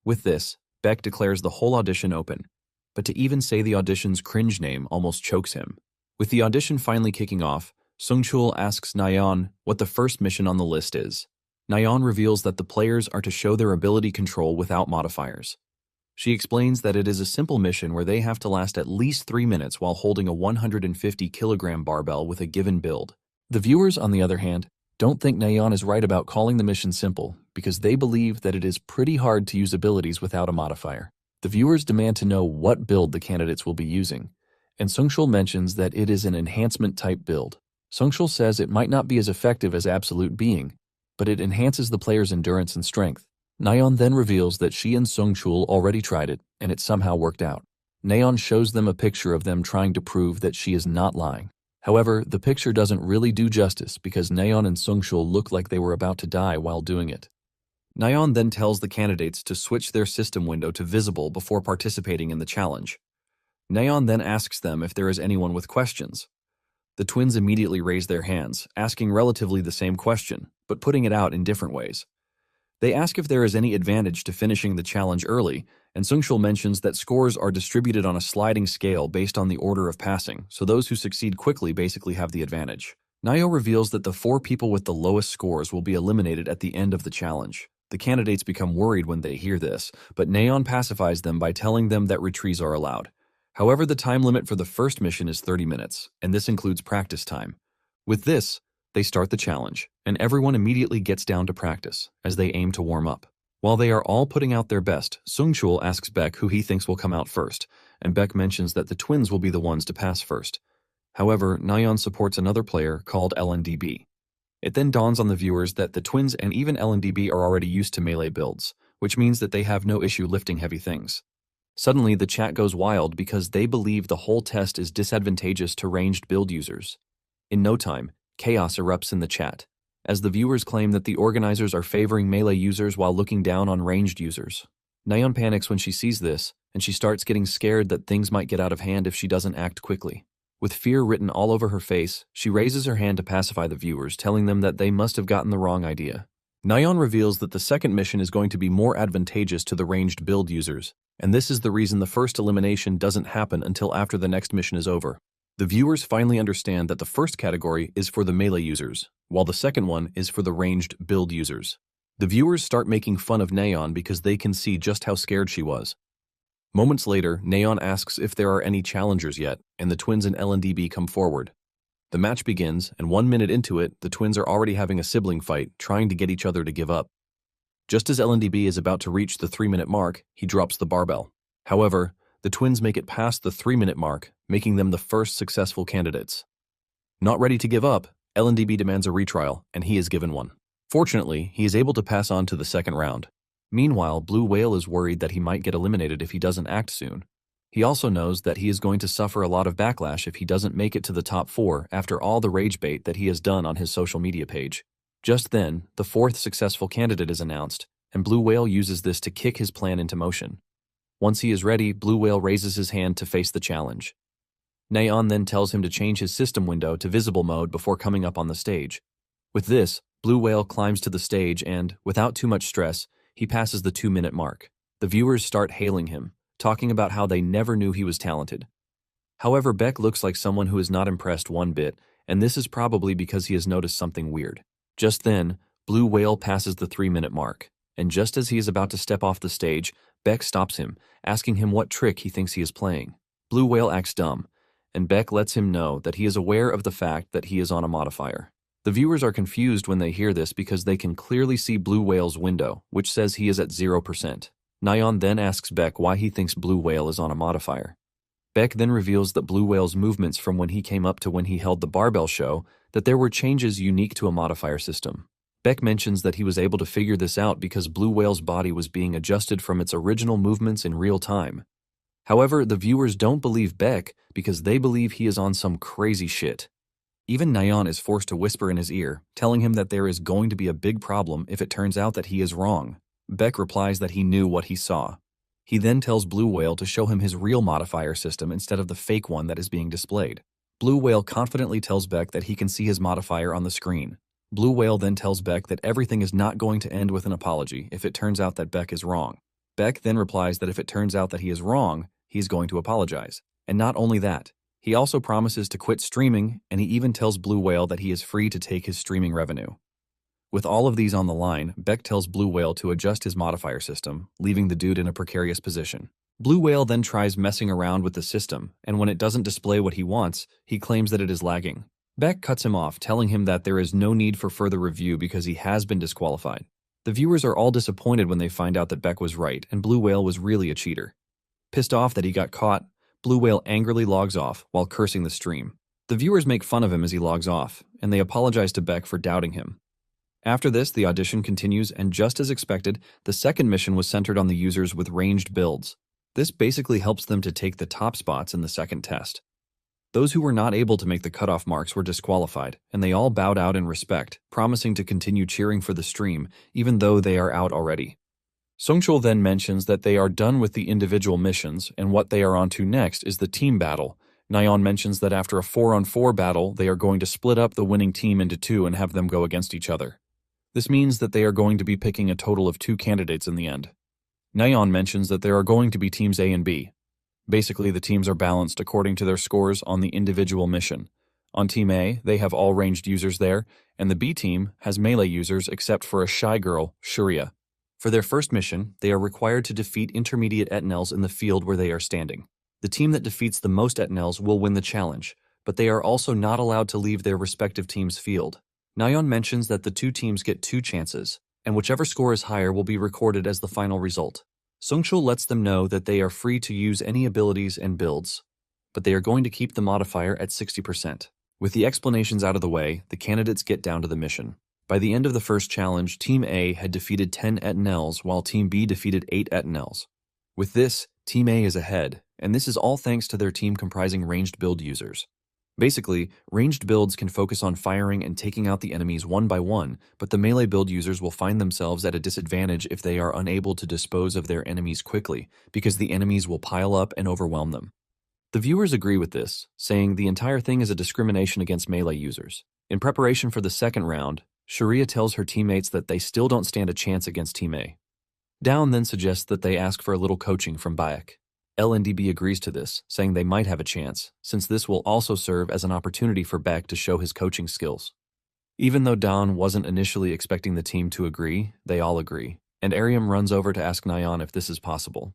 With this, Beck declares the whole audition open, but to even say the audition's cringe name almost chokes him. With the audition finally kicking off, Songchul asks Nayeon what the first mission on the list is. Nayeon reveals that the players are to show their ability control without modifiers. She explains that it is a simple mission where they have to last at least 3 minutes while holding a 150-kilogram barbell with a given build. The viewers, on the other hand, don't think Nayeon is right about calling the mission simple because they believe that it is pretty hard to use abilities without a modifier. The viewers demand to know what build the candidates will be using, and Songchul mentions that it is an enhancement-type build. Songchul says it might not be as effective as Absolute Being, but it enhances the player's endurance and strength. Nayeon then reveals that she and Songchul already tried it, and it somehow worked out. Nayeon shows them a picture of them trying to prove that she is not lying. However, the picture doesn't really do justice because Nayeon and Songchul look like they were about to die while doing it. Nayeon then tells the candidates to switch their system window to visible before participating in the challenge. Nayeon then asks them if there is anyone with questions. The twins immediately raise their hands, asking relatively the same question, but putting it out in different ways. They ask if there is any advantage to finishing the challenge early, and Songchul mentions that scores are distributed on a sliding scale based on the order of passing, so those who succeed quickly basically have the advantage. Nayo reveals that the 4 people with the lowest scores will be eliminated at the end of the challenge. The candidates become worried when they hear this, but Nayeon pacifies them by telling them that retreats are allowed. However, the time limit for the first mission is 30 minutes, and this includes practice time. With this, they start the challenge, and everyone immediately gets down to practice, as they aim to warm up. While they are all putting out their best, Songchul asks Beck who he thinks will come out first, and Beck mentions that the twins will be the ones to pass first. However, Nayeon supports another player called LNDB. It then dawns on the viewers that the twins and even LNDB are already used to melee builds, which means that they have no issue lifting heavy things. Suddenly, the chat goes wild because they believe the whole test is disadvantageous to ranged build users. In no time, chaos erupts in the chat, as the viewers claim that the organizers are favoring melee users while looking down on ranged users. Nayeon panics when she sees this, and she starts getting scared that things might get out of hand if she doesn't act quickly. With fear written all over her face, she raises her hand to pacify the viewers, telling them that they must have gotten the wrong idea. Nyan reveals that the second mission is going to be more advantageous to the ranged build users, and this is the reason the first elimination doesn't happen until after the next mission is over. The viewers finally understand that the first category is for the melee users, while the second one is for the ranged build users. The viewers start making fun of Nyan because they can see just how scared she was. Moments later, Nyan asks if there are any challengers yet, and the twins and LNDB come forward. The match begins, and 1 minute into it, the twins are already having a sibling fight, trying to get each other to give up. Just as LNDB is about to reach the 3-minute mark, he drops the barbell. However, the twins make it past the 3-minute mark, making them the first successful candidates. Not ready to give up, LNDB demands a retrial, and he is given one. Fortunately, he is able to pass on to the second round. Meanwhile, Blue Whale is worried that he might get eliminated if he doesn't act soon. He also knows that he is going to suffer a lot of backlash if he doesn't make it to the top 4 after all the rage bait that he has done on his social media page. Just then, the 4th successful candidate is announced, and Blue Whale uses this to kick his plan into motion. Once he is ready, Blue Whale raises his hand to face the challenge. Nyan then tells him to change his system window to visible mode before coming up on the stage. With this, Blue Whale climbs to the stage and, without too much stress, he passes the 2-minute mark. The viewers start hailing him, talking about how they never knew he was talented. However, Beck looks like someone who is not impressed one bit, and this is probably because he has noticed something weird. Just then, Blue Whale passes the 3-minute mark, and just as he is about to step off the stage, Beck stops him, asking him what trick he thinks he is playing. Blue Whale acts dumb, and Beck lets him know that he is aware of the fact that he is on a modifier. The viewers are confused when they hear this because they can clearly see Blue Whale's window, which says he is at 0%. Nyan then asks Beck why he thinks Blue Whale is on a modifier. Beck then reveals that Blue Whale's movements from when he came up to when he held the barbell show that there were changes unique to a modifier system. Beck mentions that he was able to figure this out because Blue Whale's body was being adjusted from its original movements in real time. However, the viewers don't believe Beck because they believe he is on some crazy shit. Even Nyan is forced to whisper in his ear, telling him that there is going to be a big problem if it turns out that he is wrong. Beck replies that he knew what he saw. He then tells Blue Whale to show him his real modifier system instead of the fake one that is being displayed. Blue Whale confidently tells Beck that he can see his modifier on the screen. Blue Whale then tells Beck that everything is not going to end with an apology if it turns out that Beck is wrong. Beck then replies that if it turns out that he is wrong, he is going to apologize. And not only that, he also promises to quit streaming, and he even tells Blue Whale that he is free to take his streaming revenue. With all of these on the line, Beck tells Blue Whale to adjust his modifier system, leaving the dude in a precarious position. Blue Whale then tries messing around with the system, and when it doesn't display what he wants, he claims that it is lagging. Beck cuts him off, telling him that there is no need for further review because he has been disqualified. The viewers are all disappointed when they find out that Beck was right and Blue Whale was really a cheater. Pissed off that he got caught, Blue Whale angrily logs off while cursing the stream. The viewers make fun of him as he logs off, and they apologize to Beck for doubting him. After this, the audition continues, and just as expected, the second mission was centered on the users with ranged builds. This basically helps them to take the top spots in the second test. Those who were not able to make the cutoff marks were disqualified, and they all bowed out in respect, promising to continue cheering for the stream, even though they are out already. Songchul then mentions that they are done with the individual missions, and what they are on to next is the team battle. Nyan mentions that after a 4-on-4 battle, they are going to split up the winning team into 2 and have them go against each other. This means that they are going to be picking a total of 2 candidates in the end. Nyan mentions that there are going to be teams A and B. Basically, the teams are balanced according to their scores on the individual mission. On Team A, they have all ranged users there, and the B team has melee users except for a shy girl, Shurya. For their first mission, they are required to defeat intermediate etnels in the field where they are standing. The team that defeats the most etnels will win the challenge, but they are also not allowed to leave their respective team's field. Nyan mentions that the 2 teams get 2 chances, and whichever score is higher will be recorded as the final result. Songchul lets them know that they are free to use any abilities and builds, but they are going to keep the modifier at 60%. With the explanations out of the way, the candidates get down to the mission. By the end of the first challenge, Team A had defeated 10 etnels while Team B defeated 8 etnels. With this, Team A is ahead, and this is all thanks to their team comprising ranged build users. Basically, ranged builds can focus on firing and taking out the enemies one by one, but the melee build users will find themselves at a disadvantage if they are unable to dispose of their enemies quickly, because the enemies will pile up and overwhelm them. The viewers agree with this, saying the entire thing is a discrimination against melee users. In preparation for the second round, Sharia tells her teammates that they still don't stand a chance against Team A. Down then suggests that they ask for a little coaching from Bayek. LNDB agrees to this, saying they might have a chance, since this will also serve as an opportunity for Bayek to show his coaching skills. Even though Dawn wasn't initially expecting the team to agree, they all agree, and Ariam runs over to ask Nayeon if this is possible.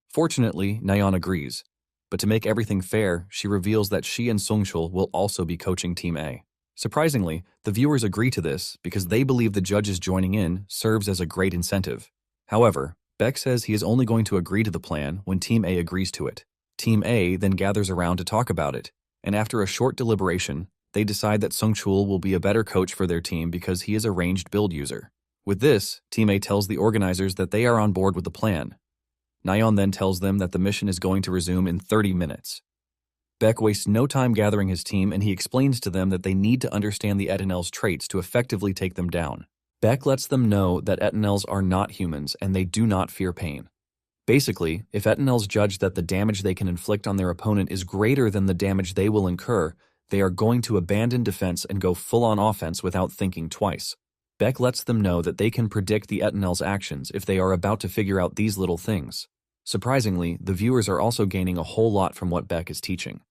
Fortunately, Nayeon agrees, but to make everything fair, she reveals that she and Sungchul will also be coaching Team A. Surprisingly, the viewers agree to this because they believe the judges joining in serves as a great incentive. However, Baek says he is only going to agree to the plan when Team A agrees to it. Team A then gathers around to talk about it, and after a short deliberation, they decide that Sungchul will be a better coach for their team because he is a ranged build user. With this, Team A tells the organizers that they are on board with the plan. Nayeon then tells them that the mission is going to resume in 30 minutes. Baek wastes no time gathering his team, and he explains to them that they need to understand the Etanel's traits to effectively take them down. Baek lets them know that Etanels are not humans and they do not fear pain. Basically, if Etanels judge that the damage they can inflict on their opponent is greater than the damage they will incur, they are going to abandon defense and go full-on offense without thinking twice. Baek lets them know that they can predict the Etanel's actions if they are about to figure out these little things. Surprisingly, the viewers are also gaining a whole lot from what Baek is teaching.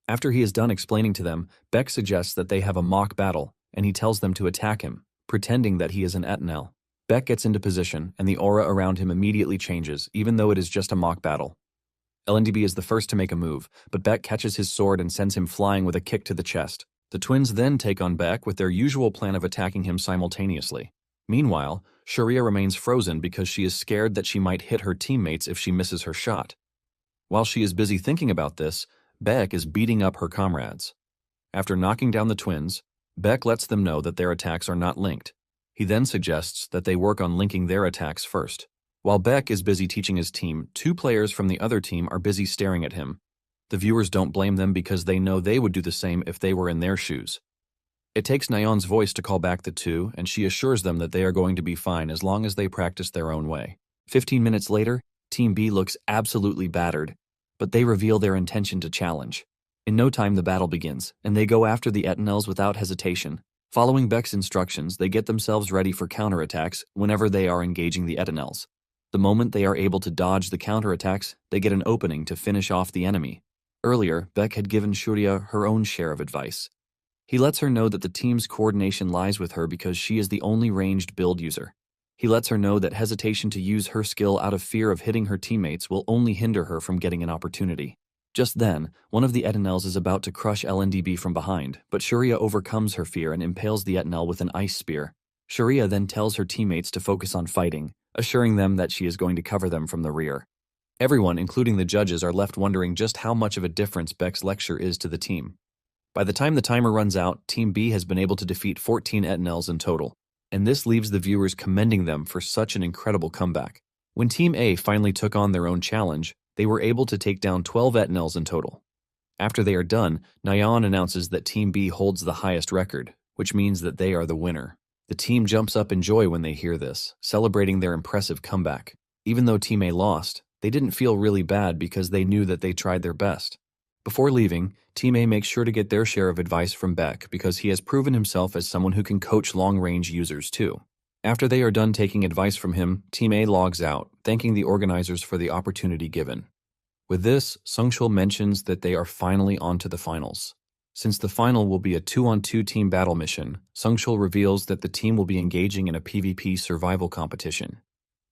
After he is done explaining to them, Baek suggests that they have a mock battle, and he tells them to attack him, pretending that he is an Etanel. Baek gets into position, and the aura around him immediately changes, even though it is just a mock battle. LNDB is the first to make a move, but Baek catches his sword and sends him flying with a kick to the chest. The twins then take on Baek with their usual plan of attacking him simultaneously. Meanwhile, Sharia remains frozen because she is scared that she might hit her teammates if she misses her shot. While she is busy thinking about this, Baek is beating up her comrades. After knocking down the twins, Baek lets them know that their attacks are not linked. He then suggests that they work on linking their attacks first. While Baek is busy teaching his team, two players from the other team are busy staring at him. The viewers don't blame them because they know they would do the same if they were in their shoes. It takes Nayeon's voice to call back the two, and she assures them that they are going to be fine as long as they practice their own way. 15 minutes later, Team B looks absolutely battered, but they reveal their intention to challenge. In no time the battle begins, and they go after the Etanels without hesitation. Following Baek's instructions, they get themselves ready for counterattacks whenever they are engaging the Etanels. The moment they are able to dodge the counterattacks, they get an opening to finish off the enemy. Earlier, Baek had given Shurya her own share of advice. He lets her know that the team's coordination lies with her because she is the only ranged build user. He lets her know that hesitation to use her skill out of fear of hitting her teammates will only hinder her from getting an opportunity. Just then, one of the Etanels is about to crush LNDB from behind, but Shurya overcomes her fear and impales the Etanel with an ice spear. Shurya then tells her teammates to focus on fighting, assuring them that she is going to cover them from the rear. Everyone, including the judges, are left wondering just how much of a difference Baek's lecture is to the team. By the time the timer runs out, Team B has been able to defeat 14 Etanels in total, and this leaves the viewers commending them for such an incredible comeback. When Team A finally took on their own challenge, they were able to take down 12 Etanels in total. After they are done, Nayeon announces that Team B holds the highest record, which means that they are the winner. The team jumps up in joy when they hear this, celebrating their impressive comeback. Even though Team A lost, they didn't feel really bad because they knew that they tried their best. Before leaving, Team A makes sure to get their share of advice from Baek because he has proven himself as someone who can coach long-range users too. After they are done taking advice from him, Team A logs out, thanking the organizers for the opportunity given. With this, Sungchul mentions that they are finally on to the finals. Since the final will be a 2-on-2 team battle mission, Sungchul reveals that the team will be engaging in a PvP survival competition.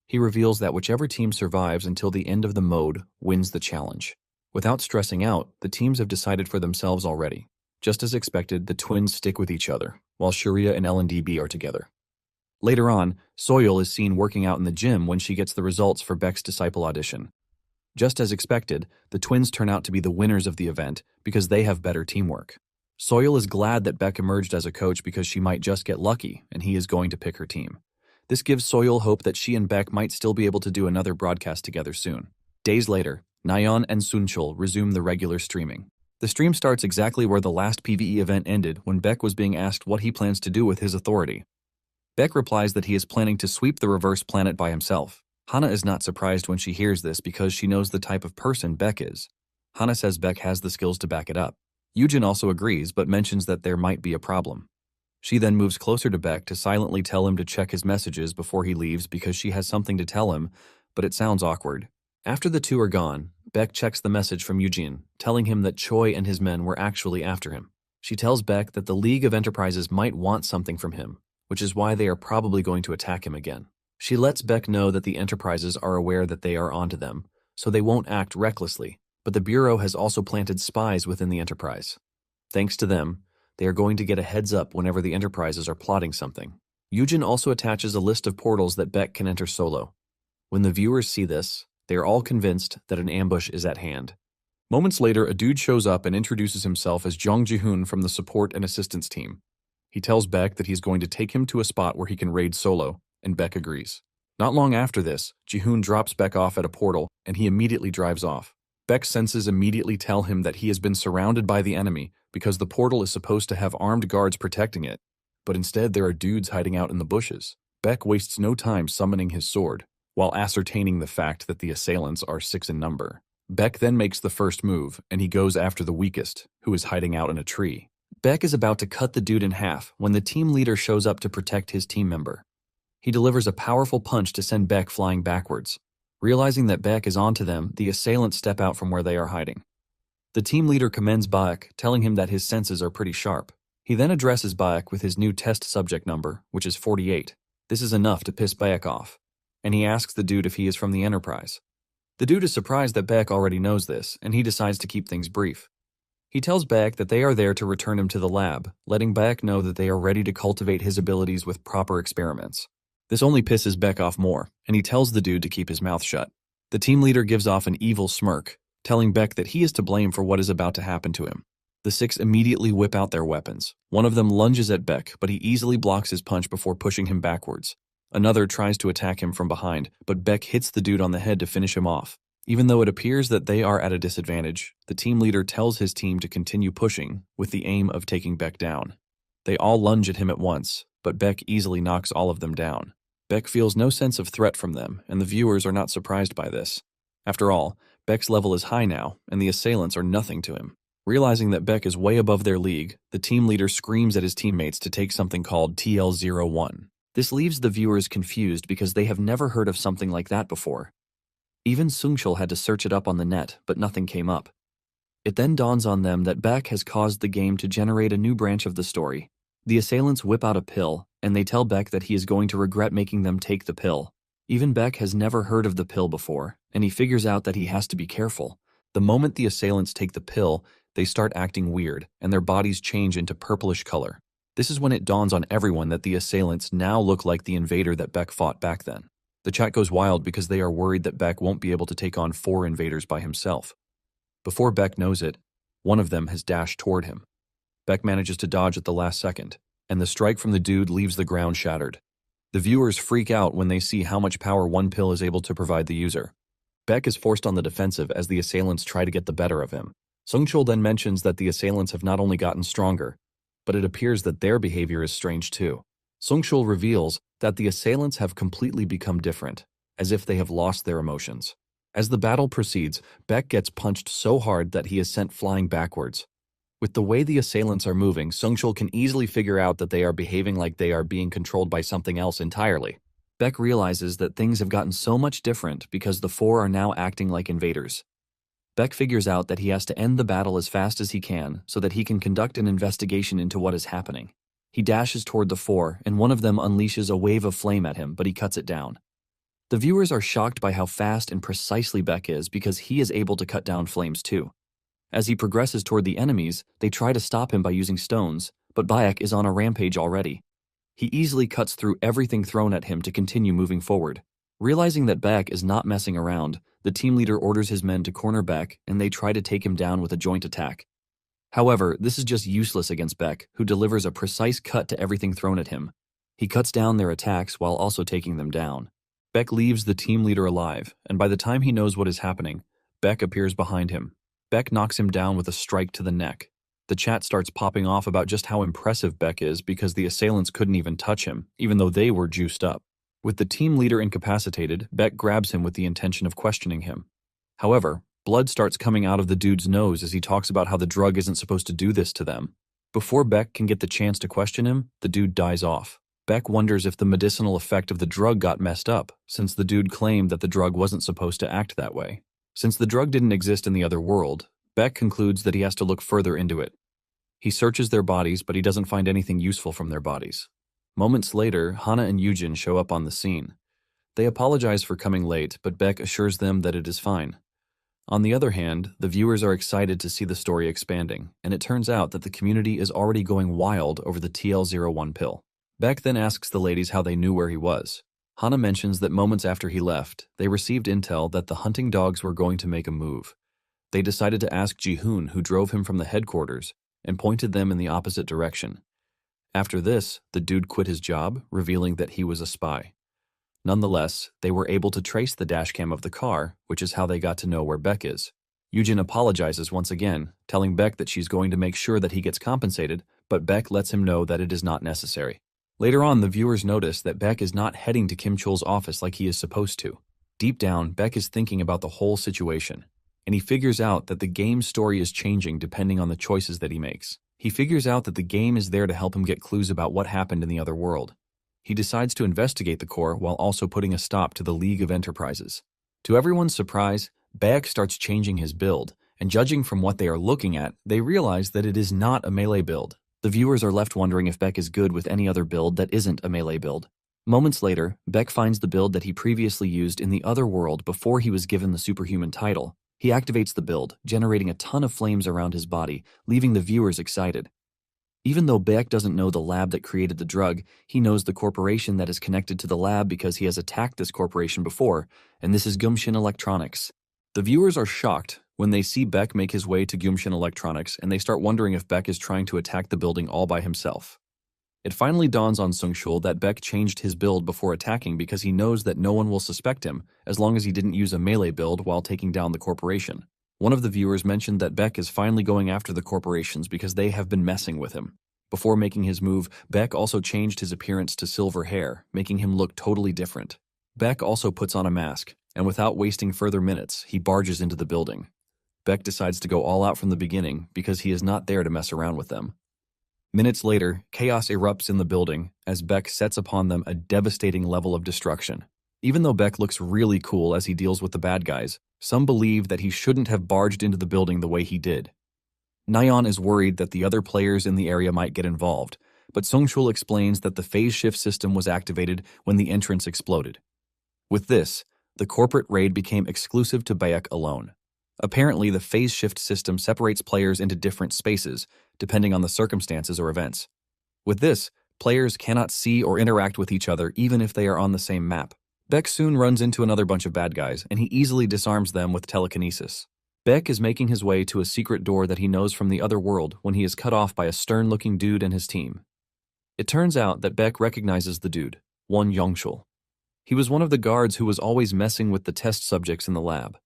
He reveals that whichever team survives until the end of the mode wins the challenge. Without stressing out, the teams have decided for themselves already. Just as expected, the twins stick with each other, while Sharia and LNDB are together. Later on, Soyeol is seen working out in the gym when she gets the results for Baek's disciple audition. Just as expected, the twins turn out to be the winners of the event because they have better teamwork. Soyeol is glad that Baek emerged as a coach because she might just get lucky and he is going to pick her team. This gives Soyeol hope that she and Baek might still be able to do another broadcast together soon. Days later, Nayeon and Sungchul resume the regular streaming. The stream starts exactly where the last PvE event ended when Baek was being asked what he plans to do with his authority. Baek replies that he is planning to sweep the reverse planet by himself. Hana is not surprised when she hears this because she knows the type of person Baek is. Hana says Baek has the skills to back it up. Yujin also agrees but mentions that there might be a problem. She then moves closer to Beck to silently tell him to check his messages before he leaves because she has something to tell him, but it sounds awkward. After the two are gone, Beck checks the message from Eugene, telling him that Choi and his men were actually after him. She tells Beck that the League of Enterprises might want something from him, which is why they are probably going to attack him again. She lets Beck know that the Enterprises are aware that they are onto them, so they won't act recklessly, but the Bureau has also planted spies within the Enterprise. Thanks to them, they are going to get a heads up whenever the Enterprises are plotting something. Eugene also attaches a list of portals that Beck can enter solo. When the viewers see this, they are all convinced that an ambush is at hand. Moments later, a dude shows up and introduces himself as Jung Ji-hoon from the support and assistance team. He tells Beck that he's going to take him to a spot where he can raid solo, and Beck agrees. Not long after this, Ji-hoon drops Beck off at a portal, and he immediately drives off. Beck's senses immediately tell him that he has been surrounded by the enemy because the portal is supposed to have armed guards protecting it, but instead there are dudes hiding out in the bushes. Beck wastes no time summoning his sword, while ascertaining the fact that the assailants are 6 in number. Beck then makes the first move, and he goes after the weakest, who is hiding out in a tree. Beck is about to cut the dude in half when the team leader shows up to protect his team member. He delivers a powerful punch to send Beck flying backwards. Realizing that Beck is onto them, the assailants step out from where they are hiding. The team leader commends Beck, telling him that his senses are pretty sharp. He then addresses Beck with his new test subject number, which is 48. This is enough to piss Beck off, and he asks the dude if he is from the Enterprise. The dude is surprised that Beck already knows this, and he decides to keep things brief. He tells Beck that they are there to return him to the lab, letting Beck know that they are ready to cultivate his abilities with proper experiments. This only pisses Beck off more, and he tells the dude to keep his mouth shut. The team leader gives off an evil smirk, telling Beck that he is to blame for what is about to happen to him. The 6 immediately whip out their weapons. One of them lunges at Beck, but he easily blocks his punch before pushing him backwards. Another tries to attack him from behind, but Beck hits the dude on the head to finish him off. Even though it appears that they are at a disadvantage, the team leader tells his team to continue pushing, with the aim of taking Beck down. They all lunge at him at once, but Beck easily knocks all of them down. Beck feels no sense of threat from them, and the viewers are not surprised by this. After all, Beck's level is high now, and the assailants are nothing to him. Realizing that Beck is way above their league, the team leader screams at his teammates to take something called TL-01. This leaves the viewers confused because they have never heard of something like that before. Even Sungchul had to search it up on the net, but nothing came up. It then dawns on them that Beck has caused the game to generate a new branch of the story. The assailants whip out a pill, and they tell Beck that he is going to regret making them take the pill. Even Beck has never heard of the pill before, and he figures out that he has to be careful. The moment the assailants take the pill, they start acting weird, and their bodies change into purplish color. This is when it dawns on everyone that the assailants now look like the invader that Beck fought back then. The chat goes wild because they are worried that Beck won't be able to take on 4 invaders by himself. Before Beck knows it, one of them has dashed toward him. Beck manages to dodge at the last second, and the strike from the dude leaves the ground shattered. The viewers freak out when they see how much power one pill is able to provide the user. Beck is forced on the defensive as the assailants try to get the better of him. Sungchul then mentions that the assailants have not only gotten stronger, but it appears that their behavior is strange too. Sungchul reveals that the assailants have completely become different, as if they have lost their emotions. As the battle proceeds, Beck gets punched so hard that he is sent flying backwards. With the way the assailants are moving, Sungchul can easily figure out that they are behaving like they are being controlled by something else entirely. Beck realizes that things have gotten so much different because the 4 are now acting like invaders. Beck figures out that he has to end the battle as fast as he can so that he can conduct an investigation into what is happening. He dashes toward the 4, and one of them unleashes a wave of flame at him, but he cuts it down. The viewers are shocked by how fast and precisely Beck is because he is able to cut down flames too. As he progresses toward the enemies, they try to stop him by using stones, but Beck is on a rampage already. He easily cuts through everything thrown at him to continue moving forward. Realizing that Beck is not messing around, the team leader orders his men to corner Beck, and they try to take him down with a joint attack. However, this is just useless against Beck, who delivers a precise cut to everything thrown at him. He cuts down their attacks while also taking them down. Beck leaves the team leader alive, and by the time he knows what is happening, Beck appears behind him. Beck knocks him down with a strike to the neck. The chat starts popping off about just how impressive Beck is because the assailants couldn't even touch him, even though they were juiced up. With the team leader incapacitated, Beck grabs him with the intention of questioning him. However, blood starts coming out of the dude's nose as he talks about how the drug isn't supposed to do this to them. Before Beck can get the chance to question him, the dude dies off. Beck wonders if the medicinal effect of the drug got messed up, since the dude claimed that the drug wasn't supposed to act that way. Since the drug didn't exist in the other world, Beck concludes that he has to look further into it. He searches their bodies, but he doesn't find anything useful from their bodies. Moments later, Hana and Yujin show up on the scene. They apologize for coming late, but Beck assures them that it is fine. On the other hand, the viewers are excited to see the story expanding, and it turns out that the community is already going wild over the TL01 pill. Beck then asks the ladies how they knew where he was. Hana mentions that moments after he left, they received intel that the hunting dogs were going to make a move. They decided to ask Ji-hoon, who drove him from the headquarters, and pointed them in the opposite direction. After this, the dude quit his job, revealing that he was a spy. Nonetheless, they were able to trace the dashcam of the car, which is how they got to know where Beck is. Yujin apologizes once again, telling Beck that she's going to make sure that he gets compensated, but Beck lets him know that it is not necessary. Later on, the viewers notice that Beck is not heading to Kim Chul's office like he is supposed to. Deep down, Beck is thinking about the whole situation, and he figures out that the game's story is changing depending on the choices that he makes. He figures out that the game is there to help him get clues about what happened in the other world. He decides to investigate the core while also putting a stop to the League of Enterprises. To everyone's surprise, Beck starts changing his build, and judging from what they are looking at, they realize that it is not a melee build. The viewers are left wondering if Beck is good with any other build that isn't a melee build. Moments later, Beck finds the build that he previously used in the other world before he was given the superhuman title. He activates the build, generating a ton of flames around his body, leaving the viewers excited. Even though Beck doesn't know the lab that created the drug, he knows the corporation that is connected to the lab because he has attacked this corporation before, and this is Gumshin Electronics. The viewers are shocked when they see Beck make his way to Gumshin Electronics, and they start wondering if Beck is trying to attack the building all by himself. It finally dawns on Sungshul that Beck changed his build before attacking because he knows that no one will suspect him as long as he didn't use a melee build while taking down the corporation. One of the viewers mentioned that Beck is finally going after the corporations because they have been messing with him. Before making his move, Beck also changed his appearance to silver hair, making him look totally different. Beck also puts on a mask, and without wasting further minutes, he barges into the building. Beck decides to go all out from the beginning because he is not there to mess around with them. Minutes later, chaos erupts in the building as Beck sets upon them a devastating level of destruction. Even though Beck looks really cool as he deals with the bad guys, some believe that he shouldn't have barged into the building the way he did. Nayeon is worried that the other players in the area might get involved, but Sungshul explains that the phase shift system was activated when the entrance exploded. With this, the corporate raid became exclusive to Baek alone. Apparently, the phase shift system separates players into different spaces, depending on the circumstances or events. With this, players cannot see or interact with each other even if they are on the same map. Beck soon runs into another bunch of bad guys, and he easily disarms them with telekinesis. Beck is making his way to a secret door that he knows from the other world when he is cut off by a stern-looking dude and his team. It turns out that Beck recognizes the dude, Won Yongshul. He was one of the guards who was always messing with the test subjects in the lab.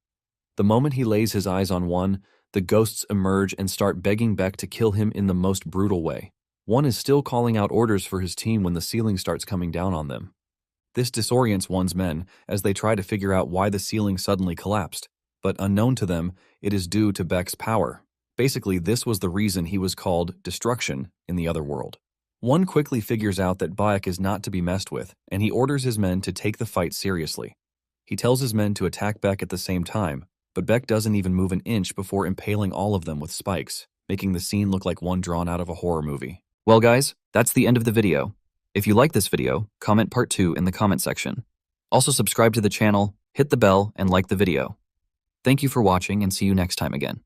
The moment he lays his eyes on one, the ghosts emerge and start begging Beck to kill him in the most brutal way. One is still calling out orders for his team when the ceiling starts coming down on them. This disorients one's men as they try to figure out why the ceiling suddenly collapsed, but unknown to them, it is due to Beck's power. Basically, this was the reason he was called Destruction in the other world. One quickly figures out that Beck is not to be messed with, and he orders his men to take the fight seriously. He tells his men to attack Beck at the same time, but Beck doesn't even move an inch before impaling all of them with spikes, making the scene look like one drawn out of a horror movie. Well guys, that's the end of the video. If you like this video, comment part 2 in the comment section. Also subscribe to the channel, hit the bell, and like the video. Thank you for watching and see you next time again.